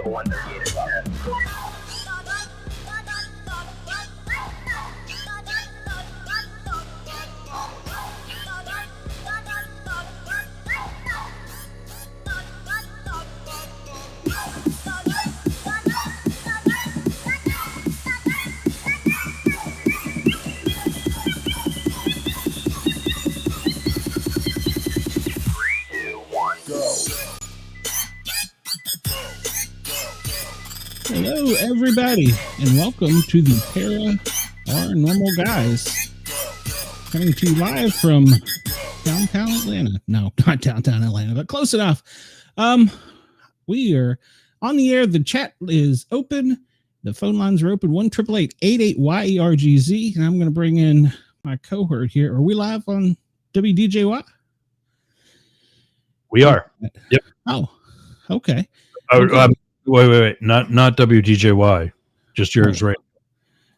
138 o'clock. Hello, everybody, and welcome to the Paranormal Guyz, coming to you live from downtown Atlanta. No, not downtown Atlanta, but close enough. We are on the air. The chat is open. The phone lines are open. 1-888-88-YERGZ, and I'm going to bring in my cohort here. Are we live on WDJY? We are. Yep. Oh, okay. Wait. Not WDJY, just yours, right?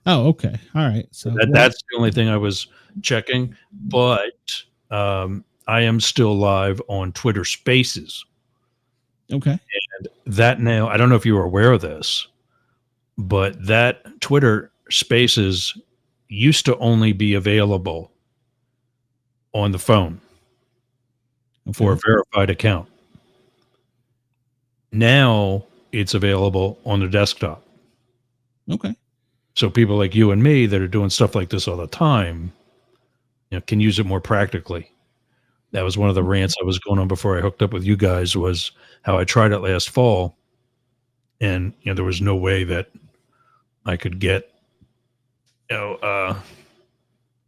Oh, okay. All right. So that's the only thing I was checking, but I am still live on Twitter Spaces. Okay. And that now, I don't know if you were aware of this, but that Twitter Spaces used to only be available on the phone for a verified account. Now it's available on the desktop. Okay. So people like you and me that are doing stuff like this all the time, can use it more practically. That was one of the rants I was going on before I hooked up with you guys, was how I tried it last fall, and there was no way that I could get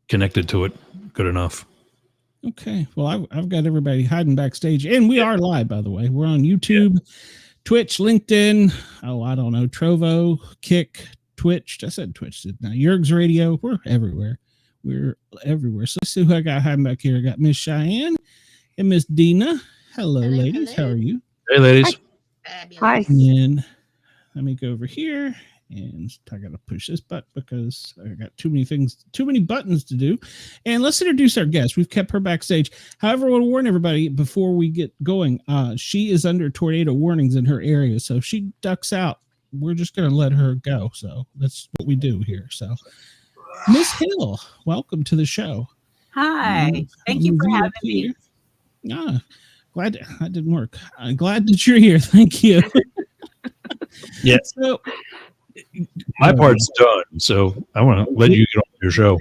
connected to it good enough. Okay. Well, I've got everybody hiding backstage, and we are live, by the way. We're on YouTube, Twitch, LinkedIn. Oh, I don't know. Trovo, Kick, Twitch. I said Twitch. Now, Yerg's Radio. We're everywhere. We're everywhere. So let's see who I got hiding back here. I got Miss Cheyenne and Miss Dina. Hello, ladies. Hello. How are you? Hey, ladies. Hi. And then let me go over here. And I got to push this button because I got too many buttons to do. And let's introduce our guest. We've kept her backstage. However, I want to warn everybody before we get going. She is under tornado warnings in her area. So if she ducks out, we're just going to let her go. So that's what we do here. So Miss Hill, welcome to the show. Hi. Thank you for having me. Glad that didn't work. I'm glad that you're here. Thank you. Yeah. So, my part's done, so I want to let you get on your show.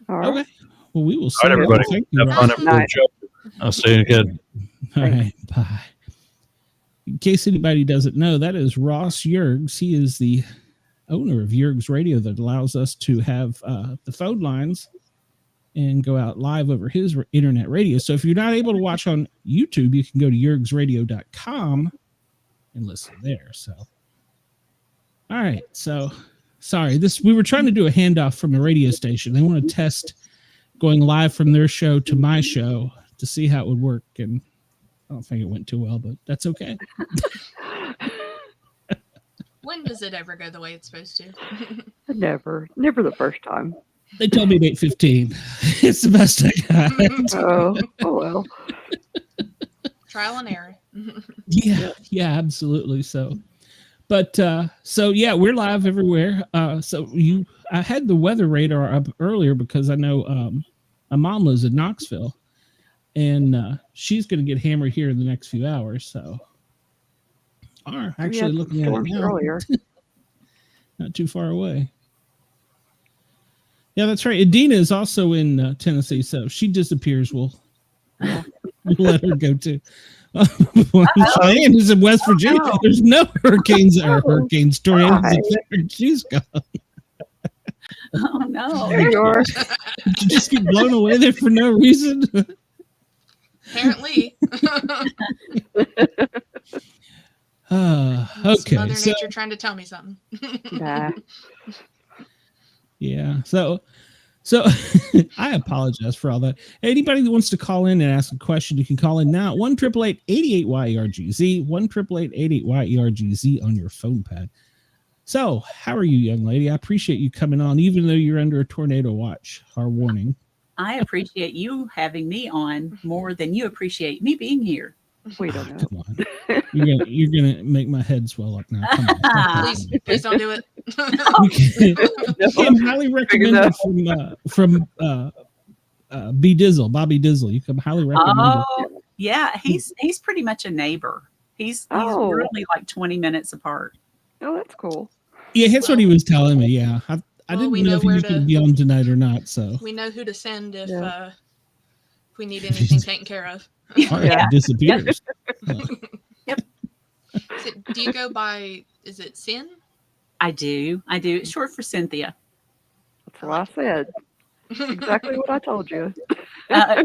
All right. okay. Well, we will see. All right, everybody. Thank you, Have fun Ross. at the show. I'll see you again. All right. Bye. In case anybody doesn't know, that is Ross Yergs. He is the owner of Yerg's Radio that allows us to have the phone lines and go out live over his internet radio. So if you're not able to watch on YouTube, you can go to yergsradio.com and listen there. So, all right. So, sorry, we were trying to do a handoff from a radio station. They want to test going live from their show to my show to see how it would work. And I don't think it went too well, but that's okay. When does it ever go the way it's supposed to? Never the first time. They told me at 8:15. It's the best I got. Oh well. Trial and error. Yeah, absolutely. So, but we're live everywhere. I had the weather radar up earlier because I know my mom lives in Knoxville, and she's going to get hammered here in the next few hours. So, actually looking at it now, earlier. not too far away. Yeah, that's right. Adina is also in Tennessee, so if she disappears, we'll let her go too. Cheyenne is in West Virginia. Oh. There's no hurricanes tornadoes. Except she's gone. Oh no! There you are. Did you just get blown away there for no reason? Apparently. Okay. Mother Nature trying to tell me something. Nah. Yeah. So I apologize for all that. Anybody that wants to call in and ask a question, you can call in now. 1-888-88-YERGZ, 1-888-88-YERGZ on your phone pad. So, how are you, young lady? I appreciate you coming on, even though you're under a tornado watch or warning. I appreciate you having me on more than you appreciate me being here. We don't know. Come on. You're gonna make my head swell up now. Come on. Please don't do it. You can highly recommend it from B Dizzle, Bobby Dizzle. You can highly recommend it. Oh, yeah. He's pretty much a neighbor. He's really like 20 minutes apart. Oh, that's cool. Yeah, that's what he was telling me. Yeah, I Well, we didn't know know if he was where going to to- be on tonight or not. So We know who to send if Yeah. if we need anything taken care of. it disappears. Do you go by? Is it Cyn? I do. It's short for Cynthia. That's what I said. Exactly what I told you. Uh,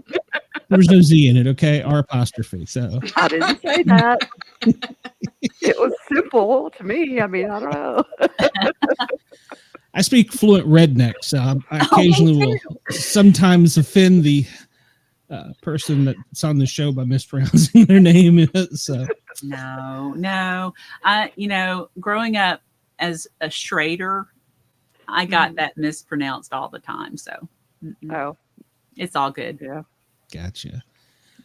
There was no Z in it. Okay, R apostrophe. So I didn't say that. It was simple to me. I mean, I don't know. I speak fluent redneck, so I occasionally will sometimes offend the person that's on the show by mispronouncing their name. So no. Growing up as a Shrader, I got that mispronounced all the time. So Oh, it's all good. yeah. gotcha.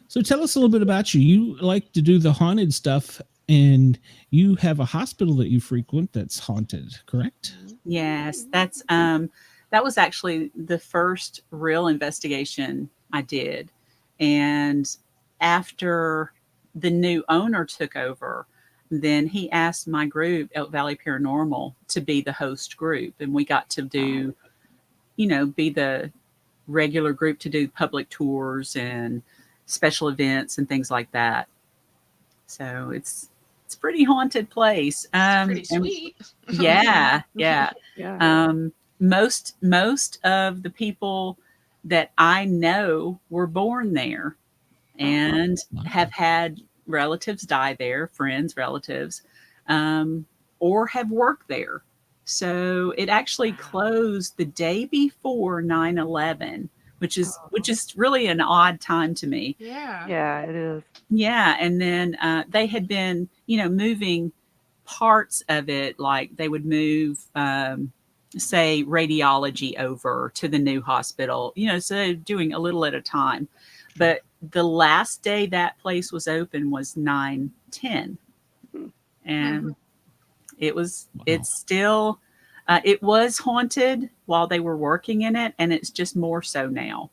So tell us a little bit about you. You like to do the haunted stuff, and you have a hospital that you frequent that's haunted, correct? Yes, that was actually the first real investigation I did. And after the new owner took over, then he asked my group, Elk Valley Paranormal, to be the host group. And we got to do, be the regular group to do public tours and special events and things like that. So it's a pretty haunted place. Pretty sweet. Yeah. Yeah. Most of the people that I know were born there and have had relatives die there, friends, relatives, or have worked there. So it actually closed the day before 9/11, which is really an odd time to me. Yeah. Yeah, it is. Yeah, and then they had been, moving parts of it, like they would move, say, radiology over to the new hospital, so doing a little at a time. But the last day that place was open was 9/10, and it's still, it was haunted while they were working in it, and it's just more so now.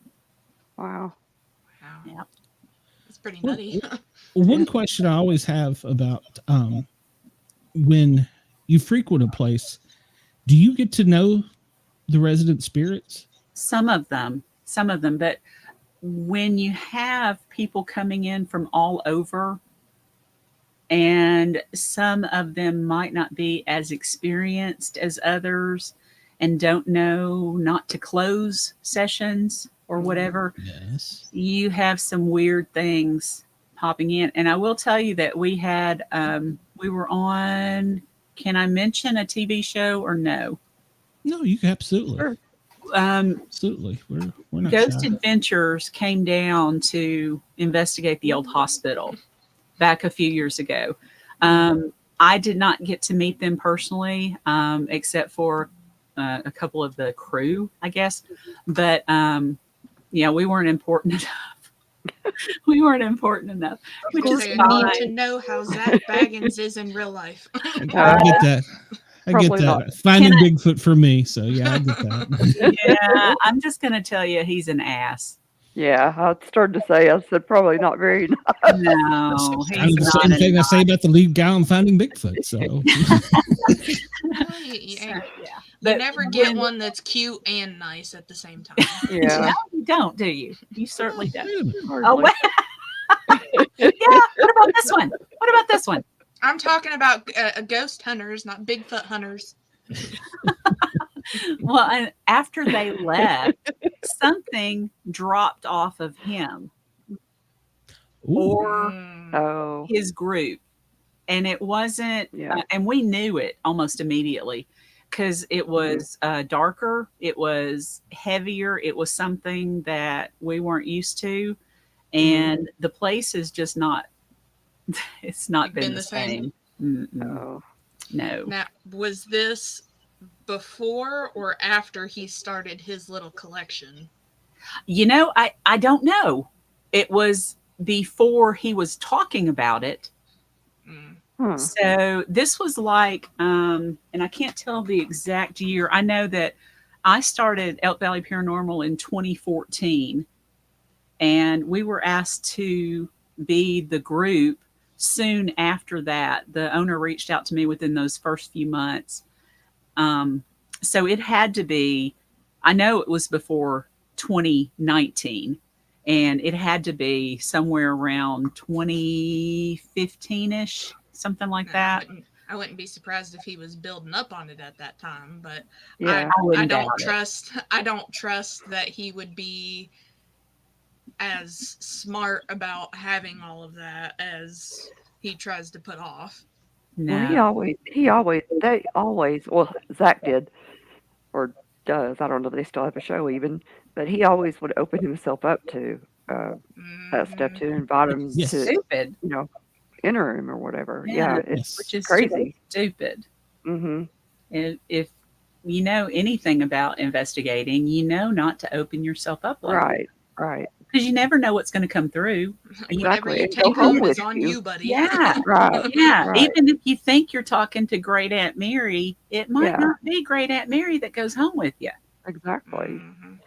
Wow. Yeah. It's pretty nutty. One question I always have about when you frequent a place, do you get to know the resident spirits? Some of them, but when you have people coming in from all over, and some of them might not be as experienced as others and don't know not to close sessions or whatever, Yes. you have some weird things popping in. And I will tell you that we had, we were on, can I mention a TV show or no? No, you can absolutely. Sure. Absolutely. We're not Ghost shy. Adventures came down to investigate the old hospital back a few years ago. I did not get to meet them personally, except for a couple of the crew, I guess. But we weren't important enough. We weren't important enough, which So is you fine. need to know how Zach Baggins is in real life. I get that. I get Probably that. not. Finding Bigfoot for me. So yeah, I get that. Yeah, I'm just going to tell you, he's an ass. Yeah, I started to say, I said probably not very nice. No, I'm he's the not. same thing I say about the lead guy on Finding Bigfoot. So Well, you But never get when- one that's cute and nice at the same time. Yeah. No, you don't, do you? You certainly don't. wait a minute. Oh, Hardly. well. Yeah. What about this one? What about this one? I'm talking about ghost hunters, not Bigfoot hunters. Well, and after they left, something dropped off of him Ooh. or Mm. Oh, his group, and it wasn't. Yeah. And we knew it almost immediately because it was darker. It was heavier. It was something that we weren't used to, and the place is just not. It's not been the same. Mm-mm. oh. No. Now, was this before or after he started his little collection? I don't know. It was before he was talking about it. Huh. So this was like, and I can't tell the exact year. I know that I started Elk Valley Paranormal in 2014, and we were asked to be the group soon after that. The owner reached out to me within those first few months. So it had to be, I know it was before 2019, and it had to be somewhere around 2015-ish, something like that. I wouldn't be surprised if he was building up on it at that time, but Yeah. I don't trust that he would be as smart about having all of that as he tries to put off. Well, well, Zach did, or does. I don't know if they still have a show even, but he always would open himself up to that stuff to invite him Yes. to, Stupid. enter him or whatever. Yeah. Yeah, it's Which is crazy. stupid. Mm-hmm. If you know anything about investigating, you know not to open yourself up like Right, right. because you never know what's going to come through. Whatever Exactly. you And go take home home is with on you. you, buddy. Yeah. Right. Yeah, Right. even if you think you're talking to Great Aunt Mary, it might Yeah. not be Great Aunt Mary that goes home with you. Exactly. Mhm.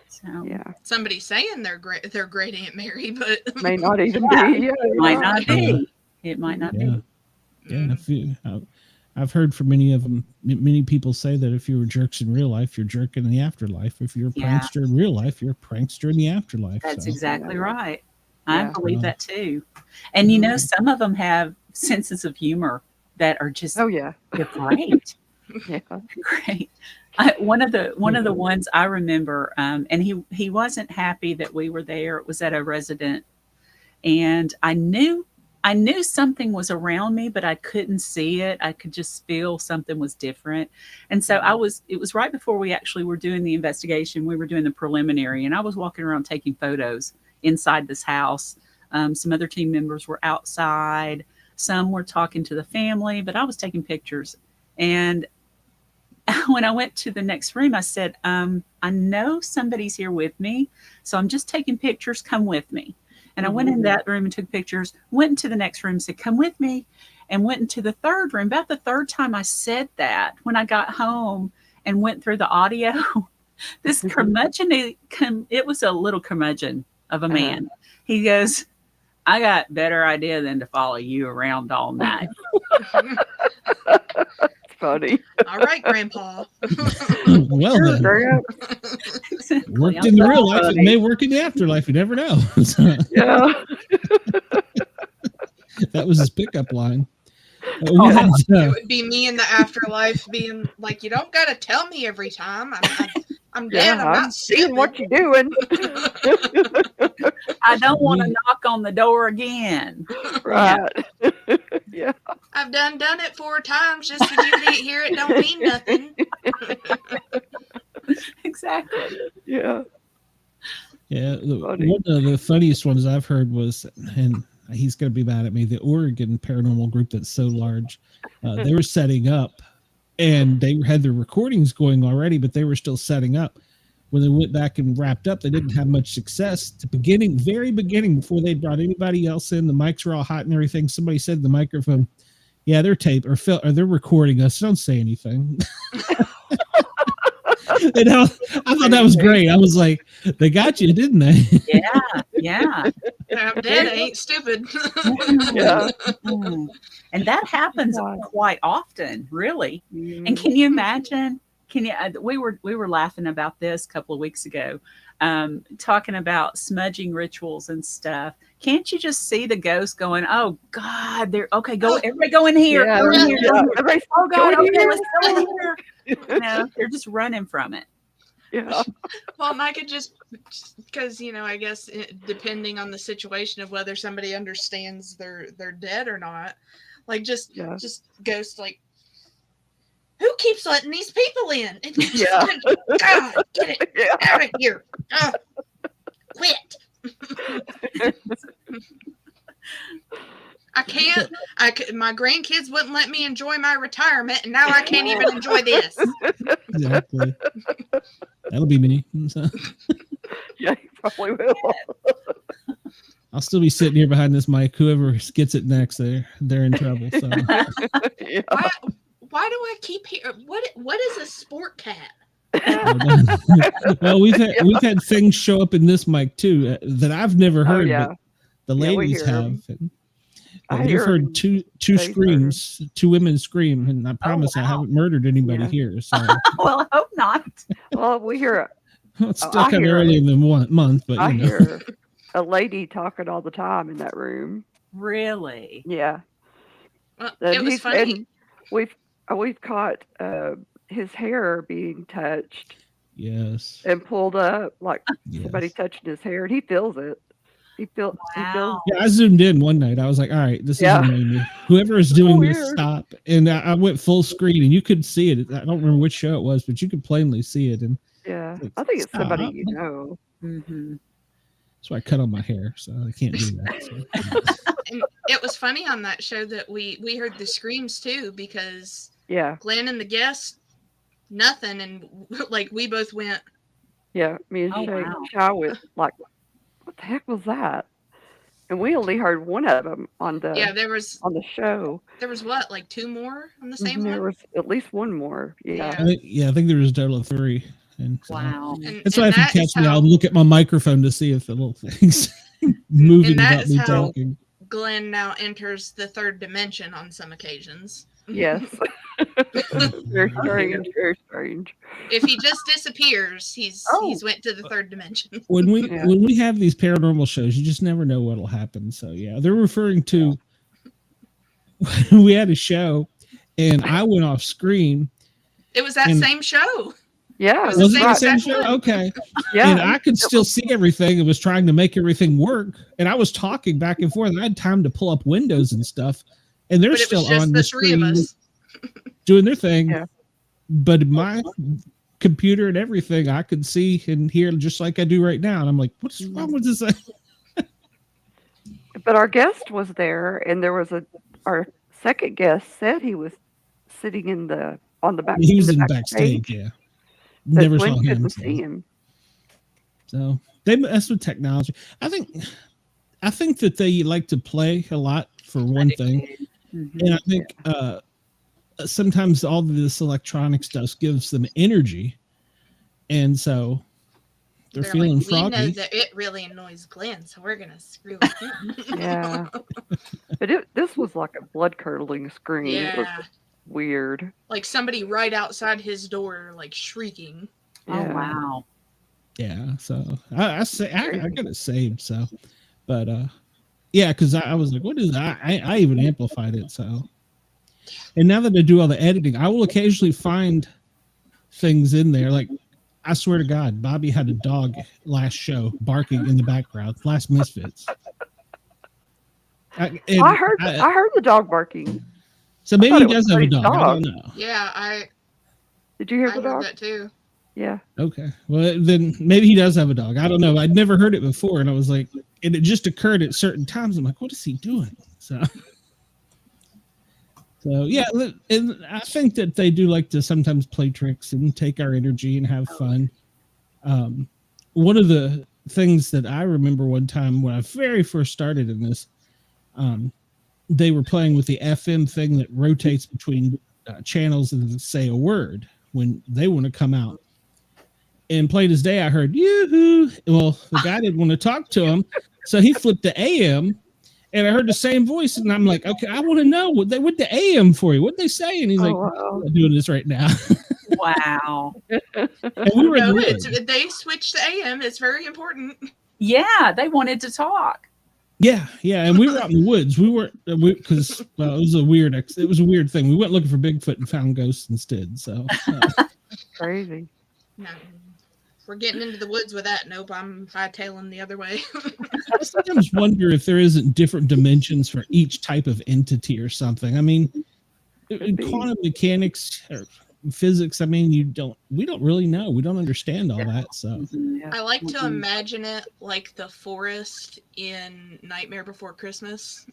So Yeah. Somebody's saying they're great Aunt Mary, but May not even Yeah. be. Yeah, it might yeah. not be. It might not Yeah. be. Yeah, I've heard from many of them. Many people say that if you were jerks in real life, you're jerking in the afterlife. If you're a Yeah. prankster in real life, you're a prankster in the afterlife. That's So, exactly Yeah. right. I Yeah. believe Yeah. that too. And some of them have senses of humor that are just Oh yeah. they're great. Yeah. Great. One of the ones I remember, and he wasn't happy that we were there. It was at a resident, and I knew something was around me, but I couldn't see it. I could just feel something was different. And so it was right before we actually were doing the investigation. We were doing the preliminary, and I was walking around taking photos inside this house. Some other team members were outside. Some were talking to the family, but I was taking pictures. And when I went to the next room, I said, I know somebody's here with me, so I'm just taking pictures. Come with me. And I went in that room and took pictures, went into the next room, said, come with me, and went into the third room. About the third time I said that, when I got home and went through the audio, this curmudgeon, it was a little curmudgeon of a man. He goes, I got better idea than to follow you around all night. It's funny. all right, Grandpa. well then, Graham. Exactly. worked I'm in the so real life, it funny. may work in the afterlife. You never know. So, Yeah. that was his pickup line. We Oh, had, It would be me in the afterlife being like, you don't got to tell me every time. I'm dead. Yeah, I'm I'm not seeing stupid. what you're doing. I don't want to knock on the door again. Right. Yeah. I've done it 4 times. Just because you can't hear it don't mean nothing. Exactly. Yeah. yeah. Funny. One of the funniest ones I've heard was, and he's going to be mad at me, the Oregon paranormal group that's so large. They were setting up, and they had their recordings going already, but they were still setting up. When they went back and wrapped up, they didn't have much success. The very beginning, before they brought anybody else in, the mics were all hot and everything. Somebody said to the microphone, "Yeah, they're tape or they're recording us. Don't say anything." And I thought that was great. I was like, "They got you, didn't they?" Yeah. I'm dead. I ain't stupid. Yeah. Mm. And that happens Wow. quite often, really. Mm-hmm. And can you imagine? We were laughing about this a couple of weeks ago, talking about smudging rituals and stuff. Can't you just see the ghost going, "Oh God, they're okay. Go, everybody, go in here. Yeah. Go in here. Yeah. Everybody's Oh God, go in okay, here. let's go in here." No, they're just running from it. Yeah. Well, and I could just because I guess depending on the situation of whether somebody understands they're dead or not, like just ghost like, who keeps letting these people in? And Yeah. God, get it Yeah. out of here! Quit! I can't. My grandkids wouldn't let me enjoy my retirement, and now I can't even enjoy this. Exactly. That'll be me. So, Yeah, you probably will. I'll still be sitting here behind this mic. Whoever gets it next, they're in trouble. So Yeah. Why do I keep hearing what is a Sportcat? well, we've had things show up in this mic too that I've never heard, but the ladies have. You've heard two screams, two women scream, and I promise I haven't murdered anybody here. So well, I hope not. Well, we hear it's still kind of early in the month, but I hear a lady talking all the time in that room. Really? Yeah. Well, it was funny. We've caught his hair being touched. Yes. And pulled up like somebody touching his hair, and he feels it. He feels. Yeah, I zoomed in one night. I was like, all right, this is me. Whoever is doing this, stop. And I went full screen, and you could see it. I don't remember which show it was, but you could plainly see it. And yeah, I think it's somebody you know. Mm-hmm. So I cut on my hair, so I can't do that. So. And it was funny on that show that we heard the screams too, because Glenn and the guest, nothing, and like we both went. Yeah, me and Shay went like, what the heck was that? And we only heard one of them on the on the show. There was what, like two more on the same one? There was at least one more. Yeah. I think there was a total of 3. And so, wow. That's why if you catch me, I'll look at my microphone to see if the little thing's moving without me talking. Glenn now enters the third dimension on some occasions. Yes. Very strange. Very strange. If he just disappears, he's went to the third dimension. When we have these paranormal shows, you just never know what'll happen. So they're referring to we had a show and I went off screen. It was that same show. Yeah. Was it the same show? Okay. Yeah. And I could still see everything. It was trying to make everything work. And I was talking back and forth. I had time to pull up windows and stuff. And they're still on the screen doing their thing. Yeah. But my computer and everything, I could see and hear just like I do right now. And I'm like, what's wrong with this? But our guest was there, and there was our second guest said he was sitting on the back. He was in the backstage, yeah. Never saw him. See him. So they mess with technology. I think that they like to play a lot for one thing. Mm-hmm. And I think sometimes all of this electronic stuff gives them energy. And so they're feeling like, froggy. We know that it really annoys Glenn, so we're going to screw with him. Yeah. But this was like a blood-curdling scream. Yeah. It was weird. Like somebody right outside his door, like shrieking. Yeah. Oh, wow. Yeah, so I got it saved, so. But, yeah, because I was like, what is that? I even amplified it, so. And now that I do all the editing, I will occasionally find things in there. Like, I swear to God, Bobby had a dog last show barking in the background. Last Misfits. I heard the dog barking. So maybe he does have a dog. I don't know. Yeah, Did you hear the dog? I heard that too. Yeah. Okay. Well, then maybe he does have a dog. I don't know. I'd never heard it before, and I was like, and it just occurred at certain times. I'm like, what is he doing? So yeah, and I think that they do like to sometimes play tricks and take our energy and have fun. One of the things that I remember one time when I very first started in this, they were playing with the FM thing that rotates between channels and say a word when they want to come out. And plain as day, I heard yoo-hoo. Well, the guy didn't want to talk to him, so he flipped to AM. And I heard the same voice, and I'm like, okay, I want to know what they went to AM for you. What they say? And he's like, wow. I'm doing this right now. Wow. And we were they switched to AM. It's very important. Yeah, they wanted to talk. Yeah, and we were out in the woods. Because it was a weird thing. We went looking for Bigfoot and found ghosts instead. So crazy. No. We're getting into the woods with that. Nope, I'm hightailing the other way. I sometimes wonder if there isn't different dimensions for each type of entity or something. I mean, in quantum mechanics or physics, I mean, we don't really know. We don't understand all that. So I like to imagine it like the forest in Nightmare Before Christmas.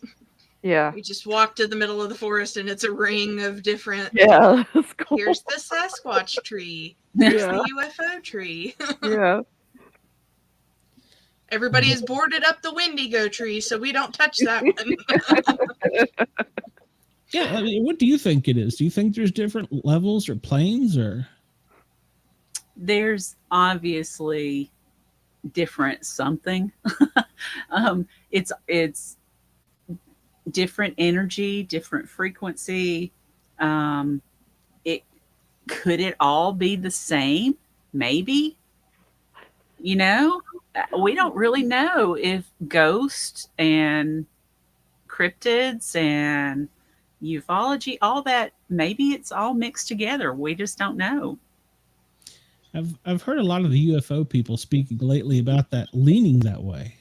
Yeah. We just walk to the middle of the forest and it's a ring of different. Yeah, that's cool. Here's the Sasquatch tree. Here's the UFO tree. Yeah. Everybody has boarded up the Wendigo tree, so we don't touch that one. Yeah, I mean, what do you think it is? Do you think there's different levels or planes, or? There's obviously different something. It's different energy, different frequency. It could it all be the same? Maybe. We don't really know if ghosts and cryptids and ufology, all that, maybe it's all mixed together. We just don't know. I've heard a lot of the UFO people speaking lately about that leaning that way,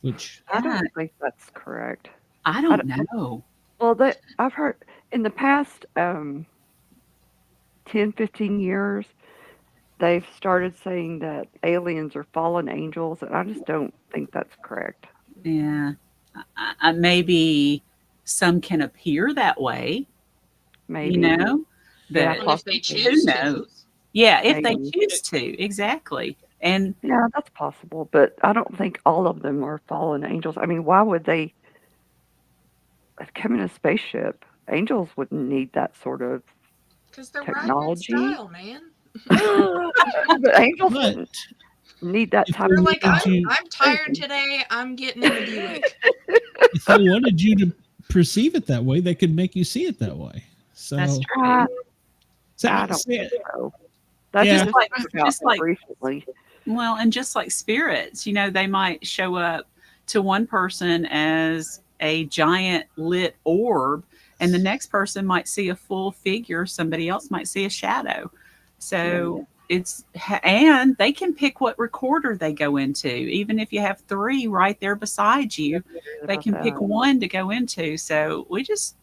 which I don't think that's correct. I don't know. Well, I've heard in the past 10, 15 years, they've started saying that aliens are fallen angels, and I just don't think that's correct. Yeah. Maybe some can appear that way. Maybe. But if they choose to. Yeah, if they choose to, exactly. And yeah, that's possible, but I don't think all of them are fallen angels. I mean, why would they come in a spaceship? Angels wouldn't need that sort of because they're technology. riding in style, man. But angels wouldn't need that type They're of like, I'm tired today. I'm getting in the Buick. If they wanted you to perceive it that way, they could make you see it that way. So that's true. I don't think so. That's just like recently. Well, and just like spirits, they might show up to one person as a giant lit orb, and the next person might see a full figure. Somebody else might see a shadow. So and they can pick what recorder they go into. Even if you have 3 right there beside you, they can pick one to go into. So we just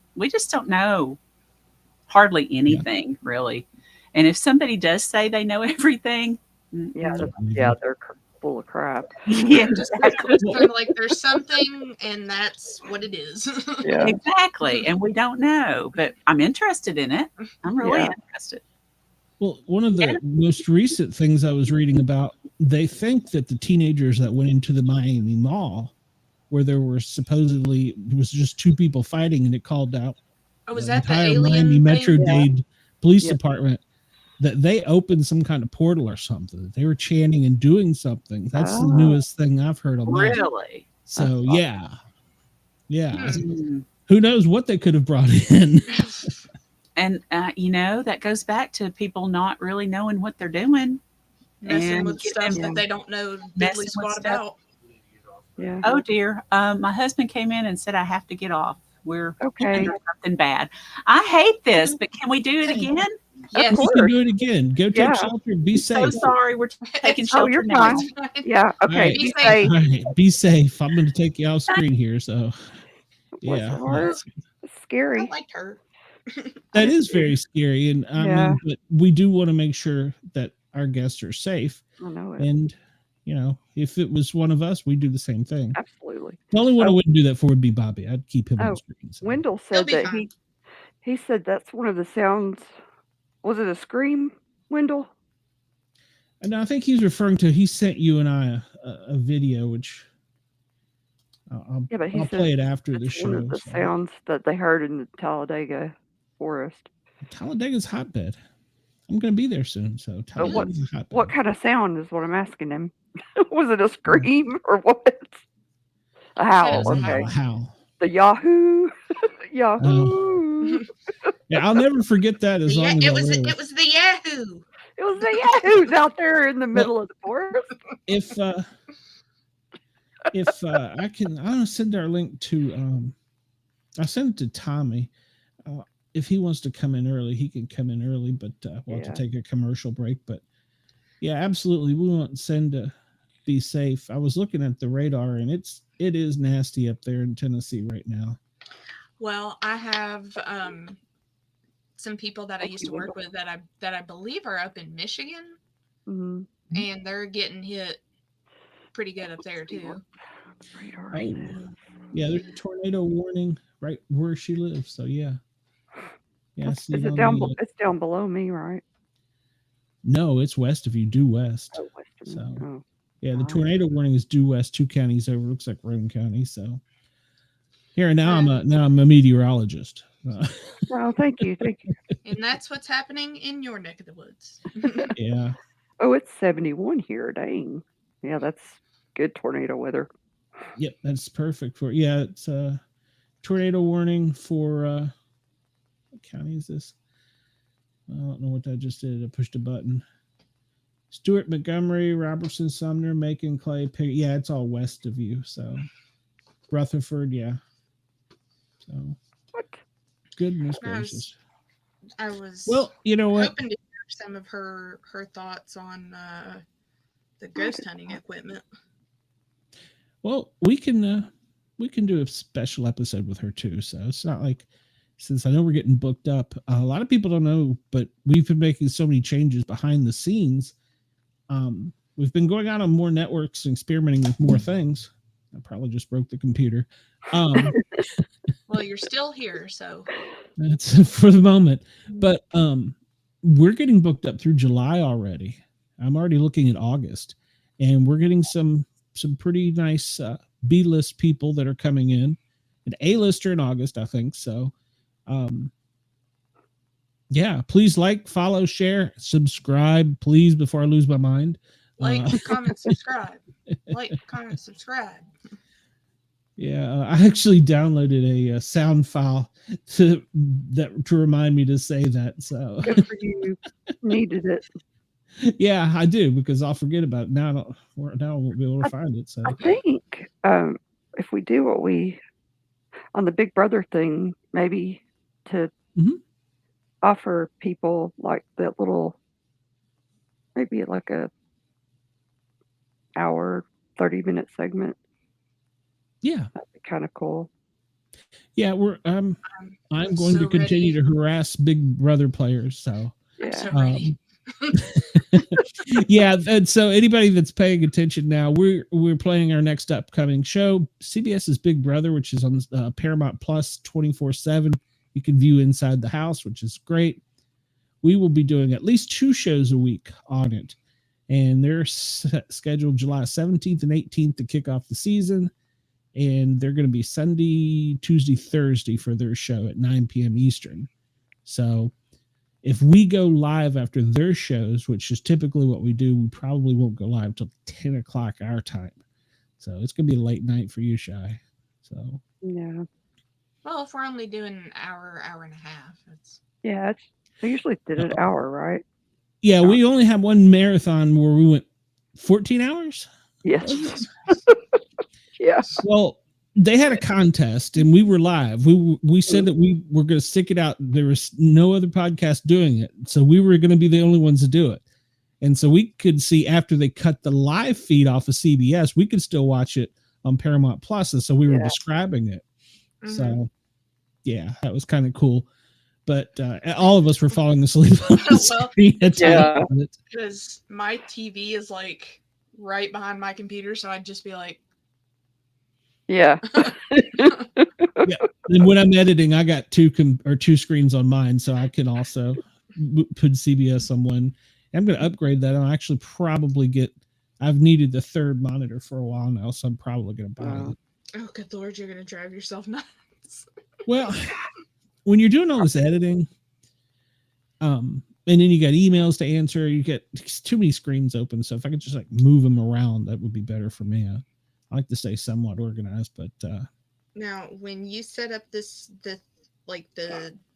don't know hardly anything, really. And if somebody does say they know everything, they're full of crap. Yeah, exactly. They're like, there's something, and that's what it is. Yeah, exactly. And we don't know, but I'm interested in it. I'm really interested. Well, one of the most recent things I was reading about, they think that the teenagers that went into the Miami Mall, where there were supposedly it was just 2 people fighting, and it called out was the that the entire alien Miami Metro-Dade Police Department, that they opened some kind of portal or something. They were chanting and doing something. That's the newest thing I've heard on that. Really? So yeah. Who knows what they could have brought in? And that goes back to people not really knowing what they're doing, messing with stuff that they don't know diddly squat about. Yeah. Oh dear. My husband came in and said I have to get off. We're okay. Something bad. I hate this, but can we do it again? Yes, you can do it again. Go take shelter. Be safe. So sorry, we're taking shelter. You're now. fine. Yeah. Okay. Right. Be safe. Right. Be safe. I'm going to take you off screen here. So, yeah, it's scary. I liked her. That is very scary, and I mean, but we do want to make sure that our guests are safe. I know it. And if it was one of us, we'd do the same thing. Absolutely. The only one I wouldn't do that for would be Bobby. I'd keep him on screen. So. Wendell said that he said that's one of the sounds. Was it a scream, Wendell? And I think he's referring to. He sent you and I a video, which I'll play it after the show. One of the sounds that they heard in the Talladega forest. Talladega's hotbed. I'm going to be there soon, so Talladega's a hotbed. What kind of sound is what I'm asking him? Was it a scream or what? A howl. Okay. A howl. The Yahoo. Yahoo. Yeah, I'll never forget that as long as it was the Yahoo. It was the Yahoos out there in the middle of the forest. If I can, I'll send our link to. I'll send it to Tommy. If he wants to come in early, he can come in early, but we'll have to take a commercial break. But yeah, absolutely, we want Cyn to be safe. I was looking at the radar, and it is nasty up there in Tennessee right now. Well, I have some people that I used to work with that I believe are up in Michigan, and they're getting hit pretty good up there too. Yeah, there's a tornado warning right where she lives. So yeah. Is it down? It's down below me, right? No, it's west of you, due west. Oh, west of me. Yeah, the tornado warning is due west 2 counties over. Looks like Roane County. So here now I'm a meteorologist. Oh, thank you. And that's what's happening in your neck of the woods. Yeah. Oh, it's 71 here. Dang. Yeah, that's good tornado weather. Yep, that's perfect for. Yeah, it's tornado warning for. What county is this? I don't know what I just did. I pushed a button. Stewart, Montgomery, Robertson, Sumner, Macon, Clay, Pig. Yeah, it's all west of you. So Rutherford, yeah. So what? Goodness gracious. I was well, you know what? hoping to hear some of her thoughts on the ghost hunting equipment. Well, we can do a special episode with her too. So it's not like, since I know we're getting booked up, a lot of people don't know, but we've been making so many changes behind the scenes. We've been going out on more networks and experimenting with more things. I probably just broke the computer. Well, you're still here, so that's for the moment. But we're getting booked up through July already. I'm already looking at August, and we're getting some pretty nice B-list people that are coming in, an A-lister in August, I think. So, yeah, please like, follow, share, subscribe, please, before I lose my mind. Like, comment, subscribe. Like, comment, subscribe. Yeah, I actually downloaded a sound file to remind me to say that. So good for you. Needed it. Yeah, I do, because I'll forget about it. Now I won't be able to find it. So I think if we do what we on the Big Brother thing, maybe to offer people like that little, maybe like a hour, 30-minute segment. Yeah, that'd be kind of cool. Yeah, I'm going to continue to harass Big Brother players. So I'm so ready. Yeah, and so anybody that's paying attention now, we're playing our next upcoming show, CBS's Big Brother, which is on Paramount Plus 24/7. You can view inside the house, which is great. We will be doing at least 2 shows a week on it, and they're scheduled July 17th and 18th to kick off the season, and they're going to be Sunday, Tuesday, Thursday for their show at 9 p.m. Eastern. So if we go live after their shows, which is typically what we do, we probably won't go live till 10 o'clock our time. So it's going to be a late night for you, Shy. So yeah. Well, if we're only doing an hour and a half, it's they usually did an hour, right? Yeah, we only have one marathon where we went 14 hours. Yes. Yeah. Well, they had a contest and we were live. We said that we were going to stick it out. There was no other podcast doing it. So we were going to be the only ones to do it. And so we could see after they cut the live feed off of CBS, we could still watch it on Paramount Plus. And so we were describing it. So yeah, that was kind of cool. But all of us were falling asleep on the screen. Because my TV is like right behind my computer. So I'd just be like, yeah. And when I'm editing, I got two screens on mine, so I can also put CBS on one. I'm going to upgrade that. I'll actually probably I've needed the third monitor for a while now, so I'm probably going to buy it. Oh, good Lord, you're going to drive yourself nuts. Well, when you're doing all this editing, and then you got emails to answer, you get too many screens open. So if I could just like move them around, that would be better for me. I like to stay somewhat organized, but now when you set up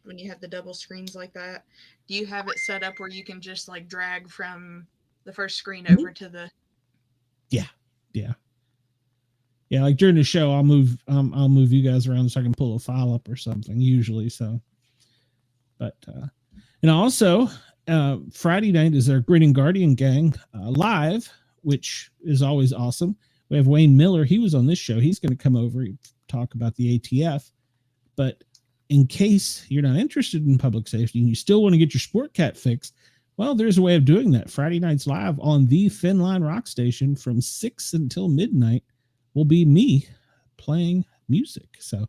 when you have the double screens like that, do you have it set up where you can just like drag from the first screen over to the? Yeah. Like during the show, I'll move you guys around so I can pull a file up or something usually. So, but and also Friday night is our Grin and Guardian gang live, which is always awesome. We have Wayne Miller. He was on this show. He's going to come over and talk about the ATF. But in case you're not interested in public safety and you still want to get your Sportcat fixed, well, there's a way of doing that. Friday nights live on the Thin Line Rock Station from 6 until midnight will be me playing music. So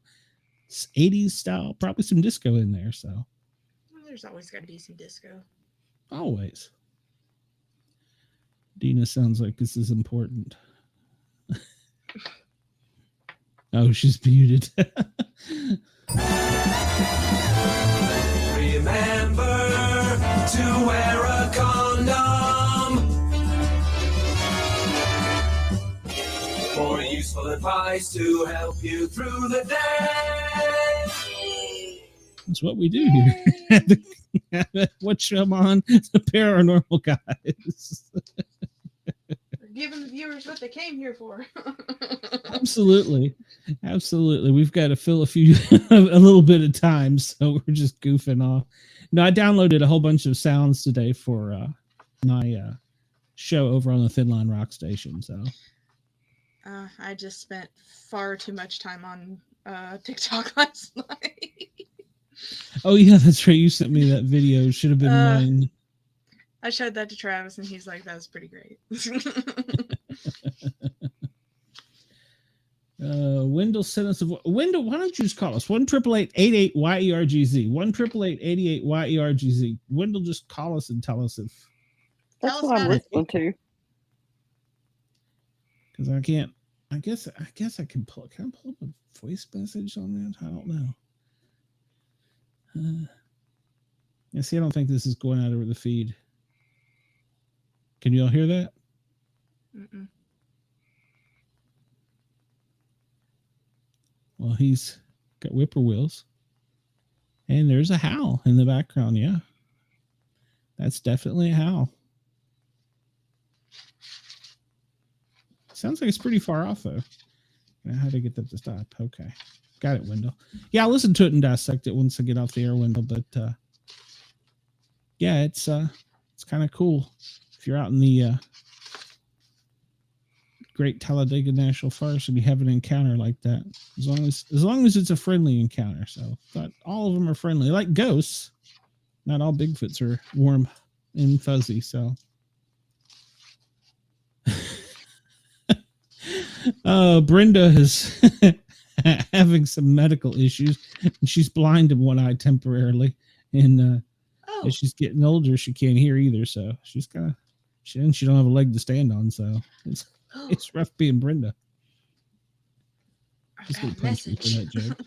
it's 80s style, probably some disco in there. So there's always got to be some disco. Always. Dina sounds like this is important. Oh, she's muted. Remember to wear a condom. For useful advice to help you through the day. That's what we do here. What show I'm on? The Paranormal Guys. Giving the viewers what they came here for. Absolutely. We've got to fill a little bit of time, so we're just goofing off. No, I downloaded a whole bunch of sounds today for my show over on the Thin Line Rock Station. So I just spent far too much time on TikTok last night. Oh yeah, that's right. You sent me that video. Should have been mine. I showed that to Travis, and he's like, "That was pretty great." Wendell sent us Wendell. Why don't you just call us 1-888-88-YERGZ 1-888-88-YERGZ. Wendell, just call us and tell us if. That's what I'm listening to. Because I can't. I guess I can pull. Can I pull up a voice message on that? I don't know. Yeah, see, I don't think this is going out over the feed. Can you all hear that? Mm-mm. Well, he's got whippoorwills. And there's a howl in the background. Yeah. That's definitely a howl. Sounds like it's pretty far off, though. How to get that to stop? Okay. Got it, Wendell. Yeah, I'll listen to it and dissect it once I get off the air, Wendell. But yeah, it's kind of cool if you're out in the Great Talladega National Forest and you have an encounter like that. As long as it's a friendly encounter. So, but all of them are friendly, like ghosts. Not all Bigfoots are warm and fuzzy. So, Brenda is having some medical issues, and she's blind in one eye temporarily. And as she's getting older, she can't hear either. So she's kind of she don't have a leg to stand on. So it's rough being Brenda. Just get punchy for that joke.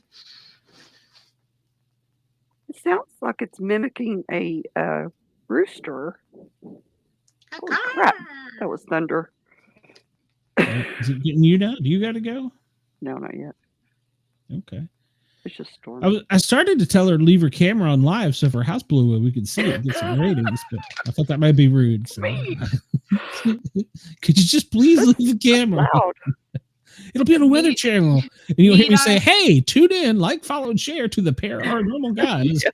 It sounds like it's mimicking a rooster. Holy crap! That was thunder. Is it getting you now? Do you got to go? No, not yet. Okay. It's just storming. I started to tell her to leave her camera on live so if her house blew away, we could see it and get some ratings, but I thought that might be rude. So. Could you just please leave the camera? It'll be on the Weather Channel. And you'll hear me say, hey, tune in, like, follow, and share to the Paranormal Guys. Yeah.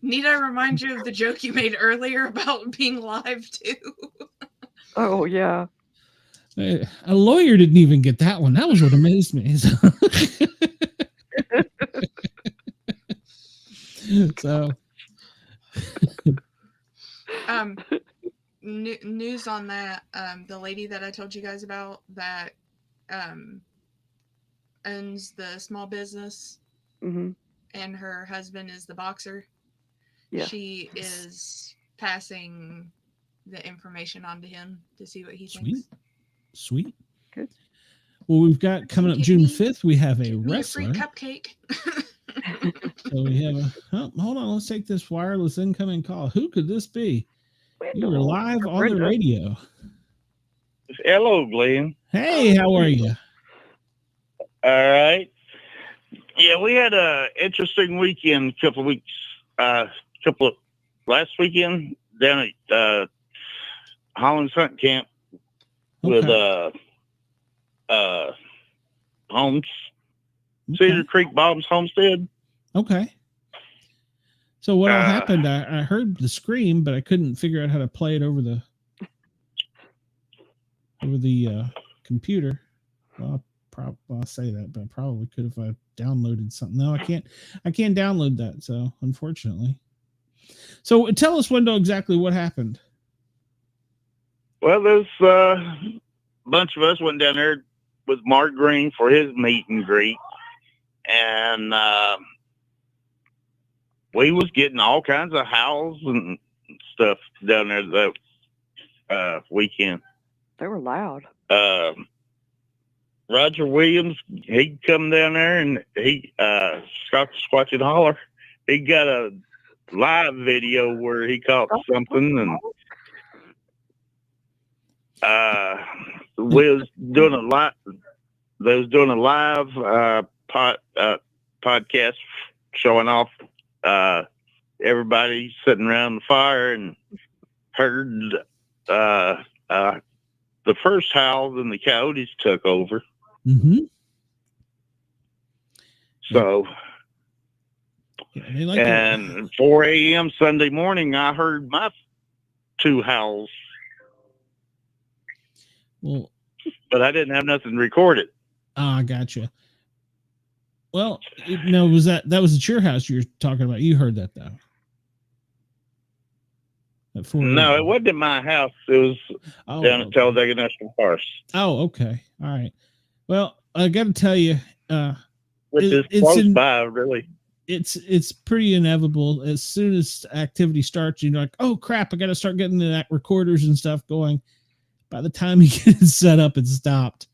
Need I remind you of the joke you made earlier about being live, too? Oh, yeah. A lawyer didn't even get that one. That was what amazed me. So, news on that. The lady that I told you guys about that owns the small business, and her husband is the boxer. Yeah. She is passing the information on to him to see what he thinks. Sweet. Good. Well, we've got coming up June 5th, we have a wrestler. A free cupcake. So we have hold on, let's take this wireless incoming call. Who could this be? You are live on the radio. Hello, Glenn. Hey, how are you? All right. Yeah, we had a interesting weekend a couple of weeks, last weekend down at Holland's Hunt Camp. With Holmes, Cedar Creek Bottoms Homestead. Okay. So what all happened? I heard the scream, but I couldn't figure out how to play it over the computer. Well, I'll say that, but I probably could if I downloaded something. No, I can't download that. So unfortunately. So tell us, Wendell, exactly what happened. Well, there's a bunch of us went down there with Mark Green for his meet and greet. And we was getting all kinds of howls and stuff down there. weekend. They were loud. Roger Williams, he come down there and he started Squatch and Holler. He got a live video where he caught something, and we was doing a lot. They was doing a live podcast showing off everybody sitting around the fire, and heard the first howl, then the coyotes took over. Mm-hmm. So, they like and at 4 a.m. Sunday morning, I heard my 2 howls. Well, but I didn't have nothing recorded. I gotcha. Well, no, was that was at your house you're talking about? You heard that though. No, it wasn't at my house. It was down at Talladega National Forest. Oh, okay. All right. Well, I got to tell you, which is close by, really. It's pretty inevitable. As soon as activity starts, you're like, oh crap, I got to start getting the recorders and stuff going. By the time you get it set up, it's stopped.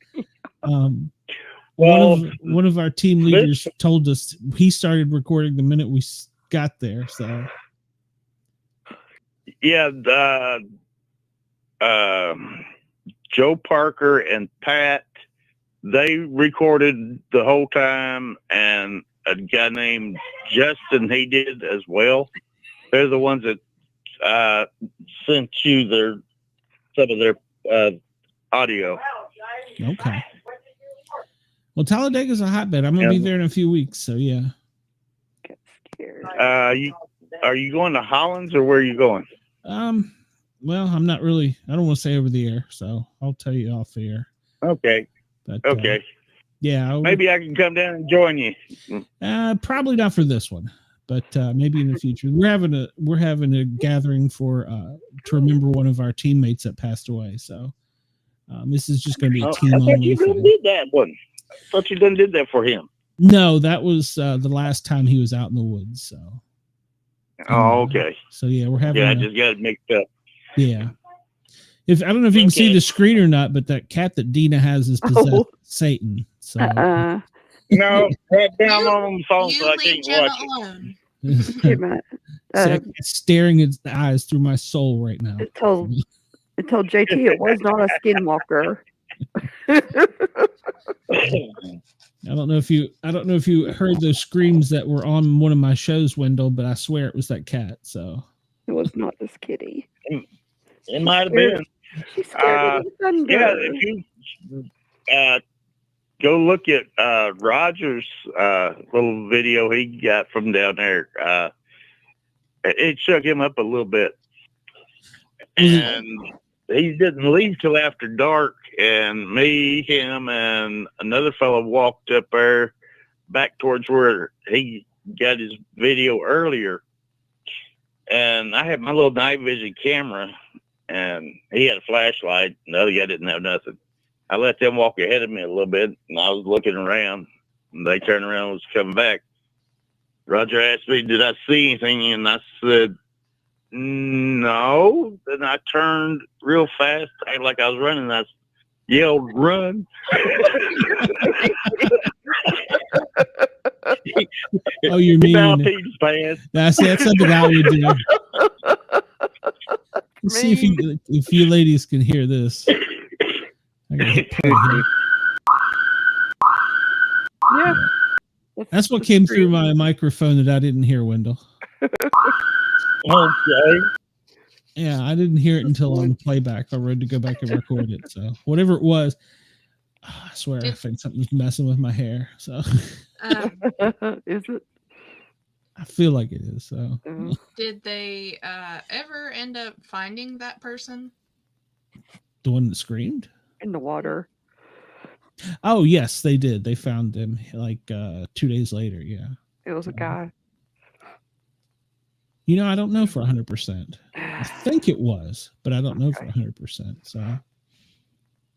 One of our team leaders told us he started recording the minute we got there. So, yeah, Joe Parker and Pat, they recorded the whole time, and a guy named Justin, he did as well. They're the ones that sent you some of their audio. Okay. Well, Talladega's a hotbed. I'm gonna be there in a few weeks, so yeah. Get scared. Are you going to Hollins, or where are you going? Well, I'm not really. I don't want to say over the air, so I'll tell you off the air. Okay. But, okay. Yeah. Maybe I can come down and join you. Probably not for this one, but maybe in the future. We're having a gathering for to remember one of our teammates that passed away. So this is just going to be a team only. I thought you done did that one. I thought you done did that for him. No, that was the last time he was out in the woods. So. Oh, okay. So yeah, we're having. Yeah, I just got it mixed up. Yeah. I don't know if you can see the screen or not, but that cat that Dina has is possessed Satan. So. No, down on the phone, so I can't watch it. It's staring its eyes through my soul right now. It told JT it was not a skinwalker. I don't know if you heard those screams that were on one of my shows, Wendell, but I swear it was that cat. So it was not this kitty. It might have been. She's scared of the thunder. Yeah, if you go look at Roger's little video he got from down there, it shook him up a little bit, and he didn't leave till after dark. And me, him, and another fellow walked up there back towards where he got his video earlier. And I had my little night vision camera, and he had a flashlight, and the other guy didn't have nothing. I let them walk ahead of me a little bit, and I was looking around, and they turned around and was coming back. Roger asked me, did I see anything? And I said, no. Then I turned real fast, like I was running, and I yelled, run. Oh, you mean that's something I would do. Let's see if you ladies can hear this. I gotta hit play here. Yeah. That's what came through my microphone that I didn't hear, Wendell. Okay. Yeah, I didn't hear it until on playback. I read to go back and record it. So whatever it was, I swear I think something's messing with my hair. So is it? I feel like it is. So did they ever end up finding that person? The one that screamed? In the water. Oh yes, they did. They found him like 2 days later. Yeah. It was a guy. You know, I don't know for 100%. I think it was, but I don't know for 100%. So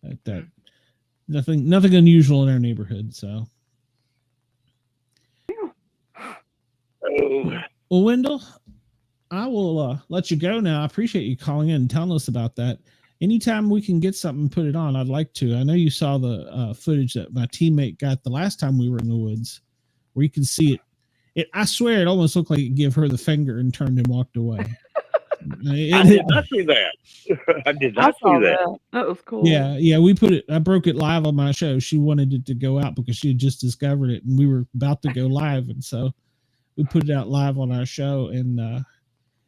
that nothing unusual in our neighborhood. So. Well, Wendell, I will let you go now. I appreciate you calling in and telling us about that. anytime we can get something, put it on. I'd like to. I know you saw the footage that my teammate got the last time we were in the woods, where you can see it. I swear, it almost looked like it gave her the finger and turned and walked away. I did not see that. I did not see that. That was cool. Yeah. We put it. I broke it live on my show. She wanted it to go out because she had just discovered it, and we were about to go live, and so we put it out live on our show, and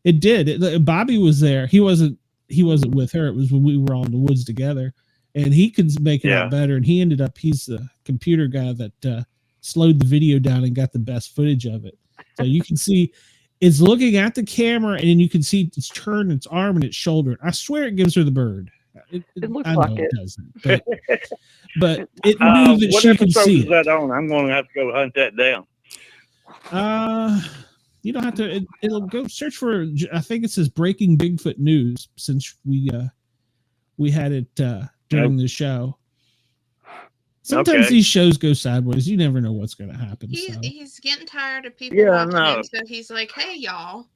it did. Bobby was there. He wasn't with her. It was when we were all in the woods together, and he could make it out better. And he ended up. He's the computer guy that slowed the video down and got the best footage of it. So you can see. It's looking at the camera, and then you can see it's turned its arm and its shoulder. I swear it gives her the bird. It looks like it doesn't, but it knew that she could see that on? I'm going to have to go hunt that down. You don't have to. It'll go search for. I think it says Breaking Bigfoot News, since we had it during the show. Sometimes these shows go sideways. You never know what's going to happen. He's getting tired of people watching him, so he's like, "Hey, y'all."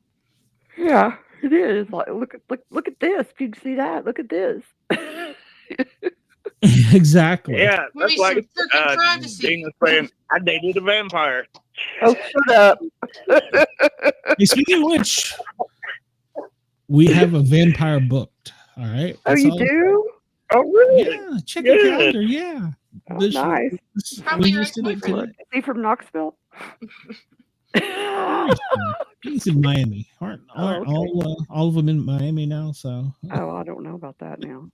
Yeah, it is. Like, look at this. If you can see that, look at this. Exactly. Yeah, that's like Dina's saying, "I dated a vampire." Oh, shut up. Hey, speaking of which, we have a vampire booked. All right. That's you do? Oh, really? Yeah. Check the calendar. Yeah. Oh, nice. Probably your ex-boyfriend. Is he from Knoxville? He's in Miami. Aren't all of them in Miami now? So. Oh, I don't know about that now.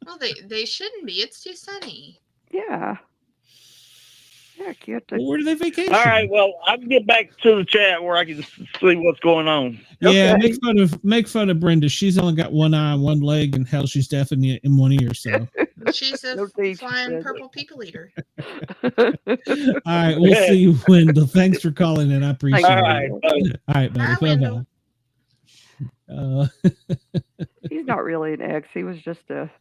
Well, they shouldn't be. It's too sunny. Yeah. Yeah, cute. Well, where do they vacation? All right. Well, I'll get back to the chat where I can see what's going on. Yeah, make fun of Brenda. She's only got one eye, one leg, and hell, she's deaf in one ear. So she's a flying purple people eater. All right, we'll see you, Wendell. Thanks for calling in. I appreciate it. All right, buddy. Bye. He's not really an ex. He was just a.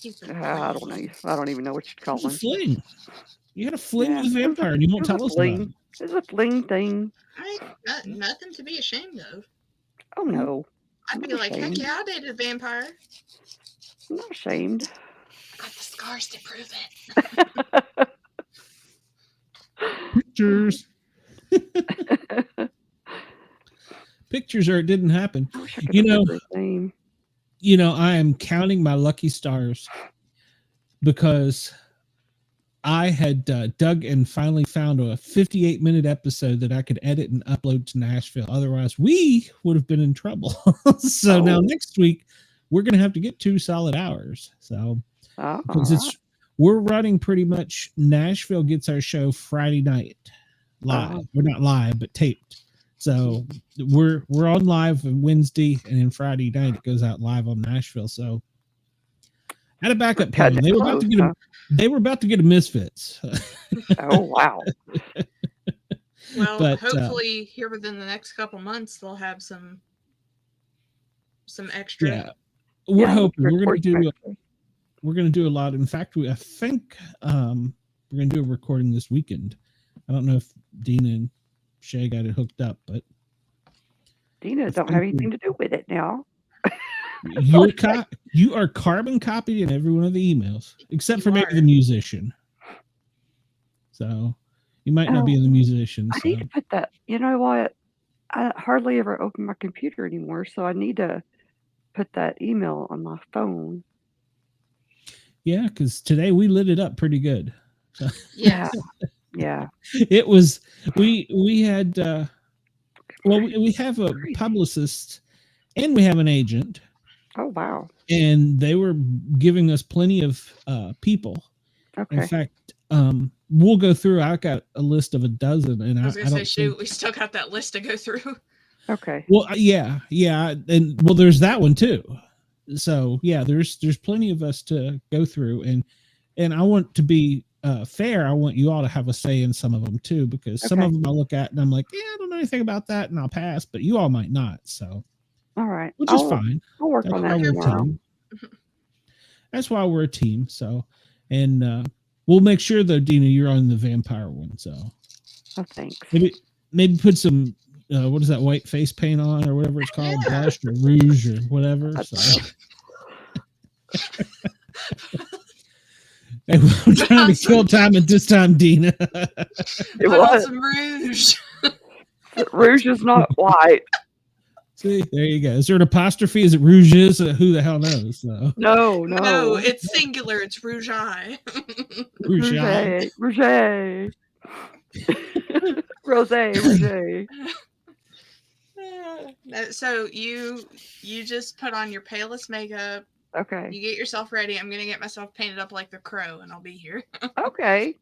I don't know. I don't even know what you'd call him. Fling. You had a fling with a vampire, and you won't tell us about it. It's a fling thing. Nothing to be ashamed of. Oh no. I'd be like, heck yeah, I dated a vampire. I'm not ashamed. I got the scars to prove it. Pictures. Pictures, or it didn't happen. You know, I am counting my lucky stars because I had dug and finally found a 58-minute episode that I could edit and upload to Nashville. Otherwise, we would have been in trouble. So now next week, we're going to have to get 2 solid hours. So because we're running pretty much. Nashville gets our show Friday night live. We're not live, but taped. So we're on live on Wednesday, and then Friday night it goes out live on Nashville. So I had a backup plan. They were about to get a Misfits. Oh wow! Well, hopefully here within the next couple months they'll have some extra. Yeah, we're hoping we're going to do a lot. In fact, I think we're going to do a recording this weekend. I don't know if Dina and Shay got it hooked up, but Dina don't have anything to do with it now. You are carbon copied in every one of the emails, except for maybe the musician. So you might not be the musician. I need to put that. You know what? I hardly ever open my computer anymore, so I need to put that email on my phone. Yeah, because today we lit it up pretty good. So. Yeah. Yeah. It was we had we have a publicist and we have an agent. Oh wow. And they were giving us plenty of people. Okay. In fact, we'll go through. I got a list of a dozen, and I was gonna say, shoot, we still got that list to go through. Okay. Well, yeah, and well, there's that one too. So yeah, there's plenty of us to go through, and I want to be fair. I want you all to have a say in some of them too, because some of them I look at and I'm like, yeah, I don't know anything about that, and I'll pass. But you all might not. So all right, which is fine. I'll work on that tomorrow. That's why we're a team. So, and we'll make sure though, Dina, you're on the vampire one. So, oh, thanks. Maybe put some. What is that white face paint on or whatever it's called, blush or rouge or whatever. So. Hey, I'm trying to kill time at this time, Dina. Put on some rouge. Rouge is not white. See, there you go. Is there an apostrophe? Is it rouges? Who the hell knows? No, it's singular. It's rouge eye. Rouge. Rouge. Rosé. So you just put on your palest makeup. Okay. You get yourself ready. I'm gonna get myself painted up like the Crow, and I'll be here. Okay.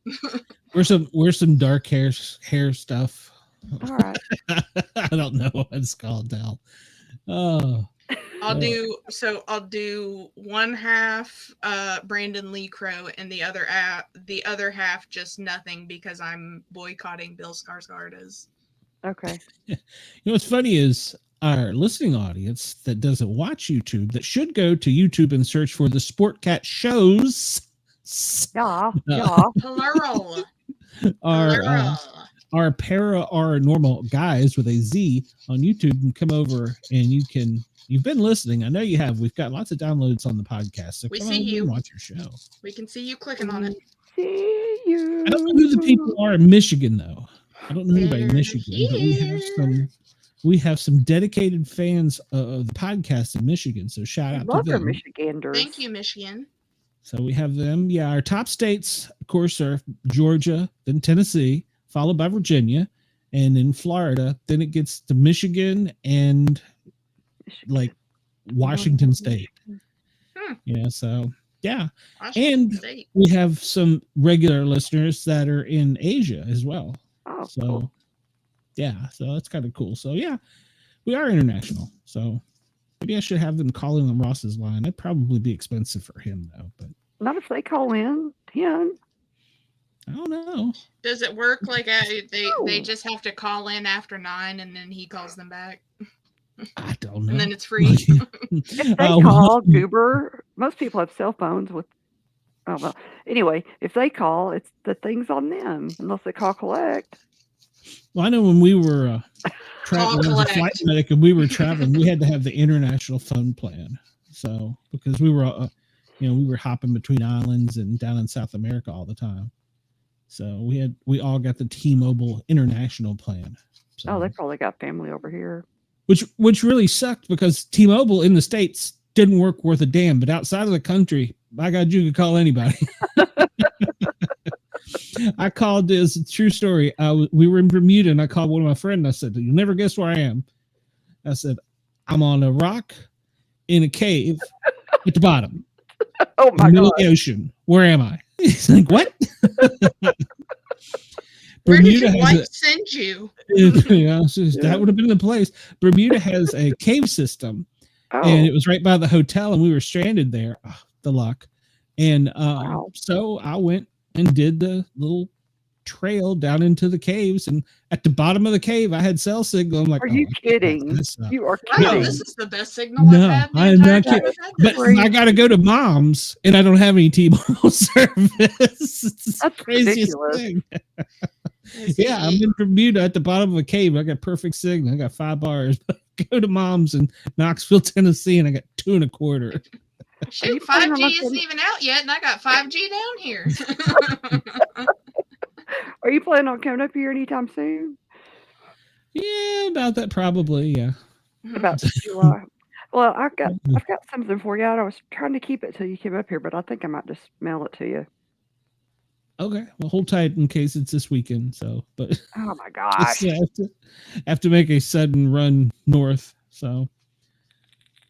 Wear some dark hair stuff. All right. I don't know what it's called now. Oh. I'll do one half Brandon Lee Crow and the other half just nothing because I'm boycotting Bill Skarsgård. Okay. You know what's funny is our listening audience that doesn't watch YouTube that should go to YouTube and search for the Sportcat shows. Yeah. Plural. Our paranormal guys with a Z on YouTube can come over and you've been listening. I know you have. We've got lots of downloads on the podcast. So we come see on you. and watch your show. We can see you clicking on it. See you. I don't know who the people are in Michigan though. I don't know anybody in Michigan, but we have some dedicated fans of the podcast in Michigan. So shout out to them. Michiganders. Thank you, Michigan. So we have them. Yeah, our top states, of course, are Georgia, then Tennessee, followed by Virginia, and in Florida, then it gets to Michigan and like Washington State. Yeah, so yeah. Washington State. We have some regular listeners that are in Asia as well. Oh, so cool. Yeah, so that's kind of cool. So yeah, we are international. So maybe I should have them calling on Ross's line. That'd probably be expensive for him though, but not if they call in 10. I don't know. Does it work like they just have to call in after 9 and then he calls them back? I don't know. And then it's free. If they call Goober, most people have cell phones with. Oh well. Anyway, if they call, it's the thing's on them unless they call collect. Well, I know when we were traveling as a flight medic and we were traveling, we had to have the international phone plan. So because we were, we were hopping between islands and down in South America all the time. So we all got the T-Mobile international plan. So, they probably got family over here. Which really sucked because T-Mobile in the States didn't work worth a damn, but outside of the country, by God, you could call anybody. I called this true story. We were in Bermuda and I called one of my friends. I said, "You'll never guess where I am." I said, "I'm on a rock in a cave at the bottom. Oh my middle God. of the ocean. Where am I?" He's like, "What?" Where did your wife send you? That would have been the place. Bermuda has a cave system, and it was right by the hotel, and we were stranded there. Oh, the luck. And so I went and did the little trail down into the caves, and at the bottom of the cave, I had cell signal. I'm like, "Are you kidding? You are kidding!" Wow, this is the best signal I've had. I'm not kidding. But I got to go to Mom's, and I don't have any T-Mobile service. It's the craziest thing. Yeah, I'm in Bermuda at the bottom of a cave. I got perfect signal. I got 5 bars. But I go to Mom's in Knoxville, Tennessee, and I got 2 1/4. Shoot, 5G isn't even out yet, and I got 5G down here. Are you planning on coming up here anytime soon? Yeah, about that probably. Yeah, about July. Well, I've got something for you. I was trying to keep it till you came up here, but I think I might just mail it to you. Okay, well, hold tight in case it's this weekend. So, but oh my gosh, I have to make a sudden run north. So,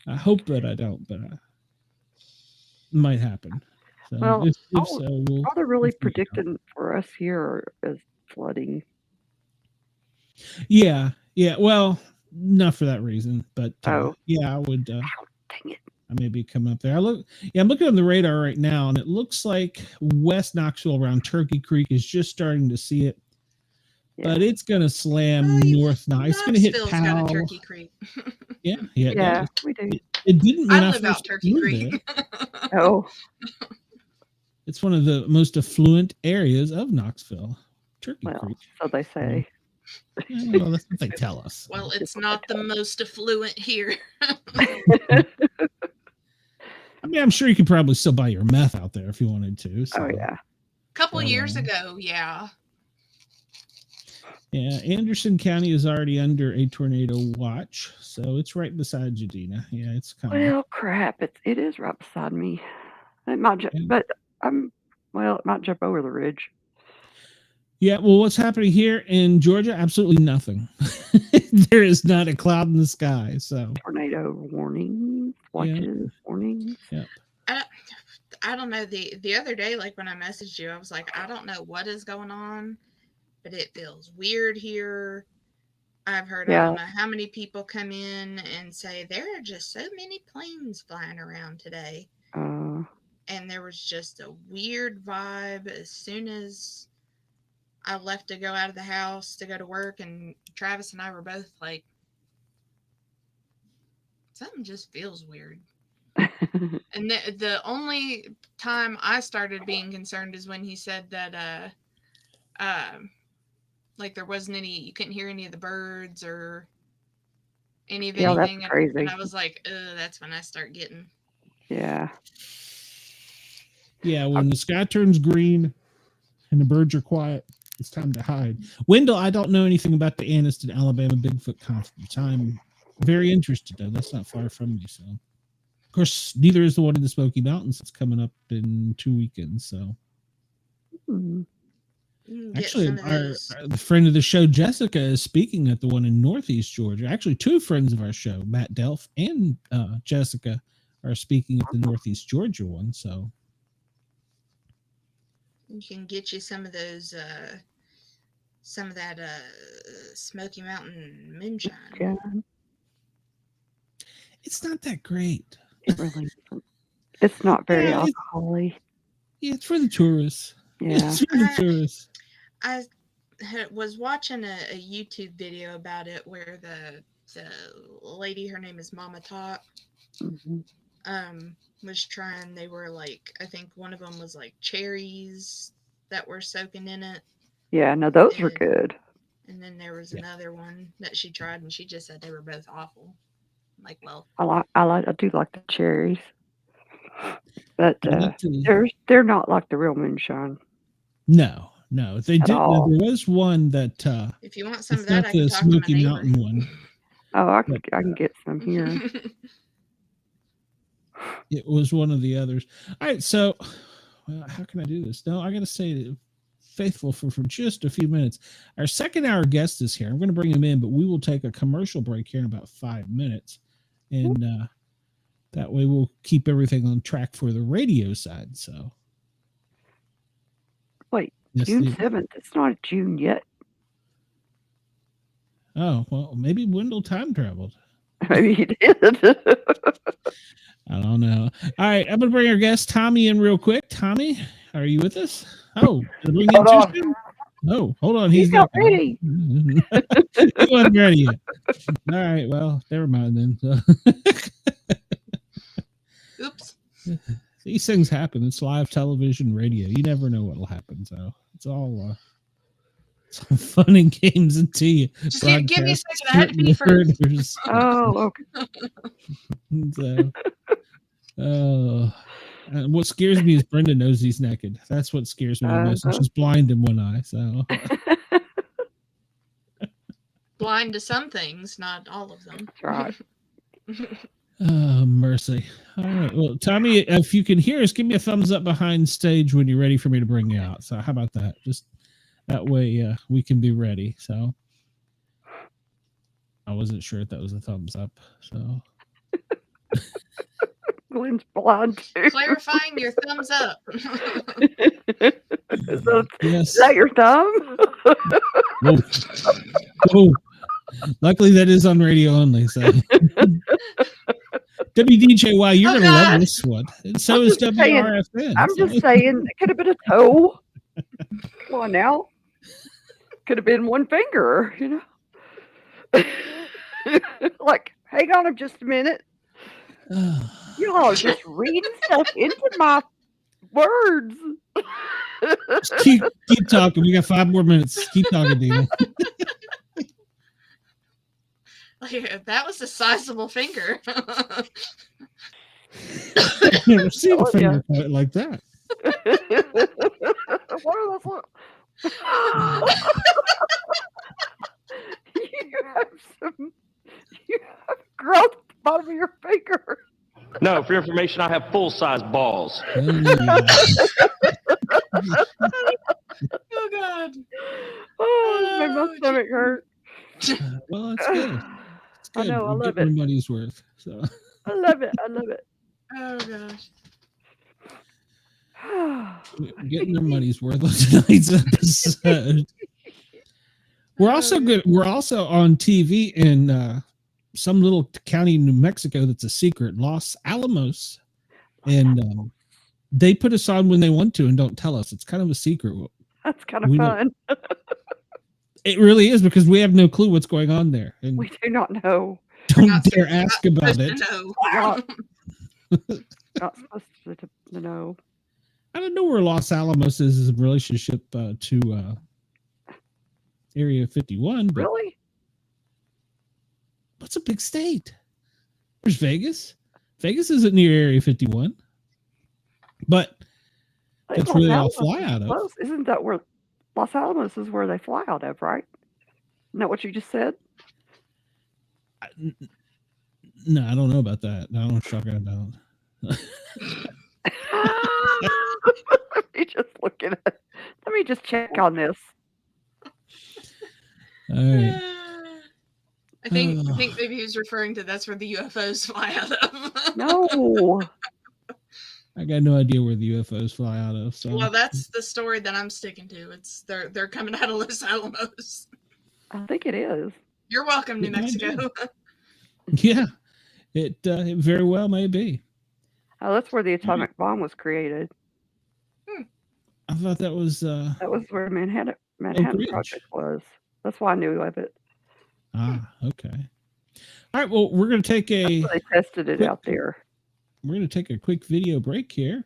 I hope that I don't, but it might happen. So well, if so, all they're really predicting for us here is flooding. Yeah. Well, not for that reason, but yeah, I would. Dang it. I maybe come up there. I'm looking on the radar right now, and it looks like West Knoxville around Turkey Creek is just starting to see it. Yeah. But it's going to slam north now. It's going to hit Powell. Got a Turkey Creek. Yeah, we do. It didn't. I live out Turkey Creek. Oh, it's one of the most affluent areas of Knoxville, Turkey Creek. So they say. Well, that's what they tell us. Well, it's not the most affluent here. I mean, I'm sure you could probably still buy your meth out there if you wanted to. So. Oh yeah. A couple years ago, yeah. Yeah, Anderson County is already under a tornado watch, so it's right beside you, Dina. Yeah, it's coming. Well, crap! It is right beside me. It might, but it might jump over the ridge. Yeah, well, what's happening here in Georgia? Absolutely nothing. There is not a cloud in the sky. So tornado warnings, watches, warnings. Yep. I don't know. The other day, like when I messaged you, I was like, I don't know what is going on, but it feels weird here. I've heard I don't know how many people come in and say there are just so many planes flying around today. And there was just a weird vibe as soon as I left to go out of the house to go to work, and Travis and I were both like, something just feels weird. And the only time I started being concerned is when he said that like there wasn't any, you couldn't hear any of the birds or any of anything. That's crazy. And I was like, that's when I start getting. Yeah. Yeah, when the sky turns green and the birds are quiet, it's time to hide. Wendell, I don't know anything about the Anniston, Alabama Bigfoot Conference. I'm very interested, though. That's not far from me. So, of course, neither is the one in the Smoky Mountains. It's coming up in 2 weekends. So, actually, the friend of the show, Jessica, is speaking at the one in Northeast Georgia. Actually, two friends of our show, Matt Delph and Jessica, are speaking at the Northeast Georgia one. So, you can get you some of those, some of that Smoky Mountain moonshine. Yeah. It's not that great. It really isn't. It's not very alcoholic. Yeah, it's for the tourists. Yeah. It's for the tourists. I was watching a YouTube video about it where the lady, her name is Mama Tot, was trying, they were like, I think one of them was like cherries that were soaking in it. Yeah, no, those were good. And then there was another one that she tried, and she just said they were both awful. I'm like, well, I do like the cherries, but they're not like the real moonshine. No, they did. There was one that if you want some of that, I can talk to my Smoky neighbor. Mountain one. Oh, I can get some here. It was one of the others. All right, so how can I do this? No, I got to stay faithful for just a few minutes. Our second hour guest is here. I'm going to bring him in, but we will take a commercial break here in about 5 minutes, and that way we'll keep everything on track for the radio side. So, wait, June 7th. It's not June yet. Oh well, maybe Wendell time traveled. Maybe he did. I don't know. All right, I'm gonna bring our guest Tommy in real quick. Tommy, are you with us? Oh, hold on. He's not ready. He wasn't ready yet. All right, well, never mind then. So. Oops. These things happen. It's live television, radio. You never know what'll happen. So it's all fun and games until you just give me a second. I had to be first. Oh, okay. What scares me is Brenda knows he's naked. That's what scares me the most. She's blind in one eye. So blind to some things, not all of them. That's right. Oh, mercy. All right. Well, Tommy, if you can hear us, give me a thumbs up behind stage when you're ready for me to bring you out. So how about that? Just that way we can be ready. So I wasn't sure if that was a thumbs up. So Glenn's blind too. Clarifying your thumbs up. Is that your thumb? Whoa. Luckily, that is on radio only. So WDJY, you're gonna love this one. And so is WRFN. I'm just saying, it could have been a toe. Come on now. Could have been one finger, you know. Like, hang on just a minute. You all are just reading stuff into my words. Just keep talking. We got 5 more minutes. Keep talking, Dina. That was a sizable finger. I've never seen a finger cut like that. What are those? You have growth at the bottom of your finger. No, for your information, I have full-size balls. Oh God. Oh, it made my stomach hurt. Well, it's good. It's good. I know, I We're love getting it. our money's worth. So Oh gosh. we're getting our money's worth on tonight's episode. We're also good. We're also on TV in some little county in New Mexico that's a secret, Los Alamos, and they put us on when they want to and don't tell us. It's kind of a secret. That's kind of fun. It really is, because we have no clue what's going on there. And We do not know. don't dare ask about it. Not supposed to know. I don't know where Los Alamos is in relationship to Area 51. But Really? what's a big state? There's Vegas. Vegas isn't near Area 51. But that's where they all fly out of. Isn't that where Los Alamos is where they fly out of, right? Isn't that what you just said? No, I don't know about that. I don't know what you're talking about. Let me just check on this. All right. I think maybe he was referring to that's where the UFOs fly out of. No. I got no idea where the UFOs fly out of. So Well, that's the story that I'm sticking to. It's they're coming out of Los Alamos. I think it is. You're welcome, New Mexico. Yeah, it very well may be. Oh, that's where the atomic bomb was created. I thought that was That was where Manhattan Ridge. Project was. That's why I knew of it. Okay. All right. Well, we're going to take They tested it out there. We're going to take a quick video break here,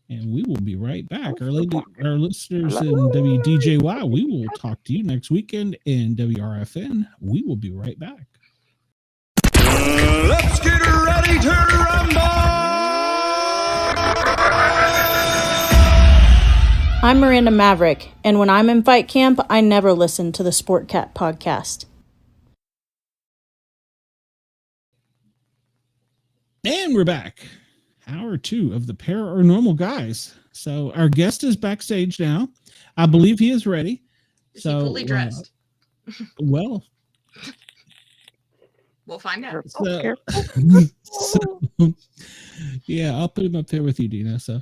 and we will be right back. Our listeners in WDJY, we will talk to you next weekend. In WRFN, we will be right back. Let's get ready to rumble! I'm Miranda Maverick, and when I'm in fight camp, I never listen to the Sportcat podcast. And we're back. Hour 2 of the Paranormal Guyz. So our guest is backstage now. I believe he is ready. Is he fully dressed? Well, We'll find out. Yeah, I'll put him up there with you, Dina. So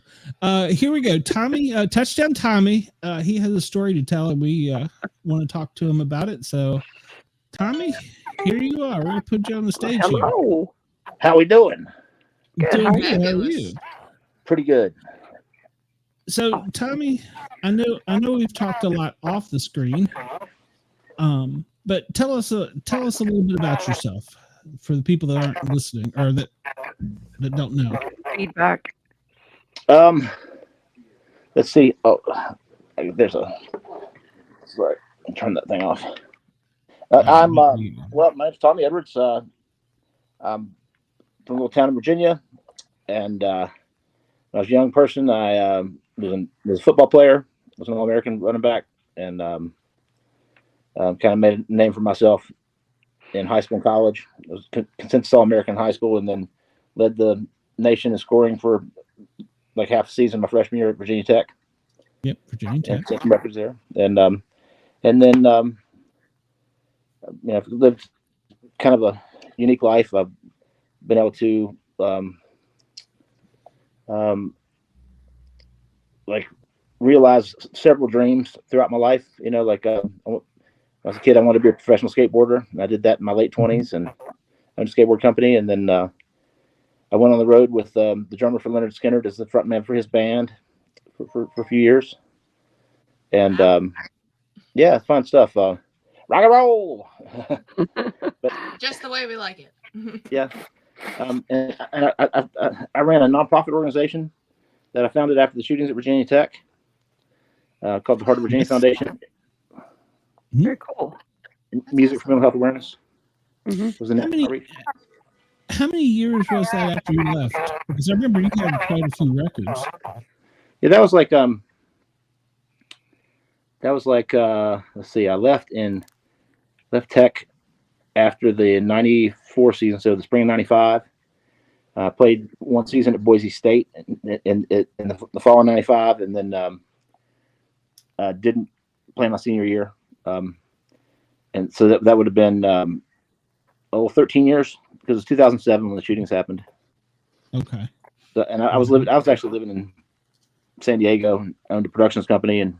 here we go. Tommy, Touchdown Tommy. He has a story to tell, and we want to talk to him about it. So, Tommy, here you are. We're going to put you on the stage. Hello. How we doing? Doing good. How are you? Pretty good. So, Tommy, I know we've talked a lot off the screen. But tell us a little bit about yourself for the people that aren't listening or that don't know. Feedback. Let's see. Oh, there's a. Sorry, turn that thing off. I'm my name's Tommy Edwards. I'm from a little town in Virginia, and when I was a young person, I was a football player. Was an All-American running back, and kind of made a name for myself in high school and college. I was consensus All-American in high school, and then led the nation in scoring for like half a season my freshman year at Virginia Tech. Yep, Virginia Tech. Set some records there, and then I've lived kind of a unique life. I've been able to like realize several dreams throughout my life. You know, like when I was a kid, I wanted to be a professional skateboarder, and I did that in my late 20s, and I owned a skateboard company. And then I went on the road with the drummer for Leonard Skinner as the frontman for his band for a few years. And yeah, fun stuff. Rock and roll. But, just the way we like it. Yeah. And I ran a nonprofit organization that I founded after the shootings at Virginia Tech called the Heart of Virginia Foundation. Very cool. Music for mental health awareness. Mm-hmm. Was in How many years was that after you left? Because I remember you had quite a few records. Yeah, that was like let's see, I left Tech after the 94 season, so the spring of 95. Played one season at Boise State in the fall of 95, and then didn't play my senior year. And so that would have been 13 years, because it was 2007 when the shootings happened. Okay. So, and I was actually living in San Diego and owned a productions company, and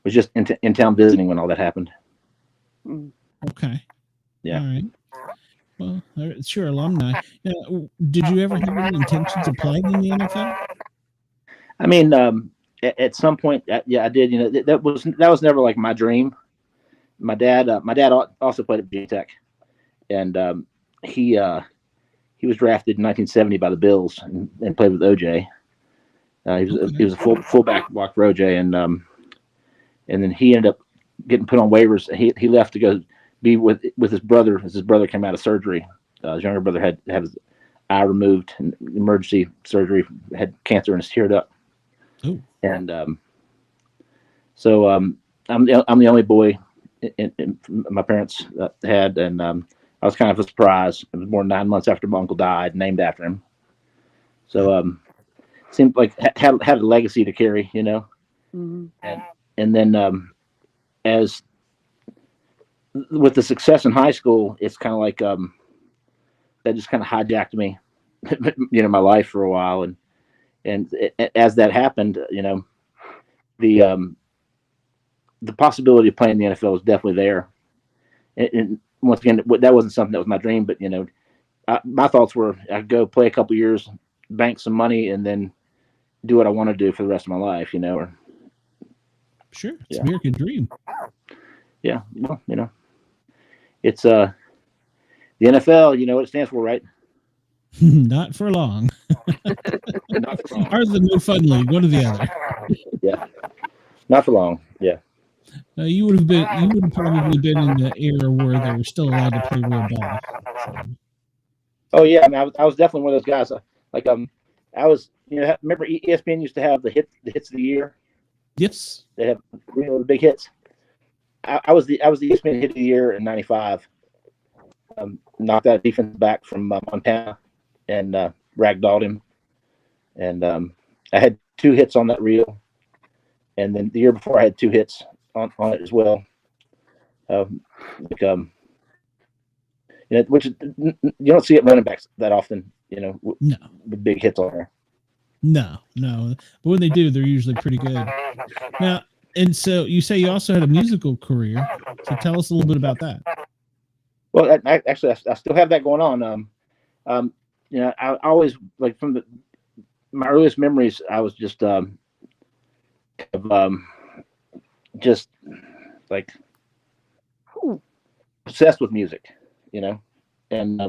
was just in town visiting when all that happened. Okay. Yeah. All right. Well, sure, alumni. Did you ever have any intentions of playing in the NFL? I mean, at some point, yeah, I did. You know, that was never like my dream. My dad also played at Virginia Tech, and he was drafted in 1970 by the Bills and played with OJ. He was a fullback, walked for OJ, and then he ended up getting put on waivers. He left to go be with his brother, as his brother came out of surgery. His younger brother had his eye removed in emergency surgery, had cancer in his tear duct. Oh. And so I'm the only boy in my parents had, and I was kind of a surprise. It was more than 9 months after my uncle died, named after him. So seemed like had a legacy to carry, you know. Mm-hmm. And then as with the success in high school, it's kind of like that just kind of hijacked me, you know, my life for a while, and as that happened, you know, the possibility of playing the NFL was definitely there. And once again, that wasn't something that was my dream, but you know, my thoughts were I'd go play a couple years, bank some money, and then do what I want to do for the rest of my life, you know. Or sure, it's American dream. Yeah, well, you know, it's the NFL. You know what it stands for, right? Not for long. Not for long. Or the No Fun League, one or the other. Yeah, not for long. Yeah. You would have probably been in the era where they were still allowed to play real ball. So. Oh yeah, I mean, I was definitely one of those guys. I was, you know, remember ESPN used to have the hits of the year. Yes. They have, you know, the big hits. I was the ESPN hit of the year in '95. Knocked that defense back from Montana and ragdolled him. And I had 2 hits on that reel. And then the year before, I had 2 hits on it as well. You know, which you don't see it running backs that often. You know, with big hits on there. No. But when they do, they're usually pretty good. Now, and so you say you also had a musical career. So tell us a little bit about that. Well, I still have that going on. You know, I always, like, from my earliest memories, I was just just like obsessed with music, you know, and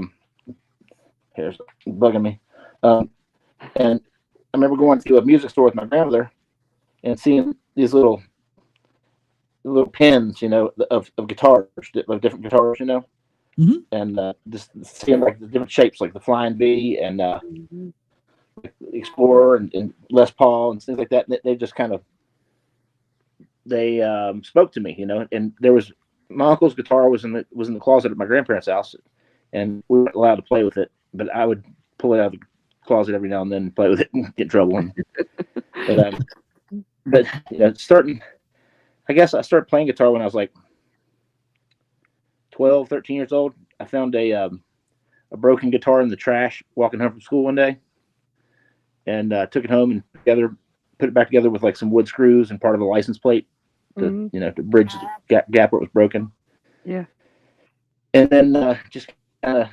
here's bugging me. And I remember going to a music store with my grandmother and seeing these little pins, you know, of guitars, of different guitars, you know. Mm-hmm. And just seeing like the different shapes, like the Flying V and Explorer and Les Paul and things like that. They just kind of spoke to me, you know. And there was my uncle's guitar was in the closet at my grandparents' house, and we weren't allowed to play with it. But I would pull it out of the closet every now and then and play with it and get in trouble. But you know, I guess I started playing guitar when I was like 12, 13 years old. I found a broken guitar in the trash walking home from school one day, and took it home and put it back together with like some wood screws and part of a license plate to you know, to bridge the gap where it was broken. Yeah. And then just kind of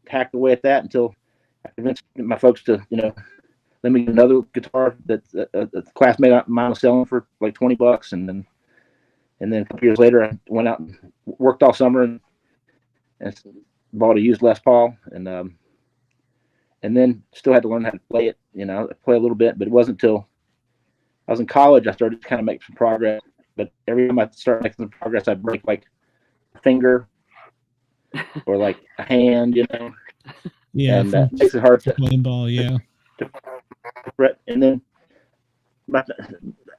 hacked away at that until I convinced my folks to, you know, let me get another guitar that a classmate of mine was selling for like $20, and then a couple years later, I went out and worked all summer and bought a used Les Paul, and then still had to learn how to play it. You know, play a little bit, but it wasn't until I was in college I started to kind of make some progress. But every time I start making some progress, I'd break like a finger, or like a hand, Yeah, and makes it hard to playing ball. Yeah, and then I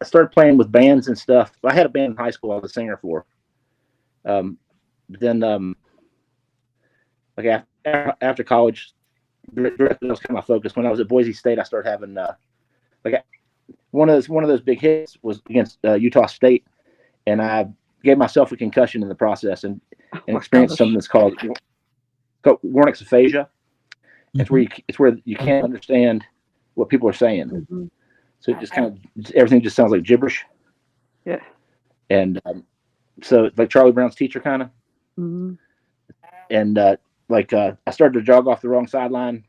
started playing with bands and stuff. I had a band in high school I was a singer for. Then like after college, directly that was kind of my focus. When I was at Boise State, I started having like one of those big hits was against Utah State, and I gave myself a concussion in the process and experienced something that's called Wernicke's aphasia. It's where you can't understand what people are saying. Mm-hmm. So it just kind of everything just sounds like gibberish. Yeah. And so like Charlie Brown's teacher kind of. Mm-hmm. And I started to jog off the wrong sideline,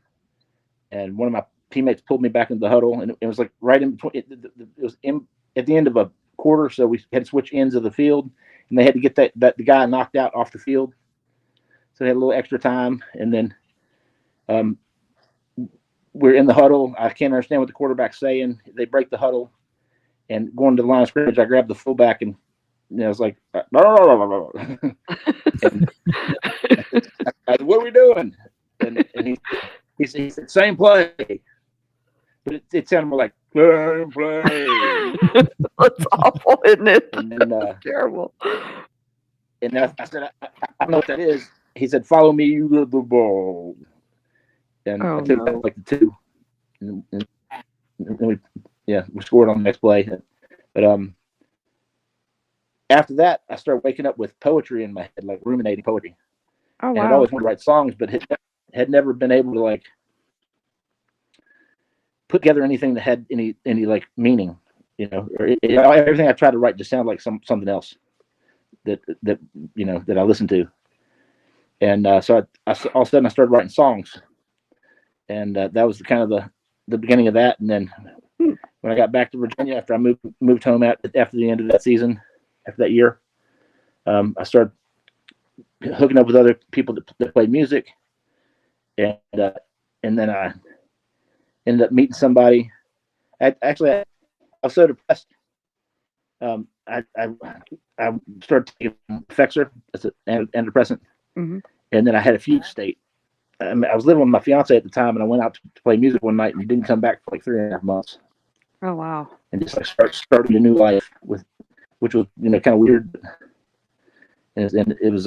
and one of my teammates pulled me back into the huddle, and it was like right in between. It was at the end of a quarter, so we had to switch ends of the field, and they had to get the guy knocked out off the field. So they had a little extra time, and then we're in the huddle. I can't understand what the quarterback's saying. They break the huddle, and going to the line of scrimmage, I grabbed the fullback, and I was like, what are we doing? And he said, same play. But it sounded more like, play. That's awful, isn't it? And then, terrible. And I said, I don't know what that is. He said, follow me, you get the ball. And I took that like the 2. And we scored on the next play. But after that, I started waking up with poetry in my head, like ruminating poetry. Oh, wow. And I'd always wanted to write songs, but had never been able to like put together anything that had any like meaning, or everything I tried to write just sounded like something else that I listened to. And so I all of a sudden I started writing songs, and that was kind of the beginning of that. And then when I got back to Virginia after I moved home after the end of that season, after that year, I started hooking up with other people that played music, and then I ended up meeting somebody. I was so depressed. I started taking Fexer as an antidepressant, mm-hmm. and then I had a fugue state. I was living with my fiance at the time, and I went out to play music one night, and he didn't come back for like 3.5 months. Oh wow! And just like starting a new life which was kind of weird, and it was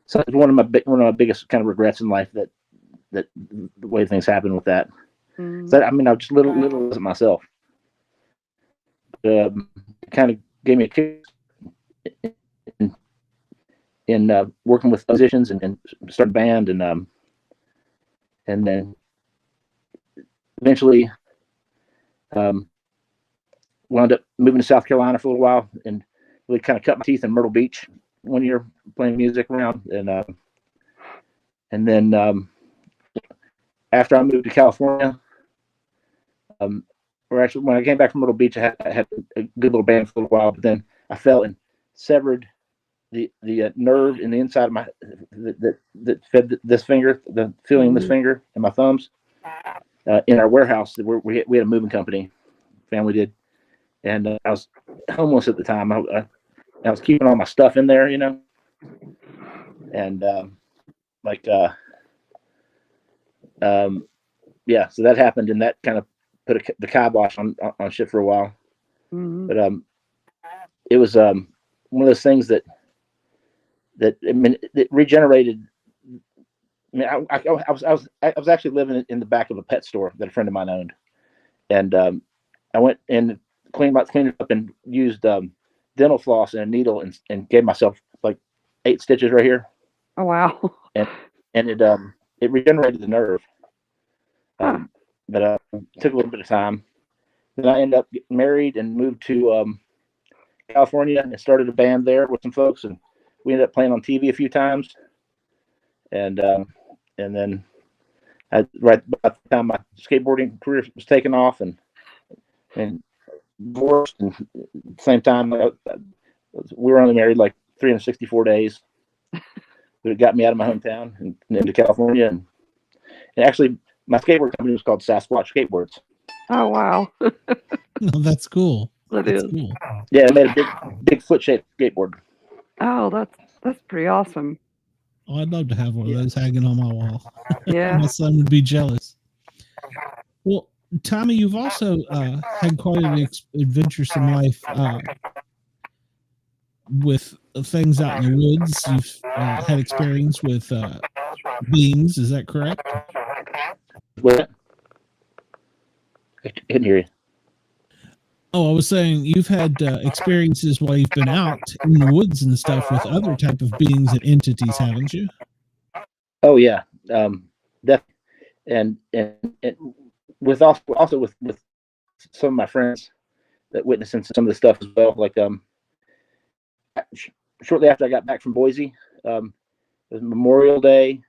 so it's one of my biggest kind of regrets in life that the way things happened with that. Mm-hmm. So I was just little as myself. It kind of gave me a kick in working with musicians and started a band, and then eventually wound up moving to South Carolina for a little while, and really kind of cut my teeth in Myrtle Beach one year playing music around, and then after I moved to California, or actually when I came back from Myrtle Beach, I had a good little band for a little while, but then I fell and severed the nerve in the inside of my that fed this finger, the feeling in this finger and my thumbs, in our warehouse. We had a moving company, family did, and I was homeless at the time. I was keeping all my stuff in there, and so that happened, and that kind of put the kibosh on shit for a while. Mm-hmm. But it was one of those things that it regenerated. I was actually living in the back of a pet store that a friend of mine owned, and I went and cleaned it up and used dental floss and a needle and gave myself like 8 stitches right here. Oh wow! And it regenerated the nerve. But it took a little bit of time. Then I ended up getting married and moved to California and started a band there with some folks, and we ended up playing on TV a few times. And then right about the time my skateboarding career was taking off and divorced, and at the same time we were only married like 364 days. But it got me out of my hometown and into California, and actually my skateboard company was called Sasquatch Skateboards. Oh wow! Oh, that's cool. That's cool. Yeah, I made a big foot shaped skateboard. Oh, that's pretty awesome. Oh, I'd love to have one of those hanging on my wall. Yeah. My son would be jealous. Well, Tommy, you've also had quite an adventuresome life with things out in the woods. You've had experience with beings. Is that correct? What? I couldn't hear you. Oh, I was saying you've had experiences while you've been out in the woods and stuff with other type of beings and entities, haven't you? Oh yeah, definitely. And with also with some of my friends that witnessed some of the stuff as well. Like shortly after I got back from Boise, it was Memorial Day,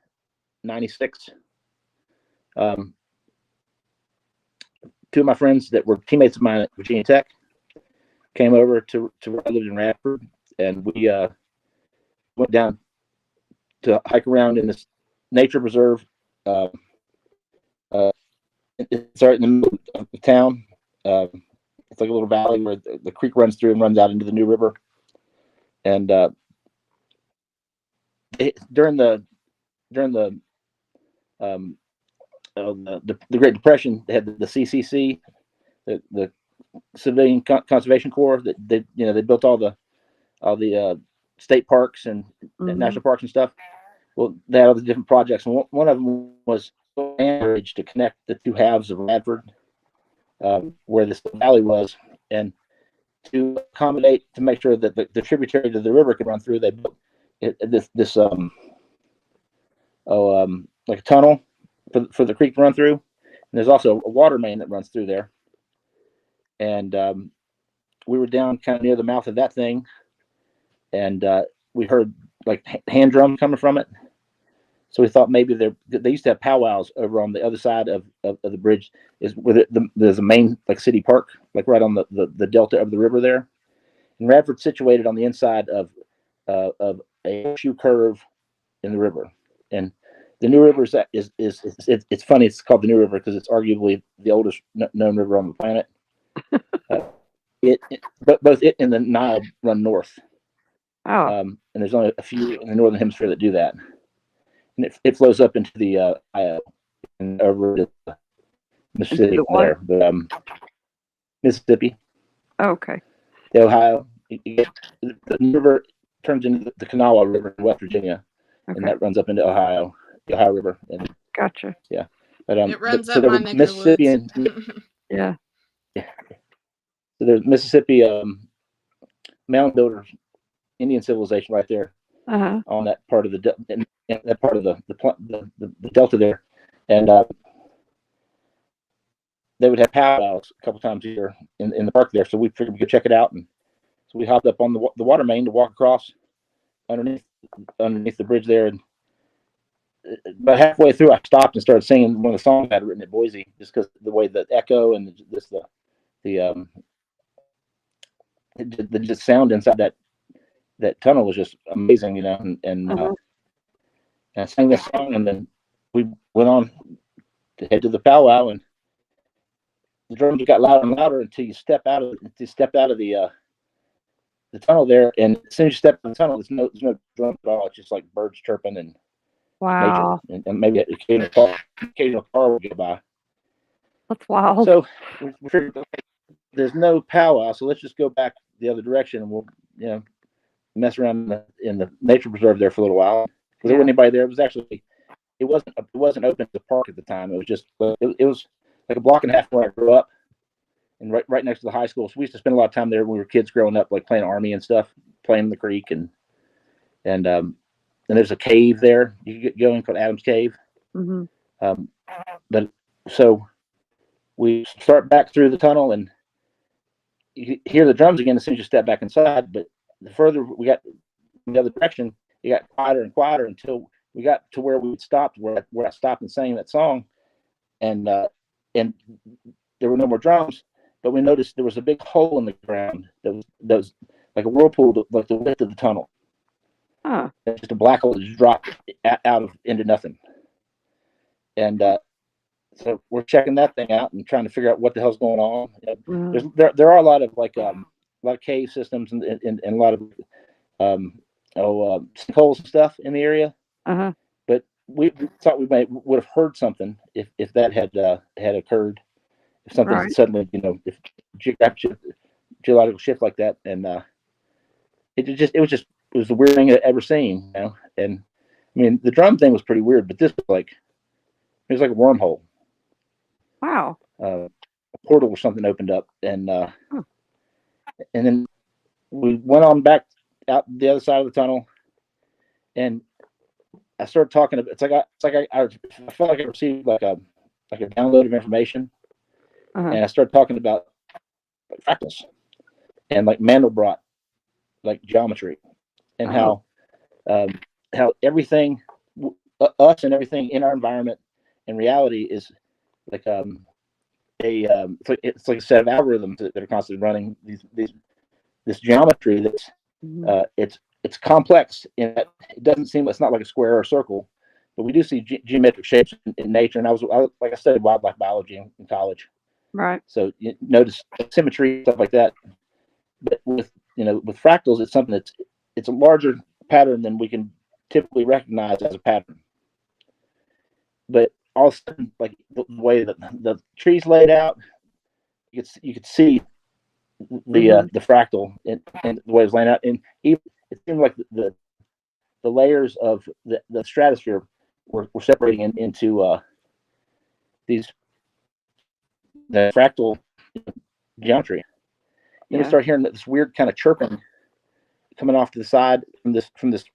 '96. Two of my friends that were teammates of mine at Virginia Tech came over to where I lived in Radford, and we went down to hike around in this nature preserve. It's right in the middle of the town. It's like a little valley where the creek runs through and runs out into the New River. And during the Great Depression, they had the CCC, the Civilian Conservation Corps. That they built all the state parks and national parks and stuff. Well, they had all the different projects, and one of them was bridge to connect the two halves of Radford, where this valley was, and to accommodate, to make sure that the tributary to the river could run through. They built this like a tunnel for the creek to run through, and there's also a water main that runs through there. And we were down kind of near the mouth of that thing, and we heard like hand drums coming from it. So we thought maybe they used to have powwows over on the other side of the bridge, is where there's a main like city park, like right on the delta of the river there. And Radford's situated on the inside of a horseshoe curve in the river. And the New River it's funny. It's called the New River because it's arguably the oldest known river on the planet. But both it and the Nile run north. Oh. And there's only a few in the northern hemisphere that do that. And it flows up into the Ohio and over to Mississippi there. But Mississippi. Oh, okay. The Ohio. The river turns into the Kanawha River in West Virginia, and that runs up into Ohio, the Ohio River. And gotcha. Yeah. But it runs up my neck of Mississippi the woods. and yeah. So there's Mississippi mound builders, Indian civilization right there on that part of that part of the delta there, and they would have powwows a couple times a year in the park there. So we figured we could check it out, and so we hopped up on the water main to walk across underneath the bridge there. And about halfway through, I stopped and started singing one of the songs I had written at Boise, just because the way the echo and the just sound inside that tunnel was just amazing, and I sang this song, and then we went on to head to the powwow, and the drums got louder and louder until you step out of the tunnel there, and as soon as you step in the tunnel, there's no drums at all. It's just like birds chirping and wow, nature, and maybe an occasional car will go by. That's wild. So we figured, there's no powwow, so let's just go back the other direction, and we'll mess around in the nature preserve there for a little while. Because there wasn't anybody there. It wasn't open as a park at the time. It was just it was like a block and a half from where I grew up, and right next to the high school. So we used to spend a lot of time there when we were kids growing up, like playing Army and stuff, playing in the creek, and there's a cave there you can get going called Adam's Cave. But so we start back through the tunnel, and you hear the drums again as soon as you step back inside. But the further we got in the other direction, it got quieter and quieter until we got to where we stopped, where I stopped and sang that song, and there were no more drums. But we noticed there was a big hole in the ground that was like a whirlpool, like the width of the tunnel. Just a black hole that just dropped out into nothing. And so we're checking that thing out and trying to figure out what the hell's going on. There are a lot of a lot of cave systems and a lot of sinkholes and stuff in the area. But we thought we would have heard something if that had occurred. If something suddenly, if geological shift like that, and it was the weirdest thing I'd ever seen, And I mean, the drum thing was pretty weird, but this was like a wormhole. Wow. A portal or something opened up, and then we went on back out the other side of the tunnel, and I started talking. I felt like I received like a download of information, and I started talking about like fractals and like Mandelbrot, like geometry, and how everything, us and everything in our environment and reality is like it's like a set of algorithms that are constantly running this geometry that's it's complex in that it doesn't seem, it's not like a square or a circle, but we do see geometric shapes in nature. And I like I studied wildlife biology in college, right? So you notice symmetry, stuff like that. But with fractals, it's something it's a larger pattern than we can typically recognize as a pattern. But all of a sudden, like the way that the trees laid out, you could see the fractal and the way it was laying out, and even it seemed like the layers of the stratosphere were separating into the fractal geometry. Then we start hearing this weird kind of chirping coming off to the side from this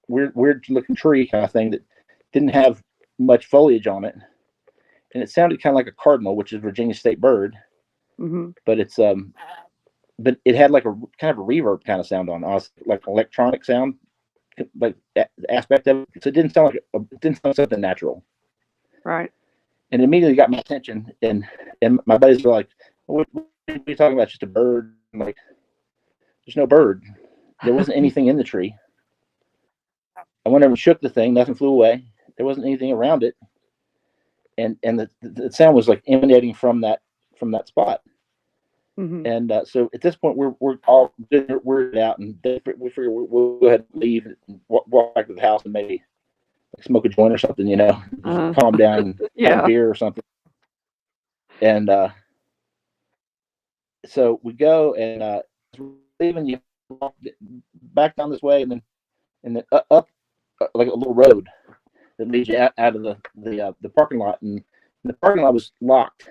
weird looking tree kind of thing that didn't have much foliage on it, and it sounded kind of like a cardinal, which is Virginia state bird, but it's but it had like a kind of a reverb kind of sound on it, like electronic sound, like aspect of it. So it didn't sound like something natural, right? And it immediately got my attention, and my buddies were like, "What are you talking about? Just a bird?" I'm like, "There's no bird. There wasn't anything in the tree. I went over and shook the thing. Nothing flew away. There wasn't anything around it, and the sound was like emanating from that spot." And so at this point, we're all weirded out, and we figure we'll go ahead and leave and walk back to the house and maybe smoke a joint or something, calm down, and have a beer or something. And so we go and leaving, you walk back down this way, and then up like a little road that leads you out of the parking lot, and the parking lot was locked.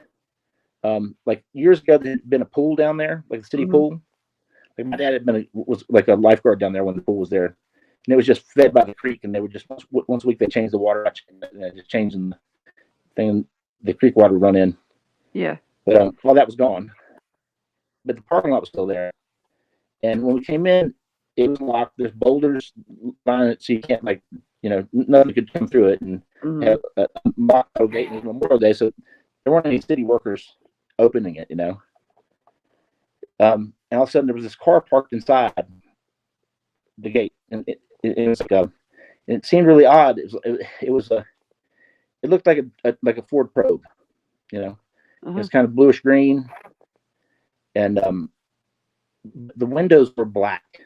Like years ago, there had been a pool down there, like a city pool. Like my dad was like a lifeguard down there when the pool was there, and it was just fed by the creek. And they would just once a week they changed the water, just changing the thing. The creek water would run in. Yeah. But all that was gone, but the parking lot was still there. And when we came in, it was locked. There's boulders lining it, so you can't nothing could come through it. And have a mock gate and Memorial Day, so there weren't any city workers opening it, and all of a sudden there was this car parked inside the gate, and it was like it seemed really odd. It looked like a Ford Probe, It was kind of bluish green, and the windows were black.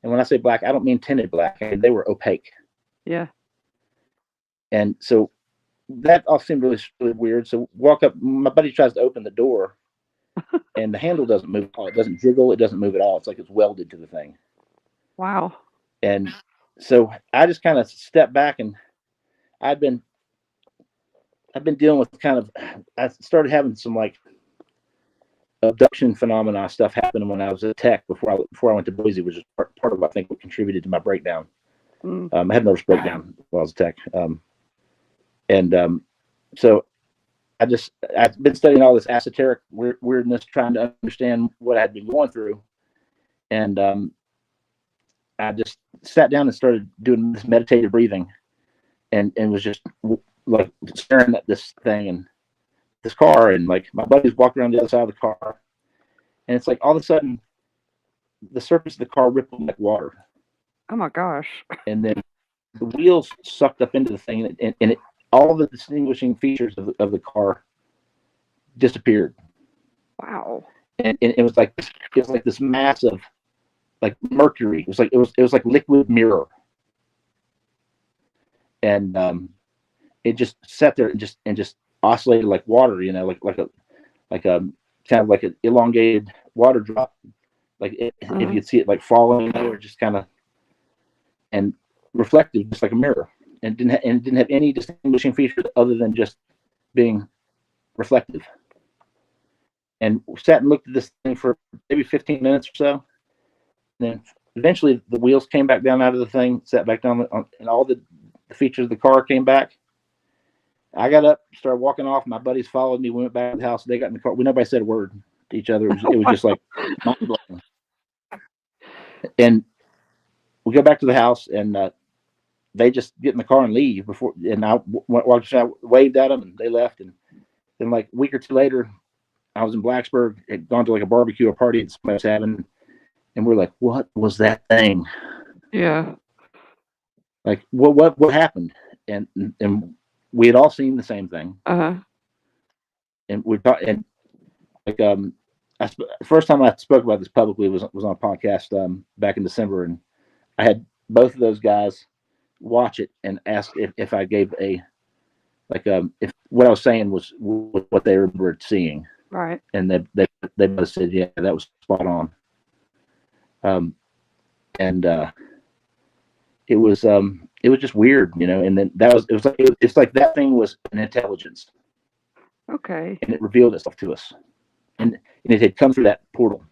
And when I say black, I don't mean tinted black. I mean, they were opaque. Yeah. And so that all seemed really, really weird. So walk up, my buddy tries to open the door, and the handle doesn't move at all. It doesn't jiggle. It doesn't move at all. It's like it's welded to the thing. Wow. And so I just kind of stepped back, and I've been dealing with I started having some like abduction phenomena stuff happening when I was at Tech before I went to Boise, which is part of I think what contributed to my breakdown. I had a nervous breakdown while I was at Tech. So I've been studying all this esoteric weirdness, trying to understand what I'd been going through. And I just sat down and started doing this meditative breathing, and was just like staring at this thing and this car, and like my buddies walking around the other side of the car, and it's like all of a sudden the surface of the car rippled like water. Oh my gosh. And then the wheels sucked up into the thing, and all the distinguishing features of the car disappeared. Wow. And it was like this mass of like mercury. It was like liquid mirror. and it just sat there and just oscillated like water, you know, like a kind of like an elongated water drop, like if you could see it like falling, or just kind of and reflective, just like a mirror, and didn't have any distinguishing features other than just being reflective. And we sat and looked at this thing for maybe 15 minutes or so. And then eventually the wheels came back down out of the thing, sat back down, and all the features of the car came back. I got up, started walking off. My buddies followed me. We went back to the house. They got in the car. Nobody said a word to each other. It was just like mind blowing. And we go back to the house, and they just get in the car and leave before. And I waved at them, and they left. And then, like a week or two later, I was in Blacksburg. Had gone to like a barbecue or party that somebody was having, and we're like, "What was that thing?" Yeah. Like, what happened? And we had all seen the same thing. And we thought, and like first time I spoke about this publicly was on a podcast back in December, and I had both of those guys watch it and ask if I gave a if what I was saying was what they were seeing. Right. And they both said, yeah, that was spot on. It was just weird, you know. And then it's like that thing was an intelligence. Okay. And it revealed itself to us, and it had come through that portal.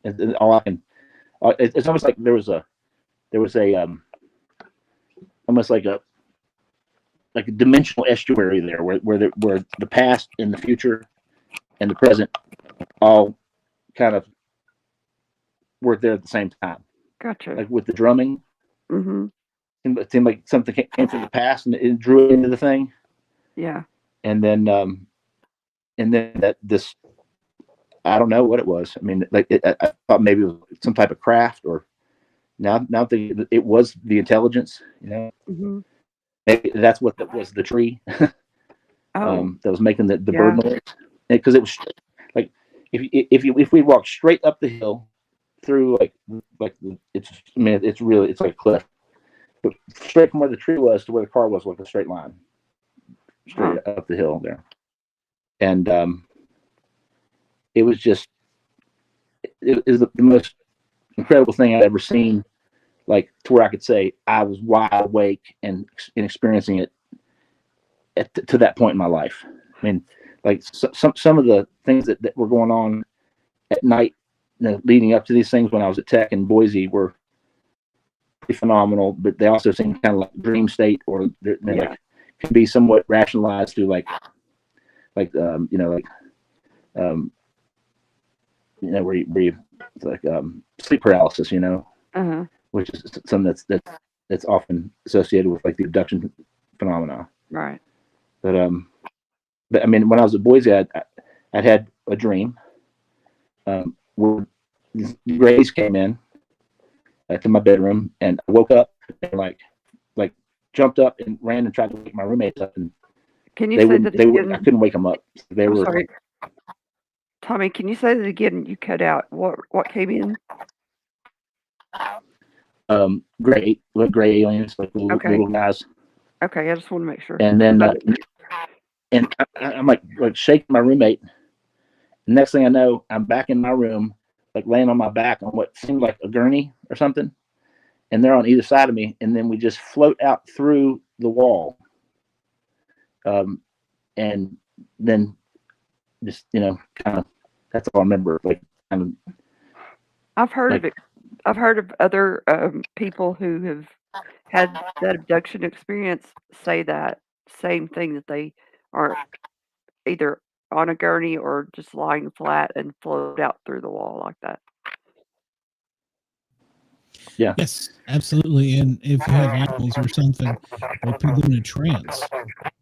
And all I can, it's almost like there was a almost like a dimensional estuary there, where the past and the future and the present all kind of worked there at the same time. Gotcha. Like with the drumming. Mm-hmm. It seemed like something came from the past and it drew it into the thing. Yeah. And then that this, I don't know what it was. I mean, like I thought maybe it was some type of craft, or now it was the intelligence, you know. Mm-hmm. Maybe that's what that was, the tree. That was making the bird noise, because it was like if we walked straight up the hill through like it's like a cliff, but straight from where the tree was to where the car was like a straight line, straight up the hill there. And it was just it is the most incredible thing I'd ever seen, like to where I could say I was wide awake and experiencing it to that point in my life. I mean, like some of the things that were going on at night, you know, leading up to these things when I was at Tech in Boise were pretty phenomenal, but they also seem kind of like dream state, or like can be somewhat rationalized through where you like sleep paralysis, you know, which is something that's often associated with like the abduction phenomena. Right. But I mean, when I was at Boise, I'd had a dream where Guyz came in to my bedroom, and I woke up and like jumped up and ran and tried to wake my roommates up, and can you say that again? I couldn't wake them up. They were sorry. Tommy, can you say that again? You cut out. What came in? Gray aliens, like little guys. Okay, I just want to make sure. And then and I'm like shaking my roommate. Next thing I know, I'm back in my room, like laying on my back on what seemed like a gurney or something, and they're on either side of me, and then we just float out through the wall. And then just, you know, kind of, that's all I remember. Like, kind of. I've heard of it. I've heard of other people who have had that abduction experience say that same thing, that they are either on a gurney or just lying flat and float out through the wall like that. Yeah. Yes, absolutely. And if you have animals or something, they put them in a trance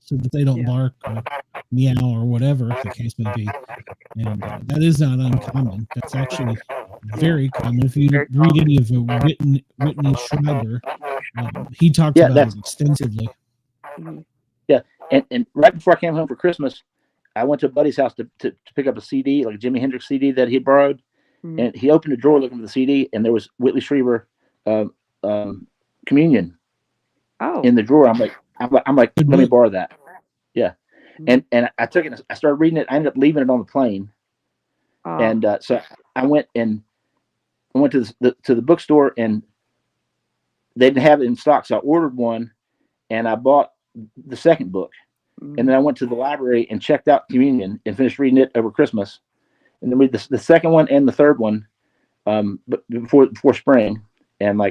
so that they don't bark or meow or whatever the case may be. And that is not uncommon. That's actually very common. If you read any of Whitney Schreiber, he talks about it extensively. Yeah, and right before I came home for Christmas, I went to a buddy's house to pick up a CD, like a Jimi Hendrix CD that he had borrowed. And he opened a drawer looking for the CD, and there was Whitley Strieber Communion in the drawer. I'm like, I'm like, let me borrow that. Yeah. And I took it, I started reading it. I ended up leaving it on the plane. And so I went to the bookstore, and they didn't have it in stock. So I ordered one, and I bought the second book. And then I went to the library and checked out Communion and finished reading it over Christmas. And then read the second one and the third one, but before spring, and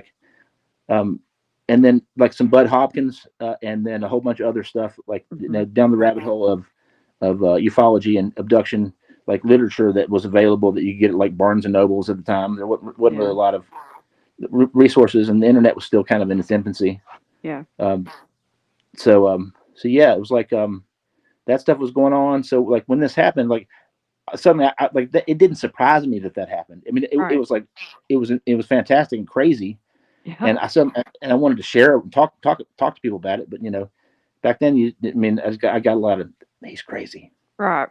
and then like some Bud Hopkins, and then a whole bunch of other stuff, like down the rabbit hole of ufology and abduction, like literature that was available that you could get at like Barnes and Nobles at the time. There wasn't really a lot of resources, and the internet was still kind of in its infancy. Yeah. So yeah, it was like that stuff was going on. So like when this happened, like suddenly it didn't surprise me that happened. I mean, it was like it was fantastic and crazy. Yeah. And I wanted to share it and talk to people about it. But back then I got a lot of, he's crazy. Right.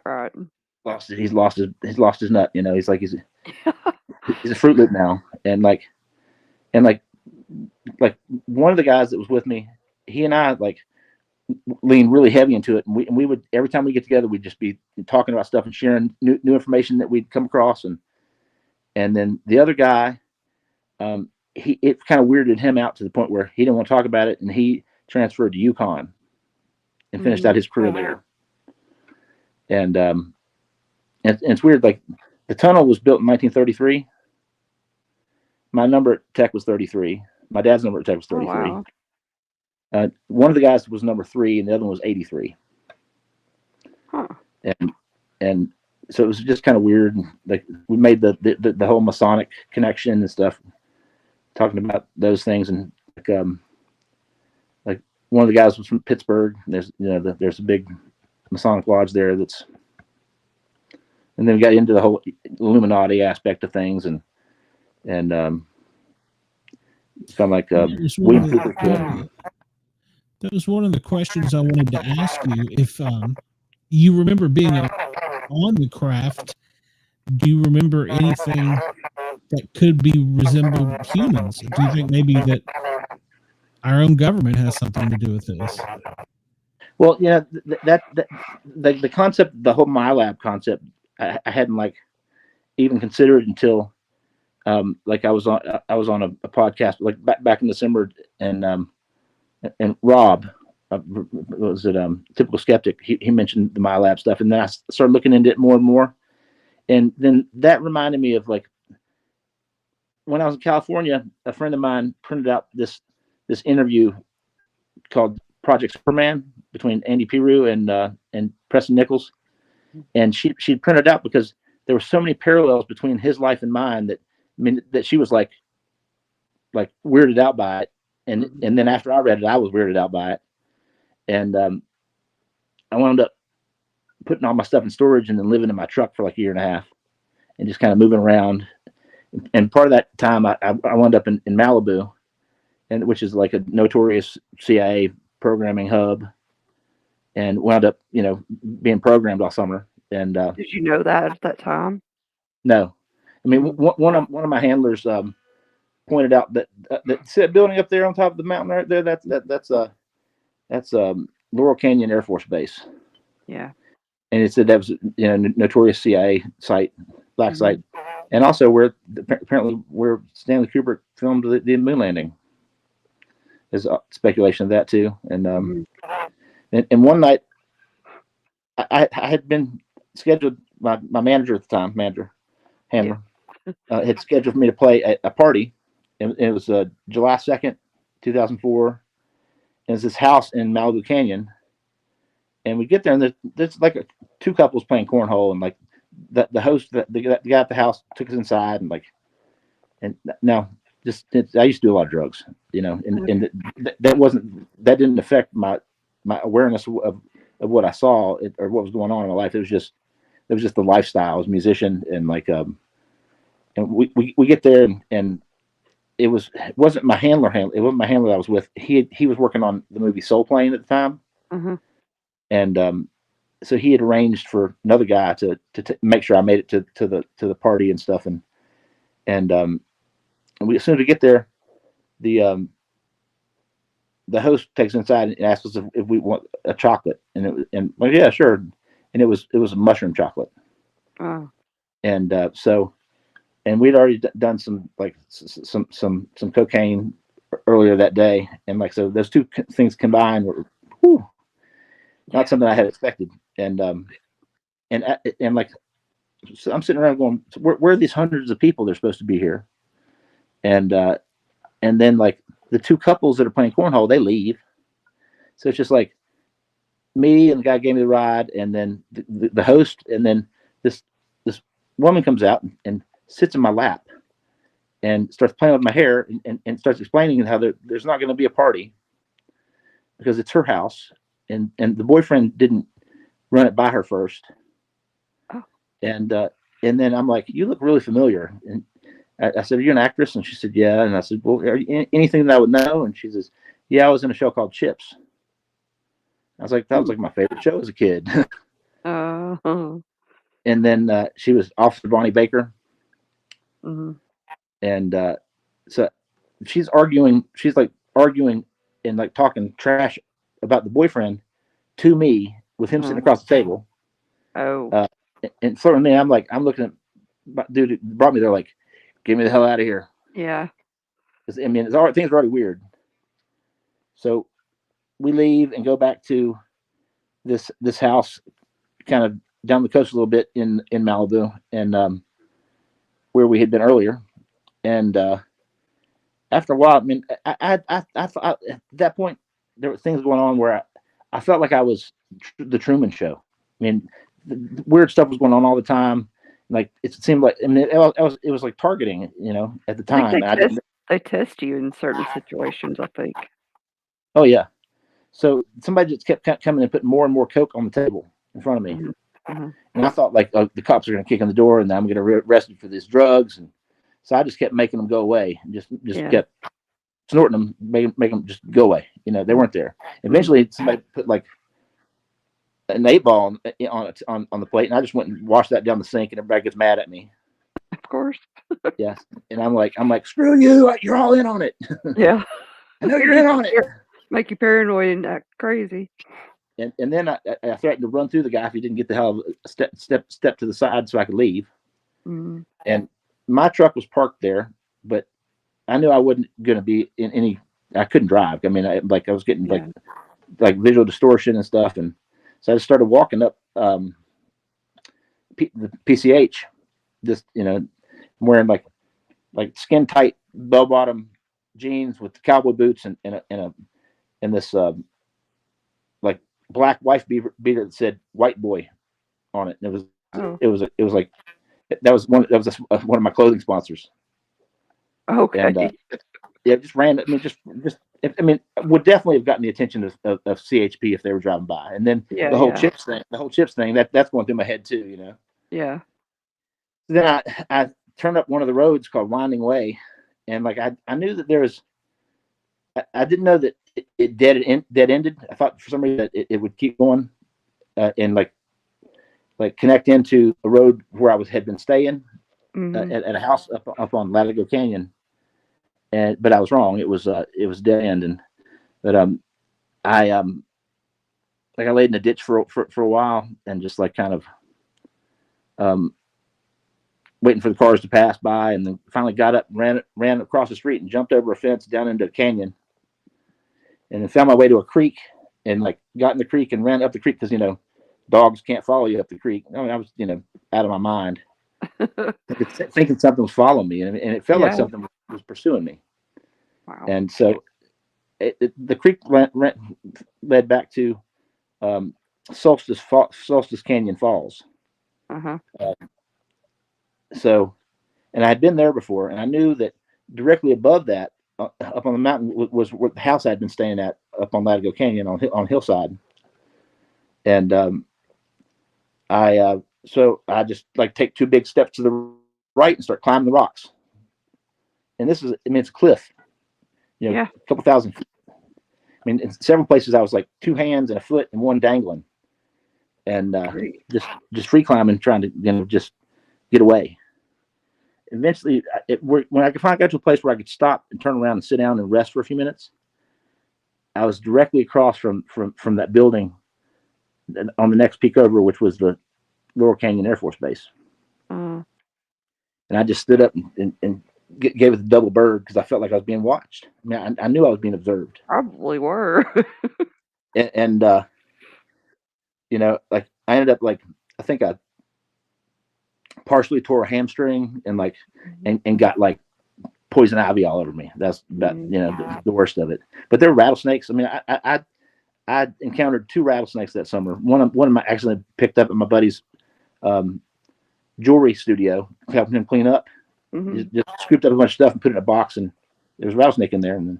He's lost his nut. He's like he's a Fruit Loop now. And like one of the guys that was with me, he and I like leaned really heavy into it, and we would, every time we get together, we'd just be talking about stuff and sharing new information that we'd come across. And then the other guy, it kind of weirded him out to the point where he didn't want to talk about it, and he transferred to Yukon and finished out his career there. And it's weird, like the tunnel was built in 1933. My number at Tech was 33. My dad's number at Tech was 33. Oh, wow. One of the guys was number 3, and the other one was 83. Huh. And so it was just kind of weird. Like we made the whole Masonic connection and stuff, talking about those things. And like one of the guys was from Pittsburgh. There's there's a big Masonic lodge there. And then we got into the whole Illuminati aspect of things, and kind of like that was one of the questions I wanted to ask you. If you remember being on the craft, do you remember anything that could be resembled humans? Do you think maybe that our own government has something to do with this? Well, the concept, the whole MyLab concept, I hadn't like even considered until like I was on a podcast like back in December, and Rob was it Typical Skeptic, he mentioned the MyLab stuff, and then I started looking into it more and more, and then that reminded me of like when I was in California, a friend of mine printed out this interview called Project Superman between Andy Piru and Preston Nichols, and she printed out because there were so many parallels between his life and mine that she was like weirded out by it. And then after I read it, I was weirded out by it. And I wound up putting all my stuff in storage and then living in my truck for like a year and a half and just kind of moving around. And part of that time, I wound up in Malibu, and which is like a notorious CIA programming hub, and wound up, being programmed all summer. And did you know that at that time? No. I mean, one of my handlers pointed out that building up there on top of the mountain right there, that's Laurel Canyon Air Force Base. Yeah. And it said that was notorious CIA site, black site, and also apparently where Stanley Kubrick filmed the moon landing. There's speculation of that too. And and one night I had been scheduled, my manager at the time, handler, had scheduled for me to play a party. And it was July 2nd, 2004. And it's this house in Malibu Canyon. And we get there, and there's like two couples playing cornhole, and like the host, the guy at the house took us inside, and now I used to do a lot of drugs, and that didn't affect my awareness of what I saw or what was going on in my life. It was just the lifestyle. I was a musician, and like and we get there, and it wasn't my handler. It wasn't my handler that I was with. He was working on the movie Soul Plane at the time. Mm-hmm. And so he had arranged for another guy to make sure I made it to the party and stuff. And we, as soon as we get there, the the host takes inside and asks us if we want a chocolate, and well, yeah, sure, and it was a mushroom chocolate. Oh. And and we'd already done some some cocaine earlier that day, and like so those two things combined were not something I had expected. And like so I'm sitting around going, where are these hundreds of people that are supposed to be here? And then like the two couples that are playing cornhole, they leave. So it's just like me and the guy gave me the ride, and then the host, and then this woman comes out and sits in my lap and starts playing with my hair and starts explaining how there's not going to be a party because it's her house, and the boyfriend didn't run it by her first. Oh. And then I'm like, you look really familiar. And I said, are you an actress? And she said, yeah. And I said, well, are you anything that I would know? And she says, yeah, I was in a show called Chips. I was like, that was like my favorite show as a kid. And then she was Officer Bonnie Baker. Mm-hmm. And so she's arguing and like talking trash about the boyfriend to me with him sitting across the table. Oh. And for me, I'm looking at dude who brought me there, like, get me the hell out of here. Yeah. I mean, things are already weird. So we leave and go back to this house kind of down the coast a little bit in Malibu, and where we had been earlier. And after a while, I mean, I thought at that point there were things going on where I felt like I was the Truman Show. I mean, the weird stuff was going on all the time. Like it seemed like, I mean, it was like targeting, you know, at the time. They test you in certain situations, I think. Oh yeah. So somebody just kept coming and putting more and more coke on the table in front of me. Mm-hmm. And I thought like, oh, the cops are going to kick on the door and then I'm going to get arrested for these drugs. And so I just kept making them go away and just kept snorting them, make them just go away. You know, they weren't there. Eventually somebody put like an 8-ball on the plate, and I just went and washed that down the sink, and everybody gets mad at me. Of course. Yeah. And I'm like, screw you, you're all in on it. Yeah. I know you're in on it. Make you paranoid and act crazy. And then I threatened to run through the guy if he didn't get the hell step to the side so I could leave. Mm-hmm. And my truck was parked there, but I knew I wasn't going to be in any. I couldn't drive. I mean, I was getting like visual distortion and stuff, and so I just started walking up the PCH, just wearing like skin tight bell bottom jeans with the cowboy boots and this like black wife beater that said "white boy" on it. And it was like that was one of my clothing sponsors. Okay. And just ran. I mean, would definitely have gotten the attention of CHP if they were driving by. And then the whole chips thing, that's going through my head too, you know. Yeah. Then I turned up one of the roads called Winding Way, and like I knew that there was. I didn't know that it dead ended. I thought for some reason that it would keep going, and like connect into a road where I had been staying at a house up on Latigo Canyon. But I was wrong. It was dead end, but I laid in a ditch for a while and just like kind of waiting for the cars to pass by, and then finally got up, ran across the street and jumped over a fence down into a canyon, and then found my way to a creek and like got in the creek and ran up the creek because dogs can't follow you up the creek. I mean, I was out of my mind, thinking something was following me, and it felt like something was pursuing me. Wow. And so the creek led back to Solstice Canyon Falls. Uh-huh. So, and I had been there before, and I knew that directly above that, up on the mountain, was where the house I'd been staying at up on Latigo Canyon on hillside. And so I just like take 2 big steps to the right and start climbing the rocks. And it's a cliff, a couple thousand feet. I mean, in several places I was like 2 hands and a foot and one dangling, and just free climbing, trying to just get away. Eventually, when I finally got to a place where I could stop and turn around and sit down and rest for a few minutes, I was directly across from that building on the next peak over, which was the Laurel Canyon Air Force Base. And I just stood up and gave it the double bird because I felt like I was being watched. I mean, I knew I was being observed. Probably were. and you know, like I ended up like, I think I partially tore a hamstring and like, and got like poison ivy all over me. That's about, you know, the worst of it. But there were rattlesnakes. I mean, I encountered 2 rattlesnakes that summer. One of them I actually picked up at my buddy's jewelry studio, helping him clean up. Just scooped up a bunch of stuff and put it in a box, and there was a rattlesnake in there. And then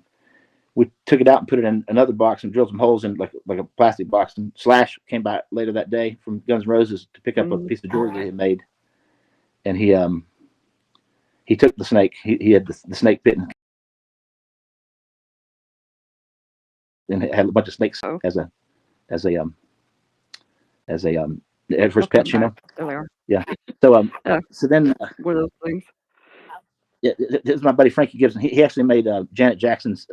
we took it out and put it in another box and drilled some holes in like a plastic box. And Slash came by later that day from Guns N' Roses to pick up a piece of jewelry that he had made. And he took the snake. He had the snake bitten, and it had a bunch of snakes as first pets, you know. There they are. Yeah. So so then one of those things. Yeah, this is my buddy Frankie Gibson. He actually made Janet Jackson's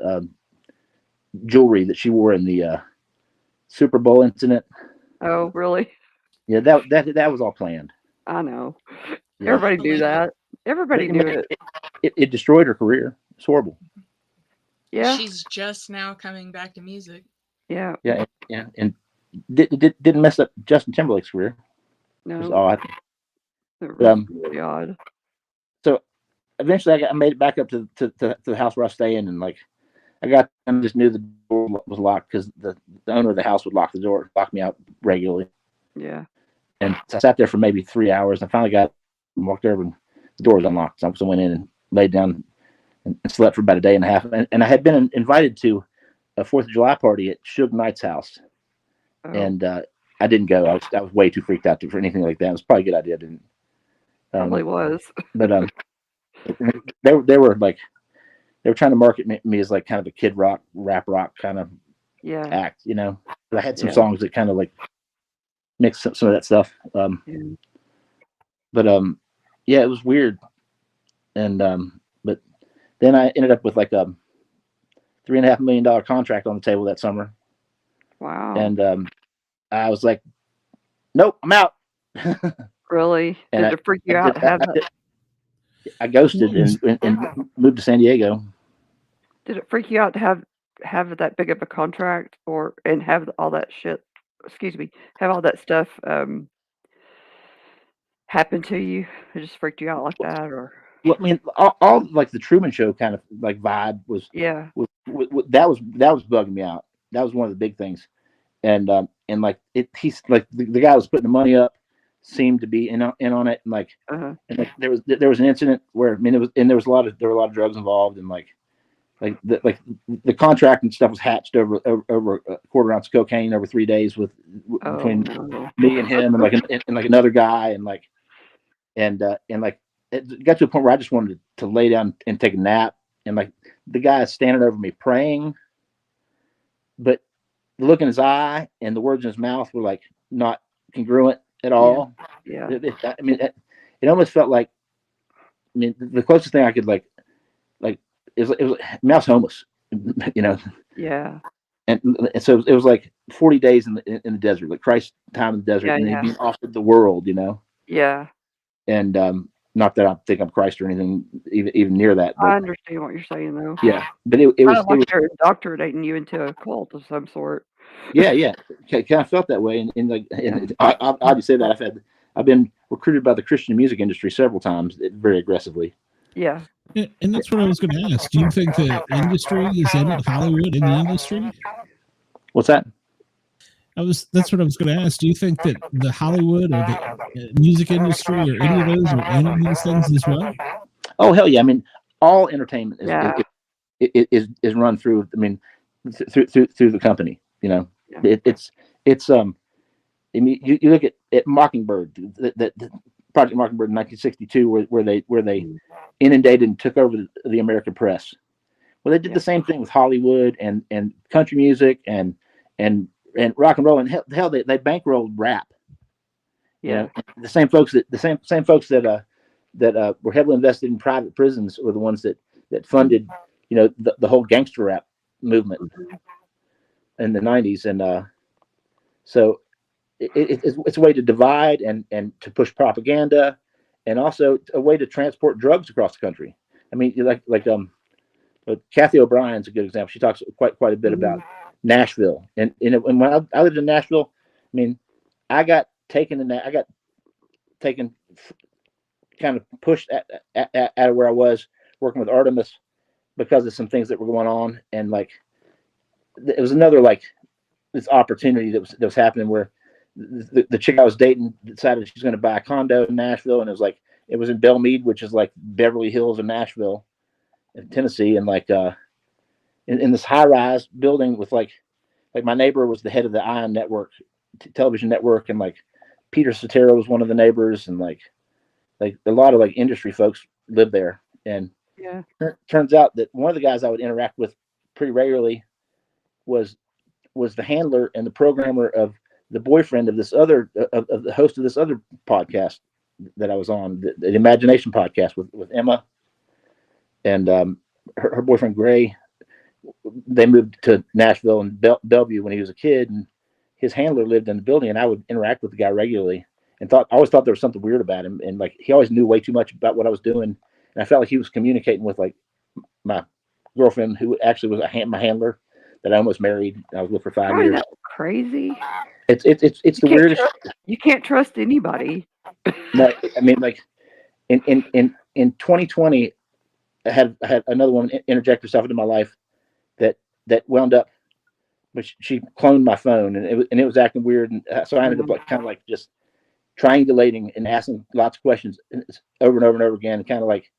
jewelry that she wore in the Super Bowl incident. Oh, really? Yeah, that was all planned. I know. Yeah. Everybody knew that. Everybody knew it. It destroyed her career. It's horrible. Yeah. She's just now coming back to music. Yeah. Yeah, and didn't mess up Justin Timberlake's career. No. It was odd. It was really odd. So eventually I made it back up to the house where I stay in, and like I got and just knew the door was locked because the owner of the house would lock the door, lock me out regularly. Yeah. And so I sat there for maybe 3 hours. And I finally got and walked over, and the door was unlocked. So I went in and laid down and slept for about a day and a half. And I had been invited to a 4th of July party at Suge Knight's house, and I didn't go. I was way too freaked out for anything like that. It was probably a good idea. I didn't. Probably was. But they were like, they were trying to market me as like kind of a kid rock, rap rock kind of act, you know. But I had some songs that kind of like mixed some of that stuff. But yeah, it was weird. And but then I ended up with like a $3.5 million contract on the table that summer. Wow. And I was like, nope, I'm out. Really? Did it freak you out to have that? I ghosted and moved to San Diego. Did it freak you out to have that big of a contract and have all that shit? Excuse me, have all that stuff happen to you? It just freaked you out like that, or? Well, I mean, all like the Truman Show kind of like vibe was. Yeah. That was bugging me out. That was one of the big things, and like he's like the guy who was putting the money up seemed to be in on it, and like, and like there was an incident where I mean there were a lot of drugs involved, and like the contract and stuff was hatched over a quarter ounce of cocaine over 3 days between me and him and like another guy, and like it got to a point where I just wanted to lay down and take a nap, and like the guy is standing over me praying, but the look in his eye and the words in his mouth were like not congruent at all. Yeah. I mean, it almost felt like, I mean, the closest thing I could like it was I was homeless, you know. Yeah. And so it was like 40 days in the desert, like Christ's time in the desert, and then being offered the world, you know. Yeah. And not that I think I'm Christ or anything even near that. But, I understand what you're saying, though. Yeah, but it was like they're indoctrinating you into a cult of some sort. Yeah. Kind of felt that way, and like, and I'll just say that I've been recruited by the Christian music industry several times, very aggressively. Yeah. And that's what I was going to ask. Do you think the industry is in it, Hollywood in the industry? What's that? That's what I was going to ask. Do you think that the Hollywood or the music industry or any of those are in these things as well? Oh, hell yeah. I mean, all entertainment is run through, I mean, through the company, you know. Yeah. It's I mean, you look at Mockingbird, that Project Mockingbird in 1962, where they inundated and took over the American press. Well, they did the same thing with Hollywood and country music and rock and roll, and hell they bankrolled rap. Yeah, you know, the same folks that were heavily invested in private prisons were the ones that funded, you know, the whole gangster rap movement. in the 90s. And so it's a way to divide and to push propaganda, and also a way to transport drugs across the country. I mean, Kathy O'Brien's a good example. She talks quite a bit about Nashville, and when I lived in Nashville, I mean, I got taken kind of pushed out of where I was working with Artemis because of some things that were going on, and like it was another like this opportunity that was happening where the chick I was dating decided she's going to buy a condo in Nashville, and it was in Belmead, which is like Beverly Hills of Nashville, in Tennessee, and like in this high rise building with like my neighbor was the head of the ION network, television network, and like Peter Cetera was one of the neighbors, and like a lot of like industry folks lived there. And turns out that one of the guys I would interact with pretty regularly was the handler and the programmer of the boyfriend of this other of the host of this other podcast that I was on, the Imagination podcast with Emma and her boyfriend Gray. They moved to Nashville and Bellevue when he was a kid, and his handler lived in the building, and I would interact with the guy regularly, and I always thought there was something weird about him, and like he always knew way too much about what I was doing, and I felt like he was communicating with like my girlfriend, who actually was my handler that I almost married. I was with for 5 years. That's crazy. It's the weirdest. You can't trust anybody. No, I mean, like in 2020, I had another woman interject herself into my life that wound up, but she cloned my phone, and it was acting weird, and so I ended up like kind of like just triangulating and asking lots of questions over and over and over again, and kind of like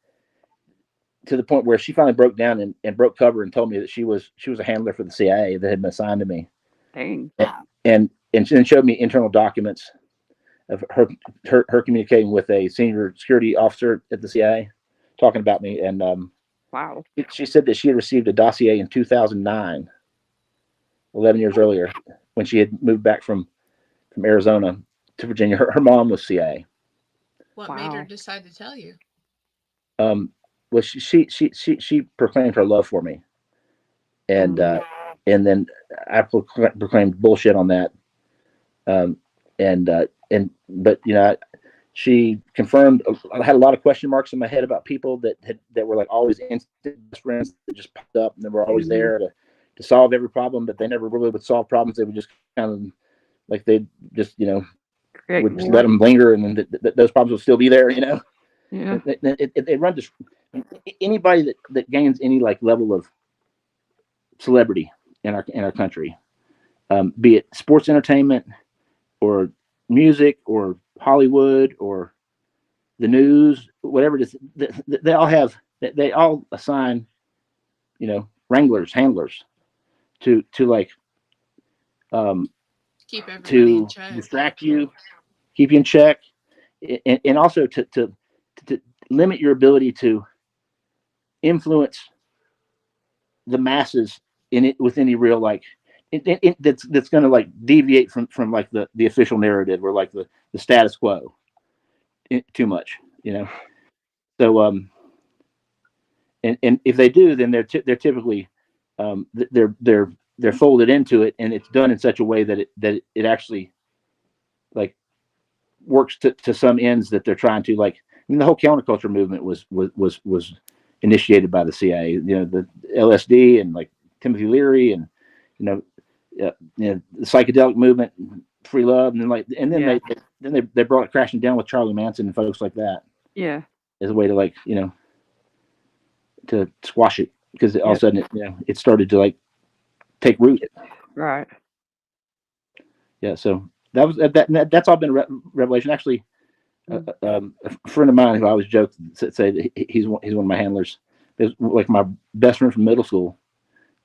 to the point where she finally broke down and broke cover and told me that she was a handler for the CIA that had been assigned to me. Dang. And she then showed me internal documents of her communicating with a senior security officer at the CIA, talking about me. And wow. She said that she had received a dossier in 2009, 11 years earlier, when she had moved back from Arizona to Virginia. Her mom was CIA. What made her decide to tell you? Well, she proclaimed her love for me, and then I proclaimed bullshit on that. But you know, she confirmed. I had a lot of question marks in my head about people that were like always instant friends that just popped up, and they were always there to solve every problem, but they never really would solve problems. They would just kind of like they just would just let them linger, and then those problems would still be there. Yeah. They run this. Anybody that gains any like level of celebrity in our country, be it sports entertainment or music or Hollywood or the news, whatever it is, they all assign, wranglers, handlers to like keep everybody to in check, distract you, keep you in check, and also to limit your ability to influence the masses with any real like that's going to like deviate from like the official narrative or like the status quo too much, so and if they do, then they're typically they're folded into it, and it's done in such a way that it actually like works to some ends that they're trying to like. I mean, the whole counterculture movement was initiated by the CIA. The LSD and like Timothy Leary and the psychedelic movement, free love, and then they brought it crashing down with Charlie Manson and folks like that. Yeah, as a way to like to squash it, because all of a sudden it started to like take root. Right. Yeah. So that's all been a revelation. Actually, a friend of mine who I always joke say that he's one of my handlers. It's like my best friend from middle school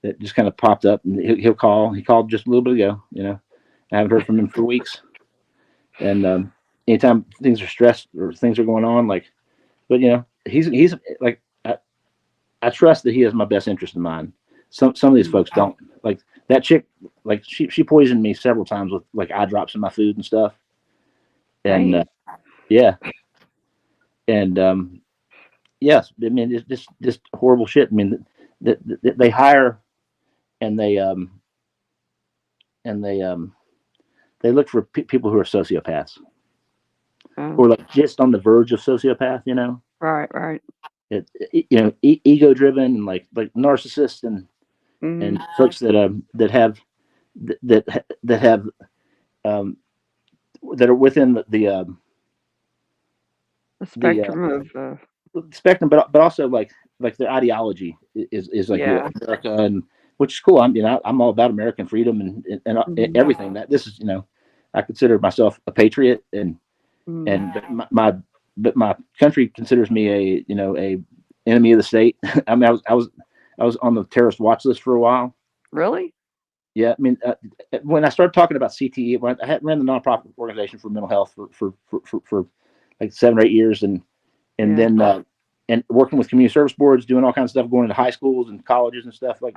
that just kind of popped up, and he'll call. He called just a little bit ago. I haven't heard from him for weeks. And anytime things are stressed or things are going on, like, but he's like, I trust that he has my best interest in mind. Some of these folks don't. Like that chick, like she poisoned me several times with like eye drops in my food and stuff. And yeah. And yes, I mean it's just horrible shit. I mean they hire and they and they look for people who are sociopaths or like just on the verge of sociopath. Right. Ego driven and like narcissists and folks that have that are within the spectrum of spectrum, but also like their ideology is like America, and which is cool. I'm all about American freedom and everything. That this is I consider myself a patriot, and but my country considers me a enemy of the state. I mean, I was on the terrorist watch list for a while. Really? Yeah, I mean, when I started talking about CTE, when I had ran the nonprofit organization for mental health for like 7 or 8 years, and then and working with community service boards, doing all kinds of stuff, going into high schools and colleges and stuff like.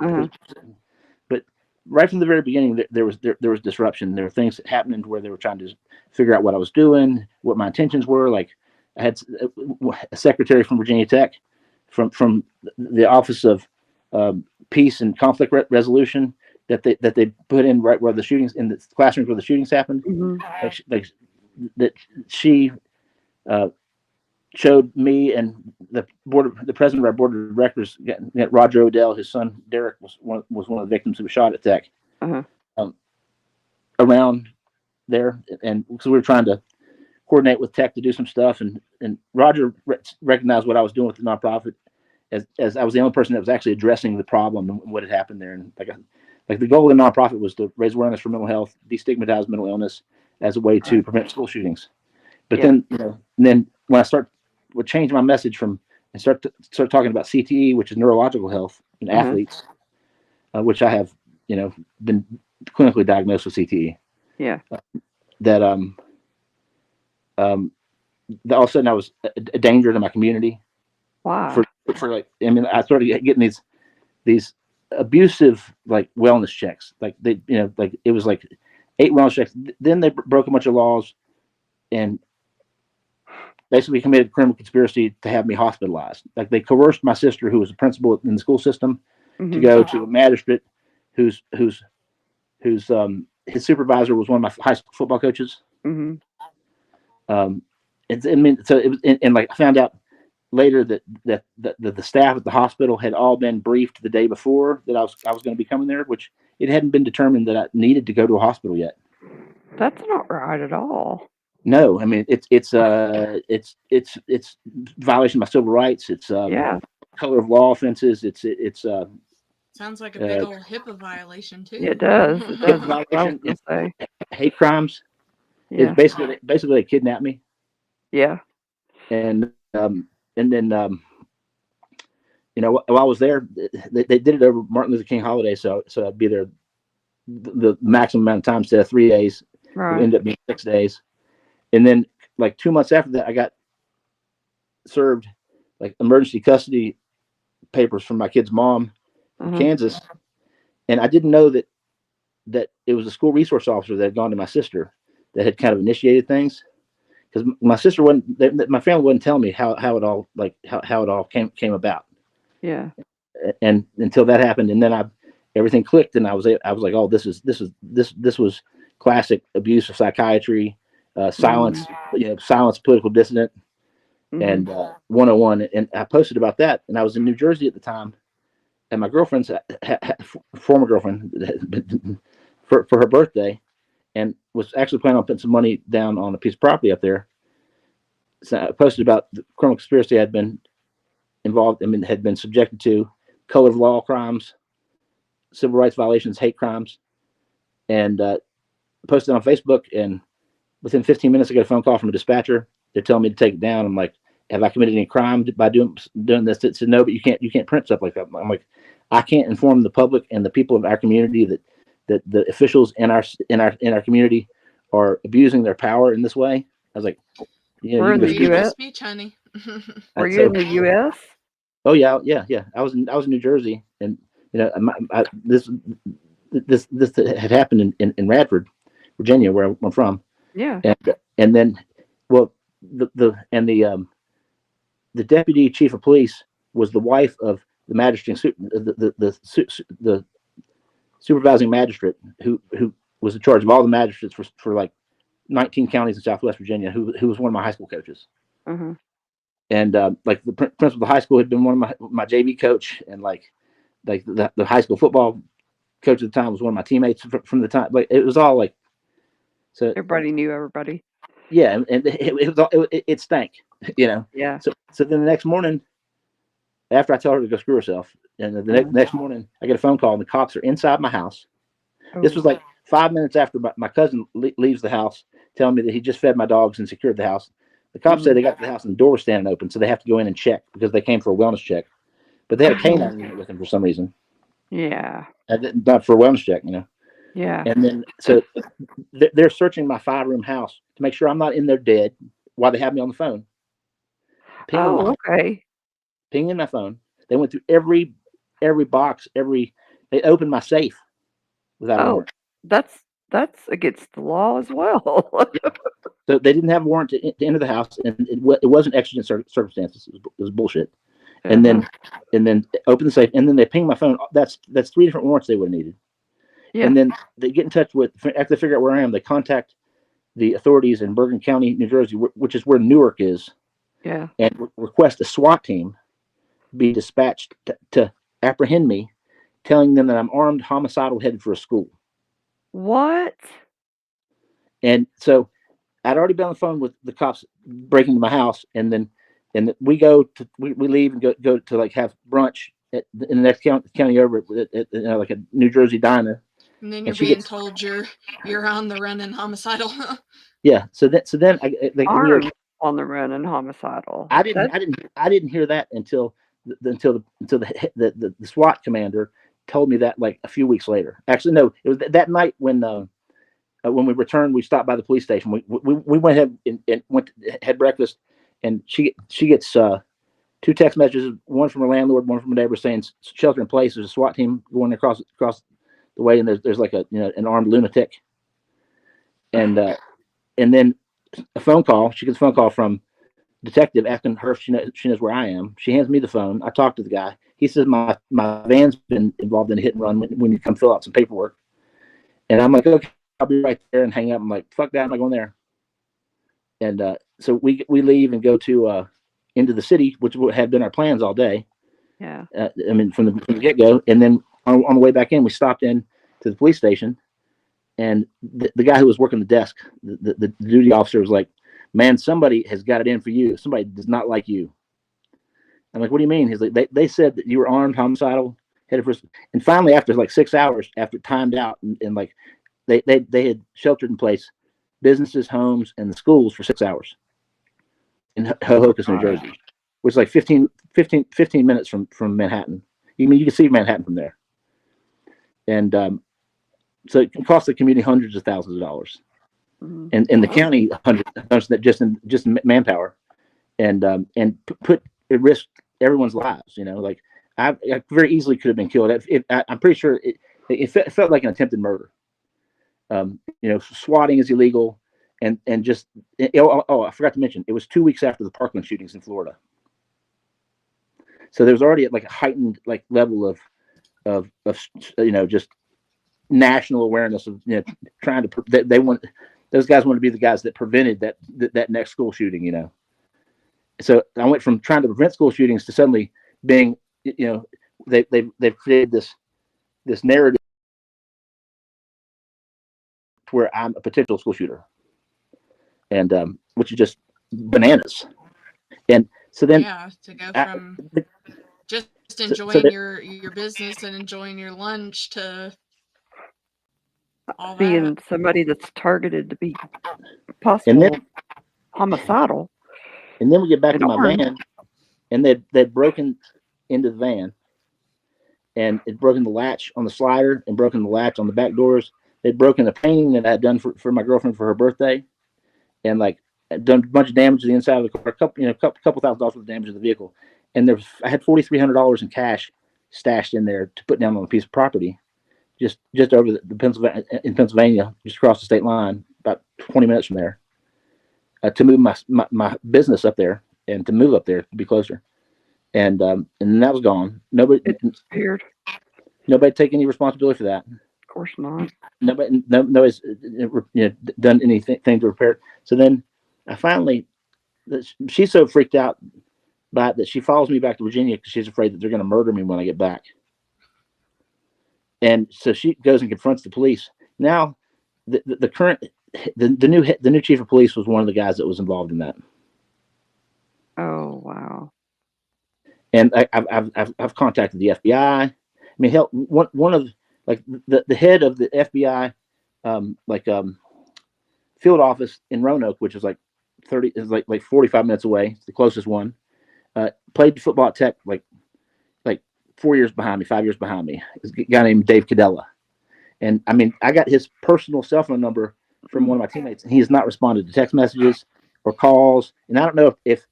But right from the very beginning, there was disruption. There were things happening where they were trying to figure out what I was doing, what my intentions were. Like I had a secretary from Virginia Tech, from the Office of Peace and Conflict Resolution that they put in right where the shootings in the classrooms where the shootings happened. Like that she showed me and the president of our board of directors, Roger Odell, his son Derek was one of the victims who was shot at Tech. Around there, and so we were trying to coordinate with Tech to do some stuff, and Roger recognized what I was doing with the nonprofit as I was the only person that was actually addressing the problem and what had happened there. And like the goal of the nonprofit was to raise awareness for mental health, destigmatize mental illness as a way to prevent school shootings. But then when I would change my message and start talking about CTE, which is neurological health in athletes, which I have been clinically diagnosed with CTE. That all of a sudden I was a danger to my community. Wow. For like, I mean, I started getting these abusive like wellness checks. Like they, like it was like 8 wellness checks. Then they broke a bunch of laws and basically committed criminal conspiracy to have me hospitalized. Like they coerced my sister, who was a principal in the school system, to go to a magistrate whose his supervisor was one of my high school football coaches. Mm-hmm. So it was, and like I found out later that the staff at the hospital had all been briefed the day before that I was going to be coming there, which it hadn't been determined that I needed to go to a hospital yet. That's not right at all. No, I mean it's violation of my civil rights. It's color of law offenses. It's sounds like a big old HIPAA violation too. It does. It does. It's hate crimes. Yeah. It's basically they kidnapped me. Yeah. And then while I was there, they did it over Martin Luther King holiday, so I'd be there the maximum amount of time instead of 3 days. Right. It ended up being 6 days. And then like 2 months after that, I got served like emergency custody papers from my kid's mom in Kansas. And I didn't know that it was a school resource officer that had gone to my sister that had kind of initiated things. Because my sister my family wouldn't tell me how it all came about. Yeah. And until that happened, and then everything clicked, and I was like, oh, this was classic abuse of psychiatry, silence political dissident, and 101. And I posted about that, and I was in New Jersey at the time, and my girlfriend's former girlfriend for her birthday, and was actually planning on putting some money down on a piece of property up there. So I posted about the criminal conspiracy I'd been involved in, had been subjected to, color of law crimes, civil rights violations, hate crimes, and posted on Facebook. And within 15 minutes, I got a phone call from a dispatcher. They're telling me to take it down. I'm like, have I committed any crime by doing this? It said, no, but you can't print stuff like that. I'm like, I can't inform the public and the people of our community that the officials in our community are abusing their power in this way. I was like, we're in the U.S. Speech, honey. Were you in the U.S.? Oh yeah. I was in New Jersey, and this had happened in Radford, Virginia, where I'm from. Yeah. And then, well, the deputy chief of police was the wife of the magistrate, the supervising magistrate who was in charge of all the magistrates for like 19 counties in Southwest Virginia, who was one of my high school coaches. Mm-hmm. And like the principal of the high school had been one of my JV coach, and like the high school football coach at the time was one of my teammates from the time. Like it was all like, so everybody knew everybody. Yeah, and it stank, you know. Yeah. So then the next morning, after I tell her to go screw herself, and the next morning I get a phone call, and the cops are inside my house. Oh. This was like 5 minutes after my cousin leaves the house, telling me that he just fed my dogs and secured the house. The cops said they got to the house and the door was standing open, so they have to go in and check because they came for a wellness check. But they had a canine unit with them for some reason. Yeah. Not for a wellness check, you know. Yeah. And then so they're searching my 5-room house to make sure I'm not in there dead while they have me on the phone. Okay. Pinging my phone. They went through every box, they opened my safe without a warrant. That's against the law as well. So they didn't have a warrant to enter the house, and it wasn't exigent circumstances. It was bullshit. And then open the safe, and then they ping my phone. That's 3 different warrants they would have needed. Yeah. And then they get in touch with, after they figure out where I am, they contact the authorities in Bergen County, New Jersey, which is where Newark is. Yeah. And request a SWAT team be dispatched to apprehend me, telling them that I'm armed, homicidal, headed for a school. What? And so I'd already been on the phone with the cops breaking into my house, and then we leave and go to like have brunch in the next county over at like a New Jersey diner. And then you're being told you're on the run and homicidal. Yeah. So then they on the run and homicidal. I didn't hear that until the SWAT commander told me that like a few weeks later. Actually, no, it was that night when we returned. We stopped by the police station. We went ahead and had breakfast, and she gets 2 text messages, one from her landlord, one from a neighbor saying shelter in place. There's a SWAT team going across the way, and there's like an armed lunatic. And then a phone call. She gets a phone call from detective asking her if she knows where I am. She hands me the phone. I talk to the guy. He says my van's been involved in a hit and run when you come fill out some paperwork. And I'm like, okay, I'll be right there, and hang up. I'm like, fuck that, I'm not going there. And so we leave and go to into the city, which had been our plans all day. Yeah. I mean, from the get-go. And then on the way back in, we stopped in to the police station, and the guy who was working the desk, the duty officer, was like, man, somebody has got it in for you. Somebody does not like you. I'm like, what do you mean? He's like, they said that you were armed, homicidal, headed for. And finally, after like 6 hours, after timed out, and like they had sheltered in place businesses, homes, and the schools for 6 hours in Hohokus, New Jersey, which is like 15 minutes from Manhattan. You can see Manhattan from there. And so it cost the community hundreds of thousands of dollars. Mm-hmm. And the county hundreds that just in manpower, and put at risk everyone's lives. You know, like I very easily could have been killed. I'm pretty sure it felt like an attempted murder. You know, swatting is illegal, and just I forgot to mention, it was 2 weeks after the Parkland shootings in Florida. So there was already like a heightened like level of you know, just national awareness of, you know, trying to those guys wanted to be the guys that prevented that next school shooting, you know. So I went from trying to prevent school shootings to suddenly being, you know, they've created this narrative where I'm a potential school shooter, and which is just bananas. And so then to go from just enjoying your business and enjoying your lunch to all being that. Somebody that's targeted to be possible homicidal. And then we get back to my van, and they'd broken into the van, and it broken the latch on the slider and broken the latch on the back doors. They'd broken a painting that I had done for my girlfriend for her birthday, and like done a bunch of damage to the inside of the car, couple $1,000s worth of damage to the vehicle. And I had $4,300 in cash stashed in there to put down on a piece of property, just over the Pennsylvania, just across the state line, about 20 minutes from there, to move my business up there and to move up there to be closer. And that was gone. Nobody it disappeared. Nobody take any responsibility for that. Of course not. Nobody's done anything to repair it. So then I finally, she's so freaked out by it that she follows me back to Virginia because she's afraid that they're going to murder me when I get back. And so she goes and confronts the police. Now, the new chief of police was one of the guys that was involved in that. Oh wow! And I've contacted the FBI. I mean, hell, one of like the head of the FBI, field office in Roanoke, which is like 45 minutes away. It's the closest one. Played football at Tech like 5 years behind me. It's a guy named Dave Cadella. And I mean, I got his personal cell phone number from one of my teammates, and he has not responded to text messages or calls. And I don't know if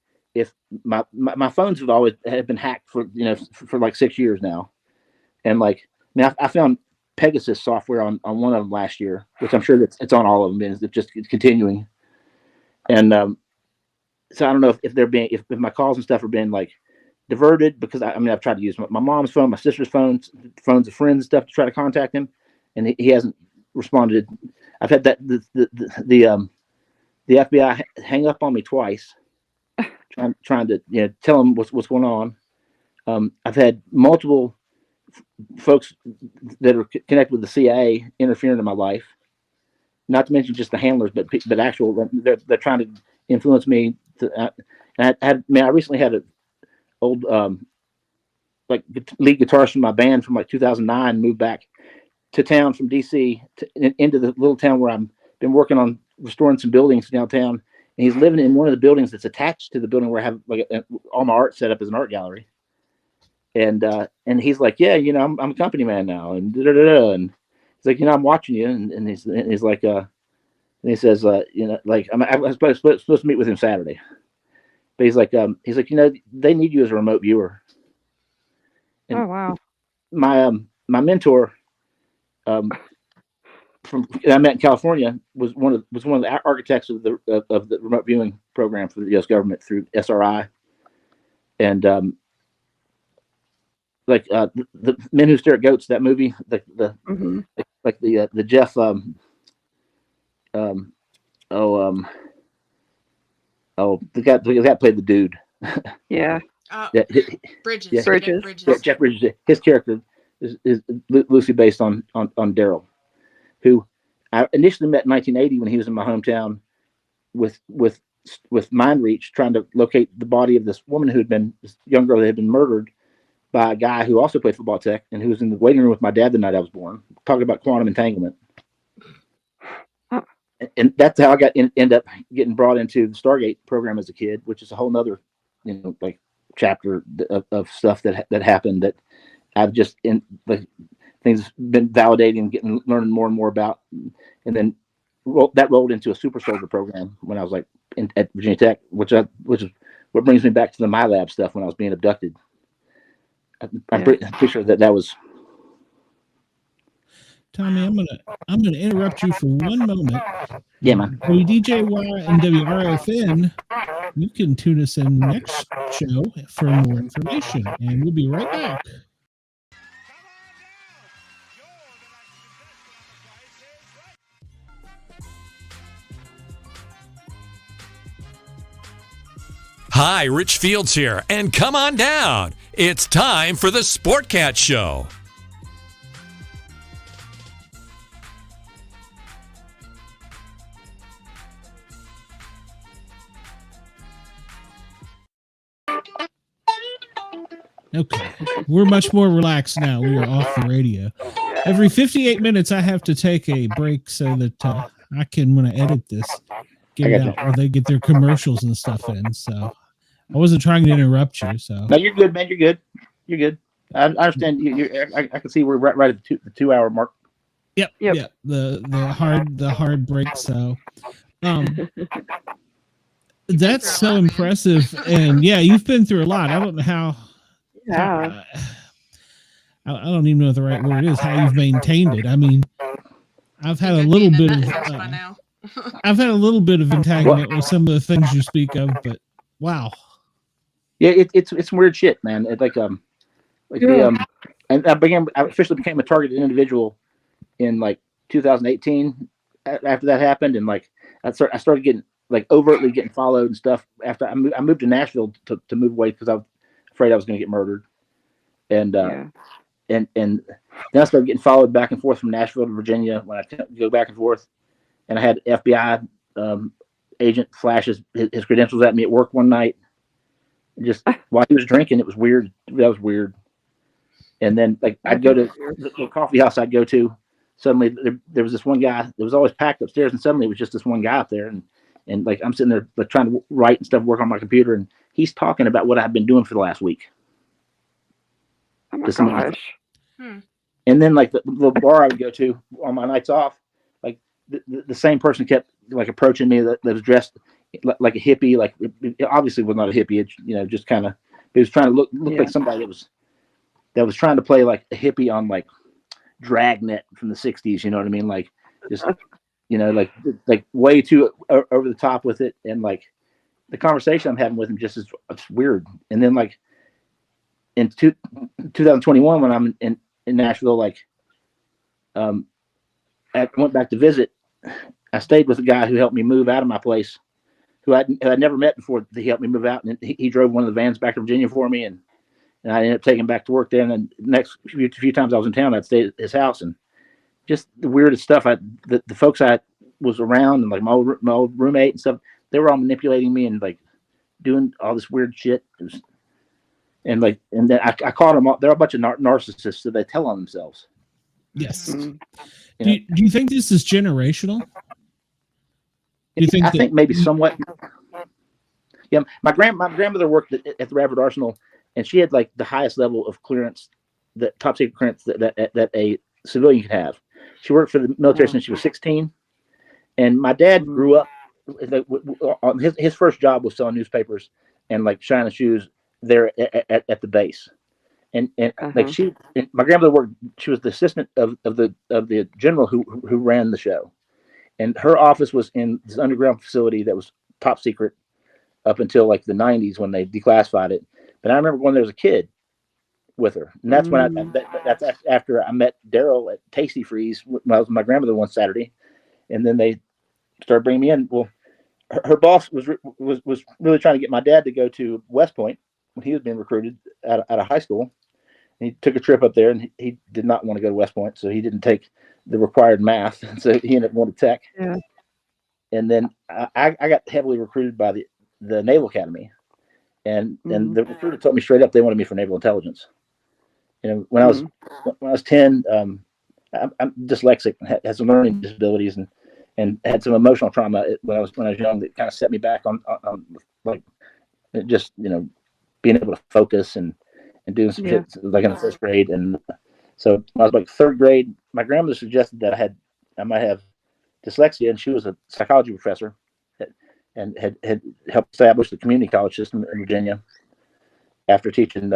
my phones have been hacked for like 6 years now. And like, I mean, I found Pegasus software on one of them last year, which I'm sure that it's on all of them, and it's continuing. And so I don't know if my calls and stuff are being like diverted, because I've tried to use my mom's phone, my sister's phones of friends and stuff to try to contact him, and he hasn't responded. I've had that the FBI hang up on me twice, trying to tell them what's going on. I've had multiple folks that are connected with the CIA interfering in my life. Not to mention just the handlers, but actual they're trying to influence me. I recently had an old lead guitarist from my band from like 2009 moved back to town from DC into the little town where I've been working on restoring some buildings downtown. And he's living in one of the buildings that's attached to the building where I have all my art set up as an art gallery. And he's like, yeah, I'm a company man now, and and he's like, I'm watching you, and he's like, and he says, I was supposed to meet with him Saturday, but he's like, they need you as a remote viewer. And oh wow! My mentor, I met in California, was one of the architects of the remote viewing program for the U.S. government through SRI, and the Men Who Stare at Goats, that movie, the Jeff the guy played the dude. Yeah. Bridges. Yeah. Bridges. Yeah, Jeff Bridges. His character is loosely based on Daryl, who I initially met in 1980 when he was in my hometown with Mind Reach, trying to locate the body of this young girl that had been murdered by a guy who also played football tech and who was in the waiting room with my dad the night I was born, talking about quantum entanglement. And that's how I end up getting brought into the Stargate program as a kid, which is a whole nother, chapter of stuff that happened that I've just things been validating, learning more and more about, and then that rolled into a super soldier program when I was at Virginia Tech, which is what brings me back to the MyLab stuff when I was being abducted. I'm pretty sure that was. Tommy, I'm gonna interrupt you for one moment. Yeah, man. WDJY and WRFN, you can tune us in next show for more information, and we'll be right back. Hi, Rich Fields here, and come on down. It's time for the Sportcat Show. Okay, we're much more relaxed now. We are off the radio. Every 58 minutes, I have to take a break so that I can, when I edit this, get it out where they get their commercials and stuff in. So I wasn't trying to interrupt you. So no, you're good, man. You're good. You're good. I understand. I can see we're right at the 2 hour mark. Yep. The hard break. So that's so impressive. And yeah, you've been through a lot. I don't know how. Yeah. I don't even know what the right word is. How you've maintained it. I mean, I've had a little bit of. I've had a little bit of entanglement with some of the things you speak of, but wow. Yeah, it's weird shit, man. It's and I officially became a targeted individual in like 2018 after that happened, and like I started getting like overtly getting followed and stuff after I moved to Nashville to move away because I was afraid I was going to get murdered, and and then I started getting followed back and forth from Nashville to Virginia when I go back and forth, and I had FBI agent flash his credentials at me at work one night, just while he was drinking. It was weird. That was weird. And then like I'd go to the coffee house I'd go to. Suddenly there was this one guy that was always packed upstairs, and suddenly it was just this one guy up there, and like I'm sitting there like trying to write and stuff, work on my computer, and he's talking about what I've been doing for the last week. Oh my gosh. And then like the little bar I would go to on my nights off, like the same person kept like approaching me that was dressed like a hippie, like it obviously was not a hippie, it, just kind of, he was trying to look like somebody that was trying to play like a hippie on like Dragnet from the 60s, you know what I mean? Like just, like way too over the top with it. And like the conversation I'm having with him just is it's weird. And then like in 2021, when I'm in Nashville, like I went back to visit, I stayed with a guy who helped me move out of my place, who I'd never met before. He helped me move out, and he drove one of the vans back to Virginia for me, and I ended up taking him back to work there. And then the next few times I was in town, I'd stay at his house, and just the weirdest stuff. The folks I was around, and like my old roommate and stuff, they were all manipulating me and like doing all this weird shit. And then I caught them all. They're a bunch of narcissists, so they tell on themselves. Yes. Do you think this is generational? I think maybe somewhat. Yeah, my grandmother worked at the Radford Arsenal, and she had like the highest level of clearance, the top secret clearance that a civilian could have. She worked for the military since she was 16, and my dad grew up. His first job was selling newspapers and like shining shoes there at the base, and like my grandmother worked. She was the assistant of the general who ran the show. And her office was in this underground facility that was top secret up until like the 90s when they declassified it. But I remember when there was a kid with her, and that's when that's after I met Daryl at Tasty Freeze when I was with my grandmother one Saturday, and then they started bringing me in. Well, her boss was really trying to get my dad to go to West Point when he was being recruited out of high school. And he took a trip up there, and he did not want to go to West Point, so he didn't take the required math, so he ended up going to tech. Yeah. And then I got heavily recruited by the Naval Academy, and the recruiter told me straight up they wanted me for naval intelligence. When I was 10, I'm dyslexic, had some learning disabilities, and had some emotional trauma when I was young that kind of set me back on like just being able to focus and doing some shit like in the first grade. And so when I was like third grade, my grandmother suggested that I might have dyslexia, and she was a psychology professor and had helped establish the community college system in Virginia after teaching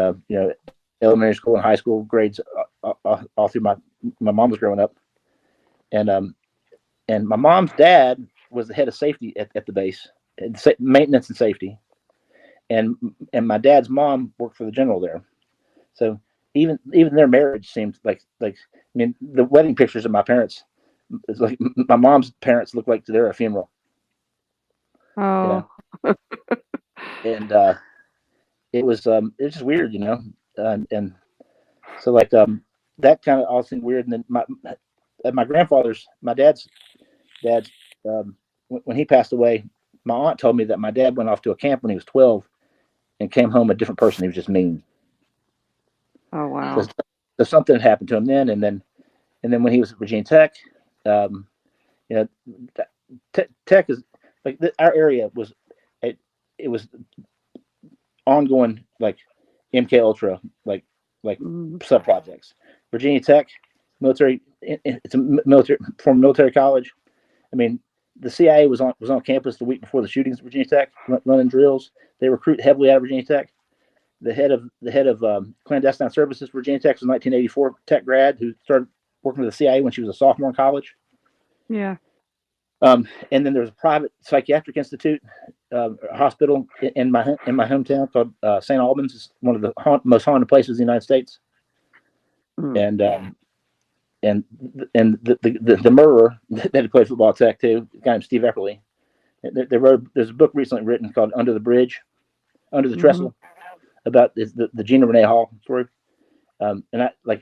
elementary school and high school grades all through my mom was growing up. And my mom's dad was the head of safety at the base, maintenance and safety. And my dad's mom worked for the general there. So even their marriage seemed like I mean, the wedding pictures of my parents, it's like my mom's parents look like they're a funeral. Oh. And it was just weird, and so like that kind of all seemed weird. And then my dad's dad, when he passed away, my aunt told me that my dad went off to a camp when he was 12 and came home a different person. He was just mean. Oh wow! So something happened to him then, and then when he was at Virginia Tech, Tech is like our area was it was ongoing like MK Ultra like sub projects. Virginia Tech, military. It's a former military college. I mean, the CIA was on campus the week before the shootings at Virginia Tech, running drills. They recruit heavily out of Virginia Tech. The head of clandestine services, Virginia Tech, was a 1984 Tech grad who started working with the CIA when she was a sophomore in college. Yeah. And then there was a private psychiatric institute, hospital in my hometown called St. Albans. It's one of the most haunted places in the United States. And the murderer that had played football at Tech too, a guy named Steve Epperly. There's a book recently written called Under the Bridge, Under the Trestle, about the Gina Renee Hall story. And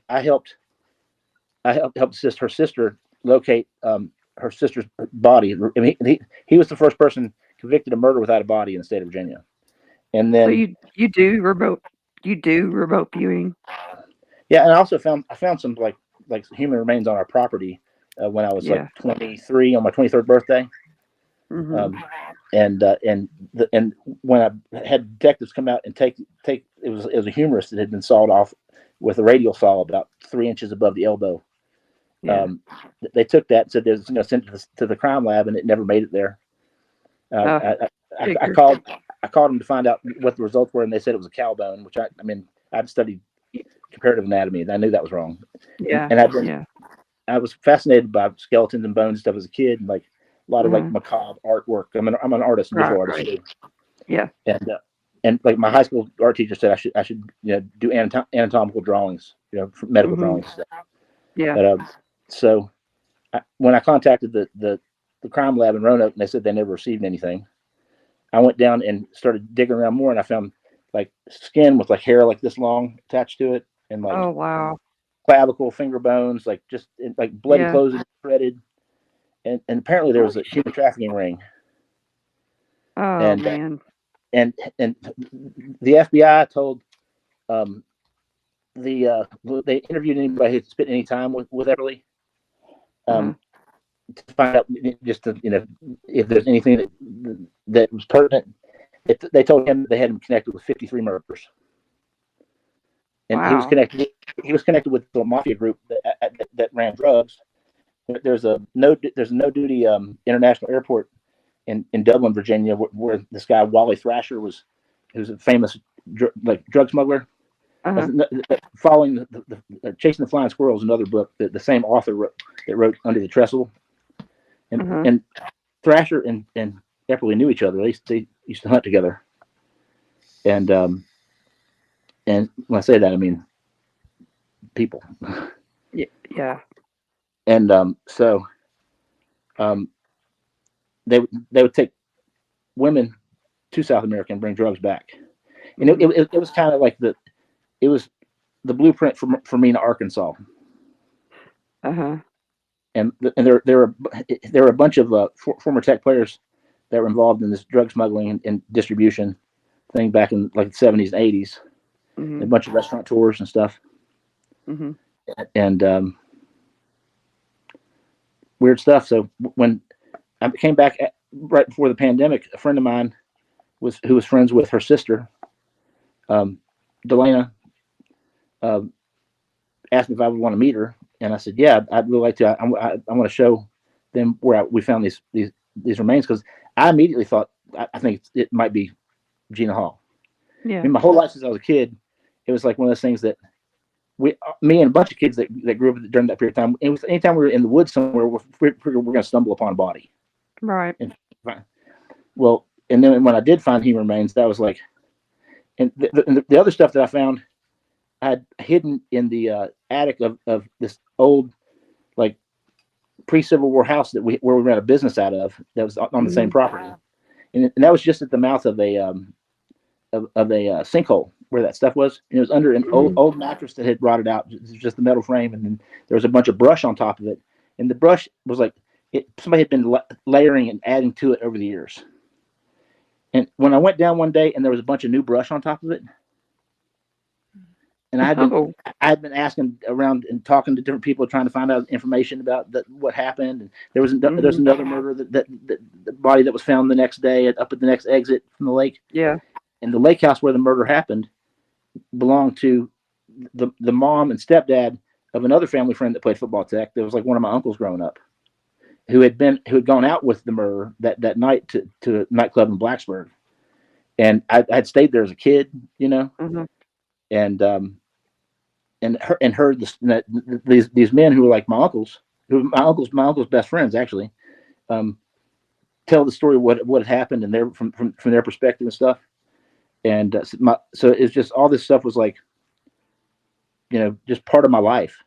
I helped assist her sister locate her sister's body. I mean, he was the first person convicted of murder without a body in the state of Virginia. And then so you do remote viewing. Yeah, and I found some like human remains on our property when I was like 23 on my 23rd birthday. And when I had detectives come out and take it was a humerus that had been sawed off with a radial saw about 3 inches above the elbow. They took that and said there's sent it to the crime lab, and it never made it there. I called them to find out what the results were, and they said it was a cow bone, which I'd studied comparative anatomy, and I knew that was wrong. I was fascinated by skeletons and bones and stuff as a kid, and like a lot of like macabre artwork. I'm an artist, visual artist too. Yeah. And like my high school art teacher said, I should do anatomical drawings, medical drawings. Yeah. But, so when I contacted the crime lab in Roanoke, and they said they never received anything, I went down and started digging around more, and I found like skin with like hair like this long attached to it, and like clavicle, finger bones, like just like bloody clothes and shredded, and apparently there was a human trafficking ring. Oh man! And the FBI told they interviewed anybody who spent any time with Epperly to find out just to, if there's anything that was pertinent. They told him they had him connected with 53 murders, and he was connected with the mafia group that ran drugs. There's a no duty international airport in Dublin, Virginia, where this guy Wally Thrasher was a famous drug smuggler. Following the Chasing the Flying Squirrel is another book that the same author wrote Under the Trestle, and Thrasher and Epperly knew each other. They used to hunt together, and when I say that, I mean people. Yeah. And so they would take women to South America and bring drugs back, and it was kind of like it was the blueprint for Mena, Arkansas. And there were a bunch of former Tech players that were involved in this drug smuggling and distribution thing back in like the 70s and 80s. A bunch of restaurateurs and stuff. And weird stuff. So when I came back right before the pandemic, a friend of mine who was friends with her sister, Delana, asked me if I would want to meet her, and I said, "Yeah, I'd really like to. I want to show them where we found these remains, because I immediately thought I think it might be Gina Hall. Yeah. I mean, my whole life since I was a kid, it was like one of those things that me and a bunch of kids that grew up during that period of time. It was anytime we were in the woods somewhere, we're going to stumble upon a body. Right. And then when I did find human remains, that was like, and the other stuff that I found, I had hidden in the attic of this old, like, pre-Civil War house where we ran a business out of, that was on the same property, and that was just at the mouth of a sinkhole where that stuff was, and it was under an old mattress that had rotted out. It was just the metal frame, and then there was a bunch of brush on top of it, and the brush was like somebody had been layering and adding to it over the years. And when I went down one day, and there was a bunch of new brush on top of it, and I had been asking around and talking to different people, trying to find out information about what happened. And there was another murder that the body that was found the next day up at the next exit from the lake. Yeah, and the lake house where the murder happened belonged to the mom and stepdad of another family friend that played football at Tech. That was like one of my uncles growing up, who had gone out with the murderer that night to a nightclub in Blacksburg. And I had stayed there as a kid, and heard these men who were like my uncle's best friends, actually, tell the story of what had happened, and from their perspective and stuff. And so it's just, all this stuff was like, just part of my life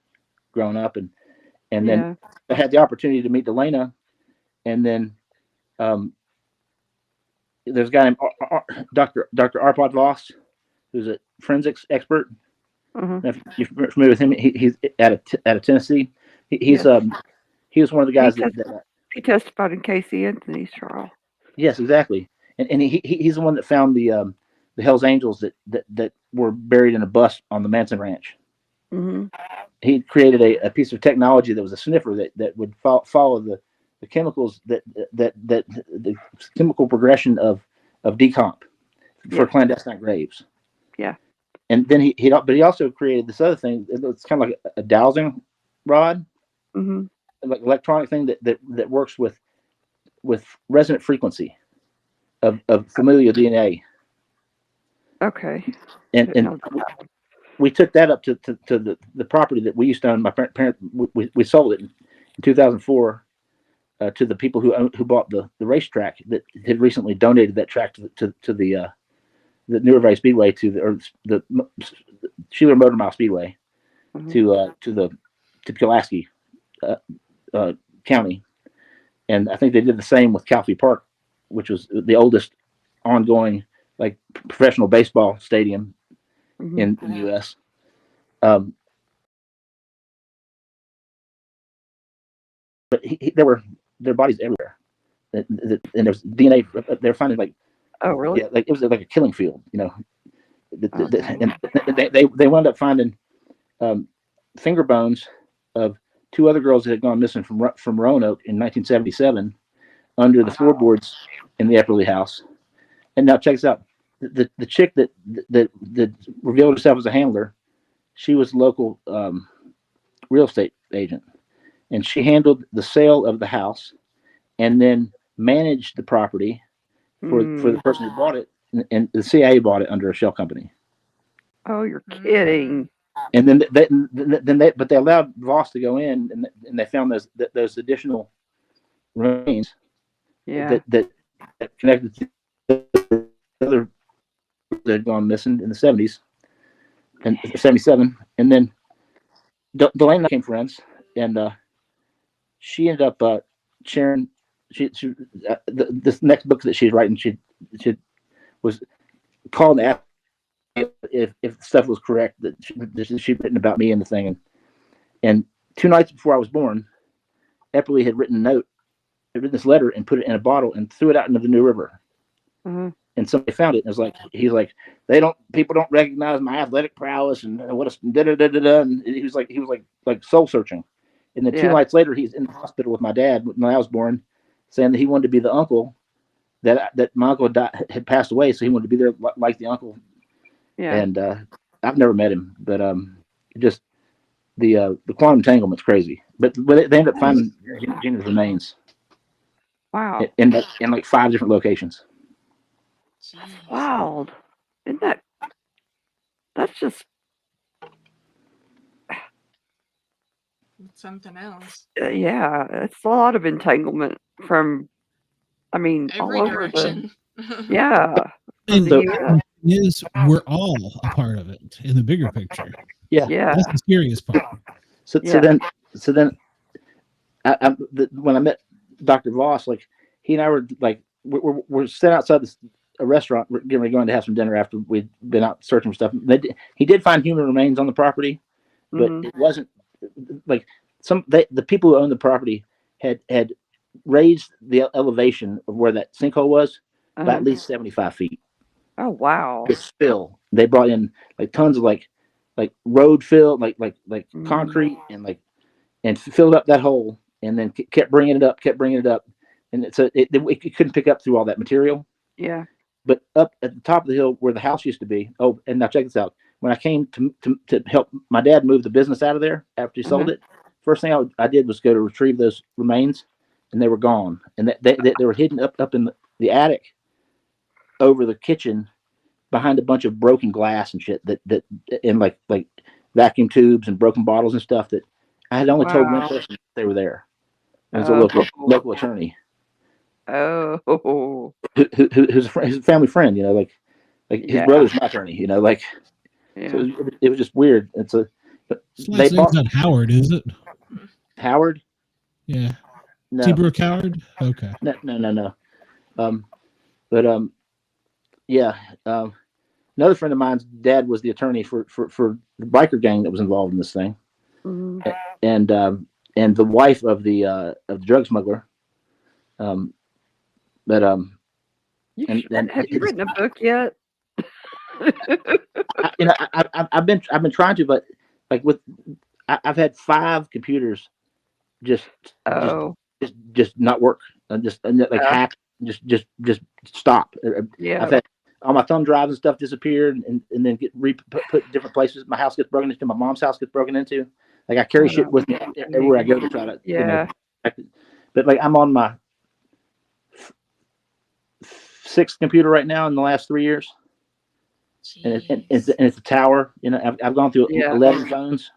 growing up. And And then I had the opportunity to meet Delana, and then there's a guy named Dr. Arpad Voss, who's a forensics expert. If you're familiar with him, he's out of Tennessee. He was one of the guys that he testified in Casey Anthony's trial. Yes, exactly. And he's the one that found the Hell's Angels that were buried in a bus on the Manson Ranch. He created a piece of technology that was a sniffer that would follow the chemicals that the chemical progression of decomp for clandestine graves. Yeah. And then he also created this other thing. It's kind of like a dowsing rod, like electronic thing that works with resonant frequency of familial DNA. Okay. And we took that up to the property that we used to own. My parents, we sold it in 2004 to the people who bought the racetrack that had recently donated that track to the New River Valley Speedway the Sheila Motor Mile Speedway to Pulaski County. And I think they did the same with Calfee Park, which was the oldest ongoing like professional baseball stadium in the U.S. But their bodies everywhere, and there's DNA. They're finding like, oh really? Yeah, like it was like a killing field, you know. And they wound up finding finger bones of two other girls that had gone missing from Roanoke in 1977 under the floorboards in the Epperly house. And now check this out: the chick that revealed herself as a handler, she was a local real estate agent, and she handled the sale of the house, and then managed the property for the person who bought it, and the CIA bought it under a shell company. Oh, you're kidding! And then they allowed Voss to go in, and they found those additional remains that connected to the other that had gone missing in the 70s and 77. And then Delana became friends, and she ended up sharing. This next book that she's writing, she was called to ask if the stuff was correct that she'd written about me and the thing. And 2 nights before I was born, Epperly had written this letter and put it in a bottle and threw it out into the New River. And somebody found it, and he's like, people don't recognize my athletic prowess and what a and he was like soul searching. And then 2 nights later, he's in the hospital with my dad when I was born, saying that he wanted to be the uncle that my uncle had passed away, so he wanted to be there like the uncle. Yeah. And I've never met him, but just the quantum entanglement's crazy. But they ended up finding Gina's remains. Wow. In like 5 different locations. Wow. Isn't that's just something else. Yeah, it's a lot of entanglement from, I mean, every all over direction. And the is we're all a part of it in the bigger picture. Yeah, that's the scariest part. So then, when I met Dr. Voss, like he and I were like we're sitting outside a restaurant, we're going to have some dinner after we'd been out searching for stuff. He did find human remains on the property, but it wasn't like the people who owned the property had raised the elevation of where that sinkhole was by at least 75 feet. Oh wow! The spill. They brought in like tons of like road fill, like concrete, and filled up that hole, and then kept bringing it up, and it couldn't pick up through all that material. Yeah. But up at the top of the hill where the house used to be. Oh, and now check this out. When I came to help my dad move the business out of there after he sold it, first thing I did was go to retrieve those remains, and they were gone, and they were hidden up in the attic over the kitchen behind a bunch of broken glass and shit that and like vacuum tubes and broken bottles and stuff that I had only told one person they were there. It was a local attorney. Oh, who's a family friend, you know, like his brother's my attorney, you know, like. So it was just weird. But they bought not Howard, is it? Howard? Yeah. No. T. Brooke Howard? Okay. No. Yeah. Another friend of mine's dad was the attorney for the biker gang that was involved in this thing, and the wife of the drug smuggler. Have you written a book yet? I've been trying to, but like I've had 5 computers just not work, hack, just stop. Yeah. I've had all my thumb drives and stuff disappeared, and then get put different places. My house gets broken into. My mom's house gets broken into. Like I carry shit with me everywhere I go to try to. Yeah. But like I'm on my 6th computer right now in the last 3 years. And it's a tower. I've gone through 11 phones.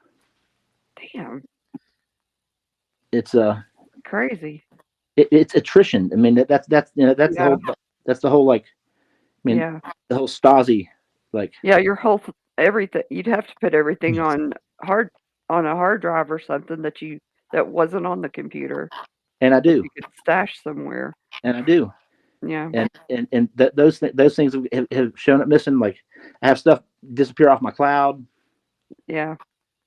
Damn. It's crazy. It's attrition. I mean that's the whole like. I mean the whole Stasi like. Yeah, your whole everything. You'd have to put everything on a hard drive or something that wasn't on the computer. And I do. You could stash somewhere. And I do. Yeah. And those things have shown up missing. Like I have stuff disappear off my cloud. Yeah.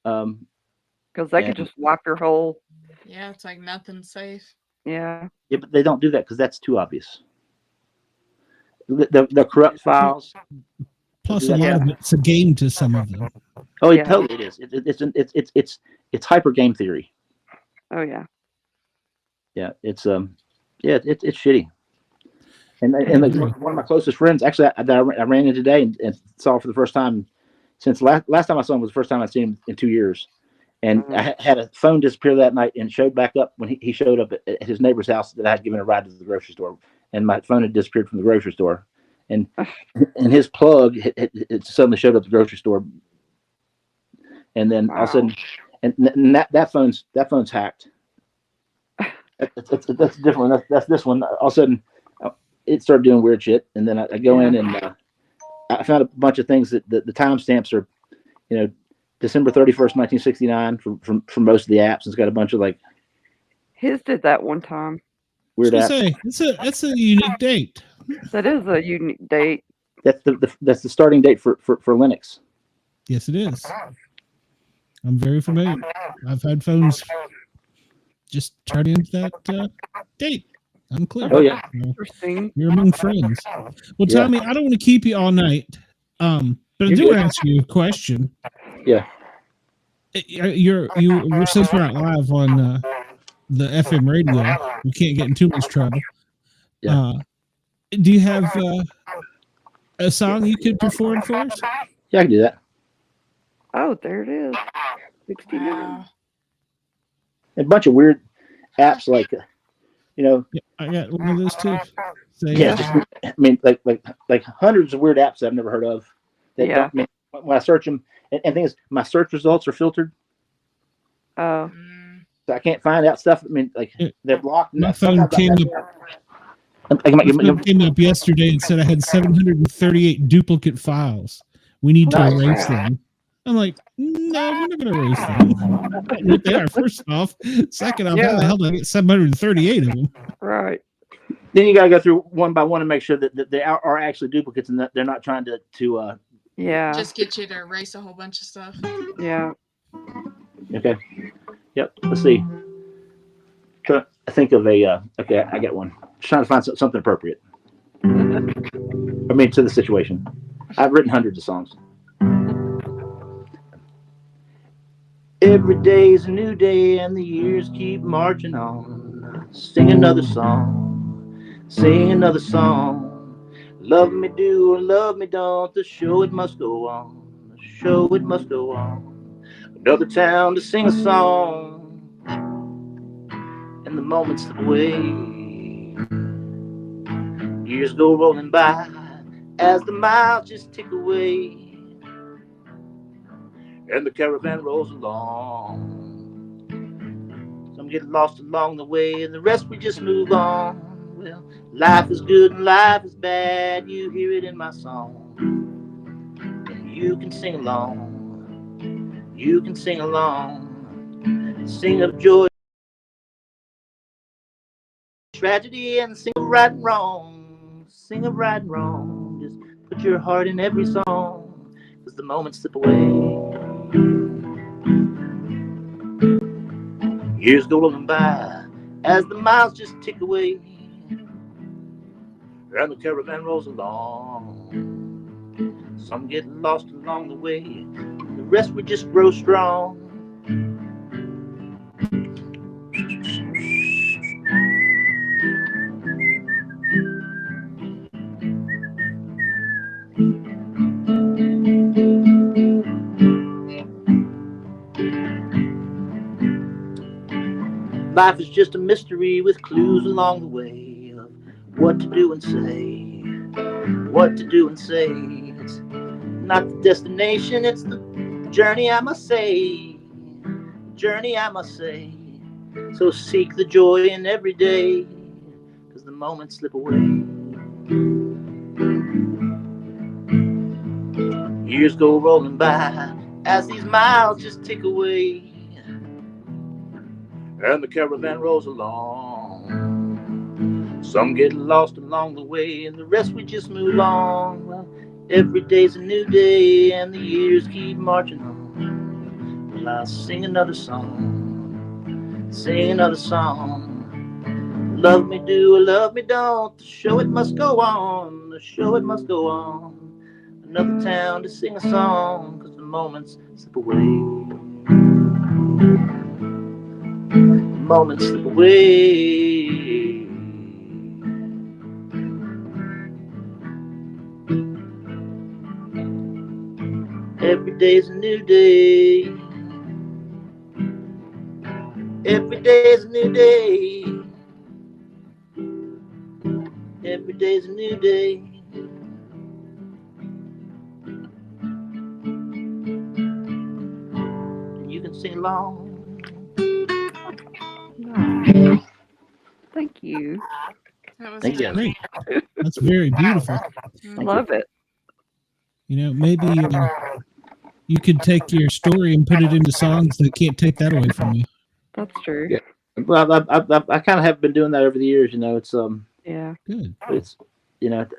Because they could just wipe your whole. Yeah, it's like nothing's safe. Yeah. Yeah, but they don't do that because that's too obvious. The corrupt files. Plus, a lot of it's a game to some of them. Oh, it totally is. It's hyper game theory. Oh yeah. Yeah, it's shitty. And like one of my closest friends, actually, I ran into today and saw for the first time since last time I saw him was the first time I'd seen him in 2 years. And I had a phone disappear that night and showed back up when he showed up at his neighbor's house that I had given a ride to the grocery store. And my phone had disappeared from the grocery store. And his plug it suddenly showed up at the grocery store. And then all of a sudden, and that phone's hacked. That's a different one. That's this one. All of a sudden, it started doing weird shit. And then I go in and I found a bunch of things that the timestamps are, December 31st, 1969 for most of the apps. It's got a bunch of like. His did that one time. Weird apps. That's a unique date. That is a unique date. That's the starting date for Linux. Yes, it is. I'm very familiar. I've had phones just turn into that date. I'm clear. Oh yeah. Interesting. You're among friends. Well, Tommy, I don't want to keep you all night. But I do want to ask you a question. Yeah. Since we're not live on the FM radio, we can't get in too much trouble. Yeah. Do you have a song you could perform for us? Yeah, I can do that. Oh, there it is. 69. A bunch of weird apps like, Yeah, I got one of those too. I mean, like hundreds of weird apps I've never heard of. That when I search them, and the thing is, my search results are filtered. Oh. So I can't find out stuff. I mean, like they're blocked. My phone came up yesterday and said I had 738 duplicate files. We need to erase them. I'm like, no, we're not going to erase them. What they are, first off. Second off, how the hell did I get 738 of them? Right. Then you got to go through one by one and make sure that they are actually duplicates and that they're not trying to just get you to erase a whole bunch of stuff. Yeah. Okay. Yep. Let's see. Trying to think of a. Okay, I got one. Just trying to find something appropriate. I mean, to the situation. I've written hundreds of songs. Every day is a new day, and the years keep marching on. Sing another song. Sing another song. Love me do or love me don't. The show it must go on. The show it must go on. Another town to sing a song, and the moments slip away. Years go rolling by as the miles just tick away, and the caravan rolls along. Some get lost along the way, and the rest we just move on. Well, life is good and life is bad. You hear it in my song, and you can sing along. You can sing along, sing of joy. tragedy and sing of right and wrong. Sing of right and wrong. Just put your heart in every song, 'cause the moments slip away. Years go rolling by as the miles just tick away, and the caravan rolls along. Some get lost along the way, the rest we just grow strong. Life is just a mystery with clues along the way of what to do and say, what to do and say. It's not the destination, it's the journey, I must say, journey, I must say. So seek the joy in every day, 'cause the moments slip away. Years go rolling by as these miles just tick away, and the caravan rolls along. Some get lost along the way, and the rest we just move on. Well, every day's a new day, and the years keep marching on. Well, I'll sing another song, sing another song. Love me do or love me don't, the show it must go on, the show it must go on. Another town to sing a song, 'cause the moments slip away. Moments slip away. Every day's a new day. Every day's a new day. Every day's a new day. And you can sing along. Nice. Thank you. That was Thank you. Great. That's very beautiful. Love it. You know, maybe you could take your story and put it into songs that can't take that away from you. That's true. Yeah. Well, I kind of have been doing that over the years. You know, it's Yeah. Good. it's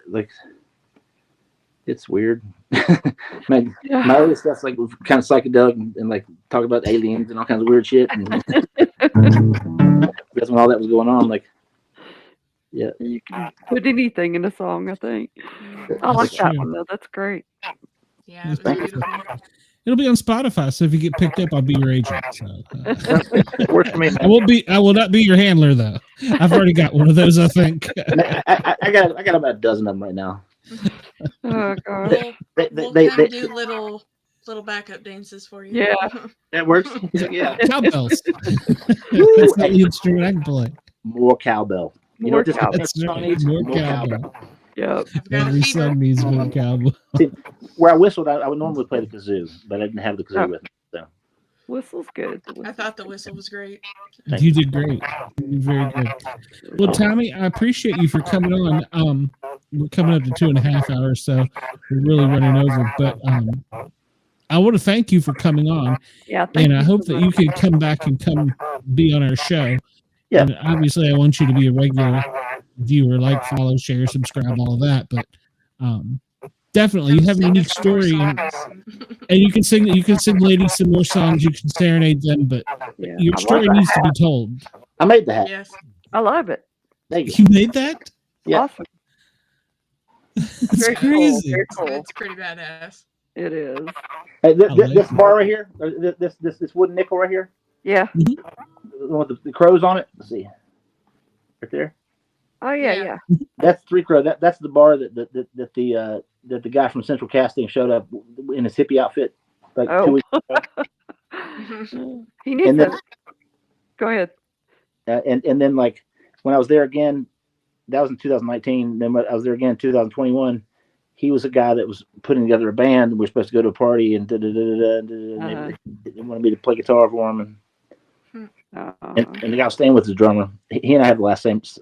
like it's weird. my Yeah. early stuff's like kind of psychedelic and like talk about aliens and all kinds of weird shit. And that's when all that was going on. Like, yeah. You can put anything in a song, I think. I like That's that true. one though. That's great. Yeah, it was Thank you. beautiful. It'll be on Spotify, so if you get picked up, I'll be your agent. So, Works for me, man. I will not be your handler though. I've already got one of those, I think. I got about a dozen of them right now. Oh god. We'll kind of do little backup dances for you. Yeah. That works. Yeah. Cowbells. That's the only instrument I can play. More cowbell. You know More what this cowbell. song needs? More More cowbell. Yep. Every song needs more cowbell. See, where I whistled, I would normally play the kazoo, but I didn't have the kazoo with me. So Whistle's good. I thought the whistle was great. You did great. You did very good. Well, Tommy, I appreciate you for coming on. We're coming up to 2.5 hours, so we're really running over. But I want to thank you for coming on. Yeah. And I hope that you can come back and come be on our show. Yeah. And obviously, I want you to be a regular viewer, like, follow, share, subscribe, all of that. But definitely, you have a unique story, and you can sing. You can sing ladies some more songs. You can serenade them, but your story needs to be told. I made the hat. Yes. I love it. You made that? Yeah. Awesome. That's Very crazy. Cool. Very cool. It's pretty badass. It is. Hey, this bar right here, this wooden nickel right here. Yeah. The one with the crows on it. Let's see, right there. Oh yeah. That's 3 crows. That's the bar that the guy from Central Casting showed up in his hippie outfit like 2 weeks ago. He needs to. Go ahead. And then like when I was there again, that was in 2019. Then when I was there again in 2021. He was a guy that was putting together a band. And we were supposed to go to a party and they wanted me to play guitar for him. And the guy I was staying with is a drummer. He and I have the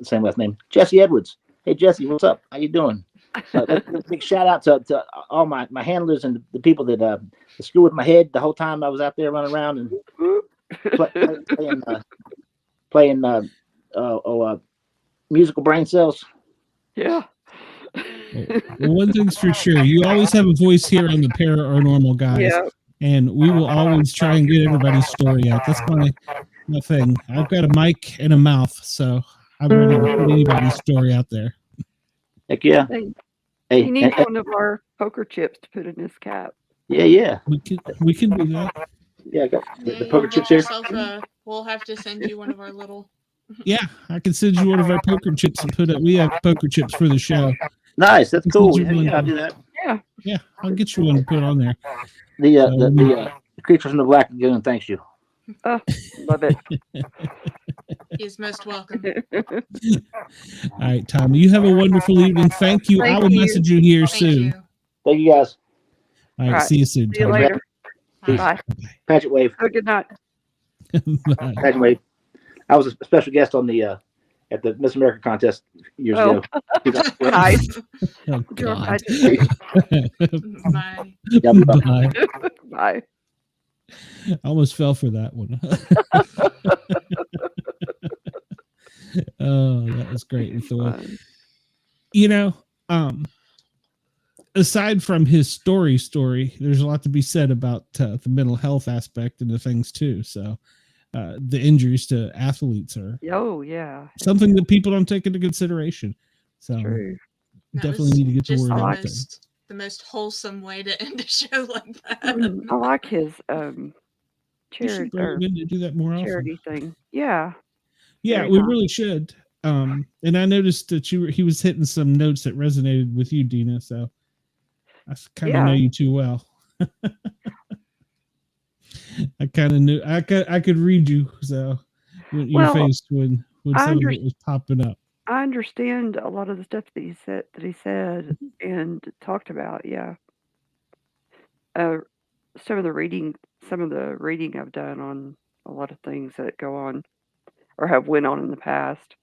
same last name, Jesse Edwards. Hey Jesse, what's up? How you doing? That's a big shout out to all my handlers and the people that screw with my head the whole time I was out there running around and playing musical brain cells. Yeah. Well, one thing's for sure, you always have a voice here on the Paranormal Guys, Yeah. and we will always try and get everybody's story out. That's my thing. I've got a mic and a mouth, so I'm ready to put anybody's story out there. Heck yeah. Hey, he needs one of our poker chips to put in his cap. Yeah. We can do that. Yeah, I got the poker chips here. We'll have to send you one of our little. Yeah, I can send you one of our poker chips and put it. We have poker chips for the show. Nice, that's cool. Yeah, I'll do that. Yeah, I'll get you one to put on there. The creature from the Black Lagoon thanks you. Oh, love it. He's most welcome. All right, Tommy, you have a wonderful evening. Thank you. I will message you here soon. Thank you, guys. All right, see you soon. See you Tommy. later. Peace. Bye. Patrick Wave. Have a good night. Patrick Wave. I was a special guest on the at the Miss America contest years ago. Nice. Oh, God. Bye. Yeah, Bye. Bye. I almost fell for that one. Oh, that was great. You know, aside from his story, there's a lot to be said about the mental health aspect and the things too. So the injuries to athletes are something that people don't take into consideration. So definitely need to get the word out there. The most wholesome way to end a show like that. I like his charity to do that more charity often. thing. Yeah. Yeah, Very we nice. really should. And I noticed that he was hitting some notes that resonated with you, Dina. So I kind of know you too well. I kind of knew I could read you. So your face when some of it was popping up. I understand a lot of the stuff that he said and talked about. Yeah. Some of the reading I've done on a lot of things that go on or have went on in the past.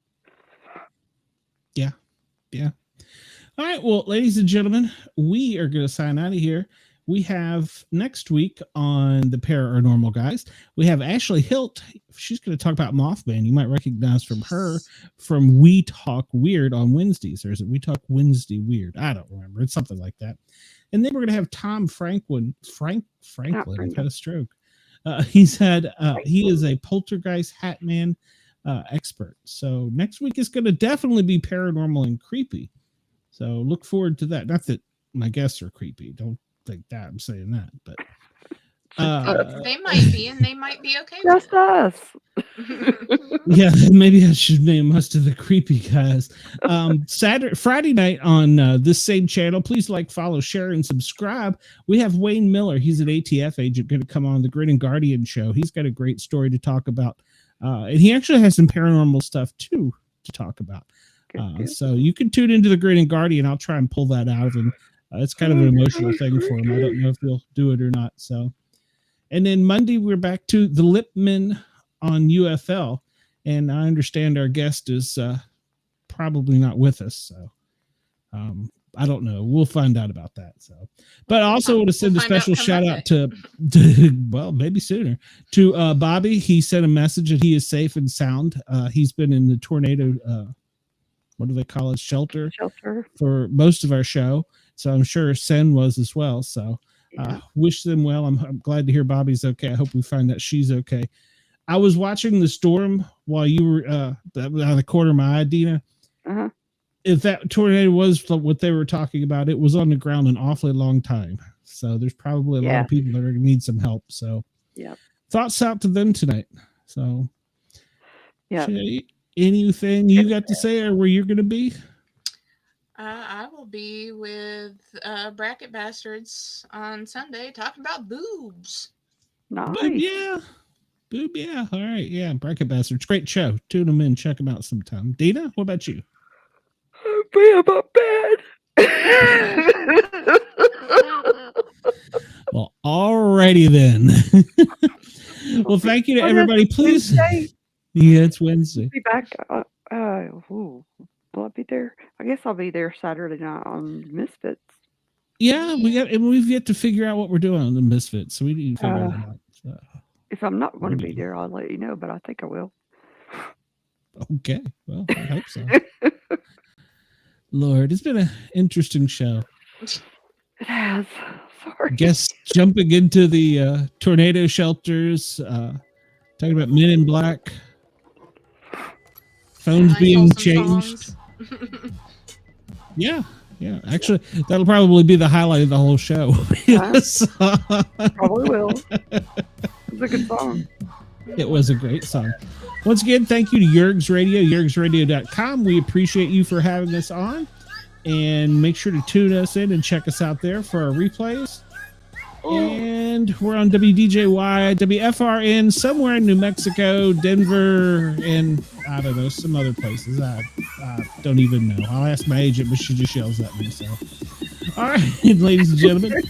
Yeah. All right. Well, ladies and gentlemen, we are going to sign out of here. We have next week on the Paranormal Guys, we have Ashley Hilt. She's going to talk about Mothman. You might recognize from We Talk Weird on Wednesdays. Or is it We Talk Wednesday Weird? I don't remember. It's something like that. And then we're going to have Tom Franklin. Franklin. I've had a stroke. He is a poltergeist hat man expert. So next week is going to definitely be paranormal and creepy. So look forward to that. Not that my guests are creepy. Don't think that I'm saying that, but they might be, and they might be okay. Just us. Yeah, maybe I should name us to the creepy guys. Friday night on this same channel. Please follow, share, and subscribe. We have Wayne Miller. He's an ATF agent going to come on the Grin and Guardian show. He's got a great story to talk about, and he actually has some paranormal stuff too to talk about. So you can tune into the Grin and Guardian. I'll try and pull that out of him. It's kind of an emotional thing for him. I don't know if he'll do it or not. So, and then Monday we're back to the Lipman on UFL, and I understand our guest is probably not with us. So, I don't know. We'll find out about that. So, but I also want to send a special shout out to well, maybe sooner to Bobby. He sent a message that he is safe and sound. He's been in the tornado. What do they call it? Shelter for most of our show. So I'm sure Cyn was as well. So wish them well. I'm glad to hear Bobby's okay. I hope we find that she's okay. I was watching the storm while you were out of the corner of my eye, Dina. Uh-huh. If that tornado was what they were talking about, it was on the ground an awfully long time. So there's probably a lot of people that are going to need some help. So thoughts out to them tonight. So anything you got to say or where you're going to be? I will be with Bracket Bastards on Sunday talking about boobs. Nice. Boob, yeah. All right, yeah. Bracket Bastards, great show. Tune them in, check them out sometime. Dina, what about you? Be about bad. Well, alrighty then. Well, thank you to everybody. Please. Yeah, it's Wednesday. Be back. Will I be there? I guess I'll be there Saturday night on Misfits. Yeah, we've yet to figure out what we're doing on the Misfits, so we need to figure that out. So. If I'm not going to be there, I'll let you know, but I think I will. Okay. Well, I hope so. Lord, it's been an interesting show. It has. Sorry. I guess jumping into the tornado shelters, talking about Men in Black, phones being changed. Yeah. Actually, that'll probably be the highlight of the whole show. Probably will. It's a good song. It was a great song. Once again, thank you to Yergs Radio, yergsradio.com. We appreciate you for having us on. And make sure to tune us in and check us out there for our replays. And we're on WDJY, WFRN, somewhere in New Mexico, Denver, and I don't know, some other places. I don't even know. I'll ask my agent, but she just yells at me. So, all right, ladies and gentlemen,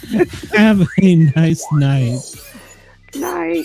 have a nice night. Good night.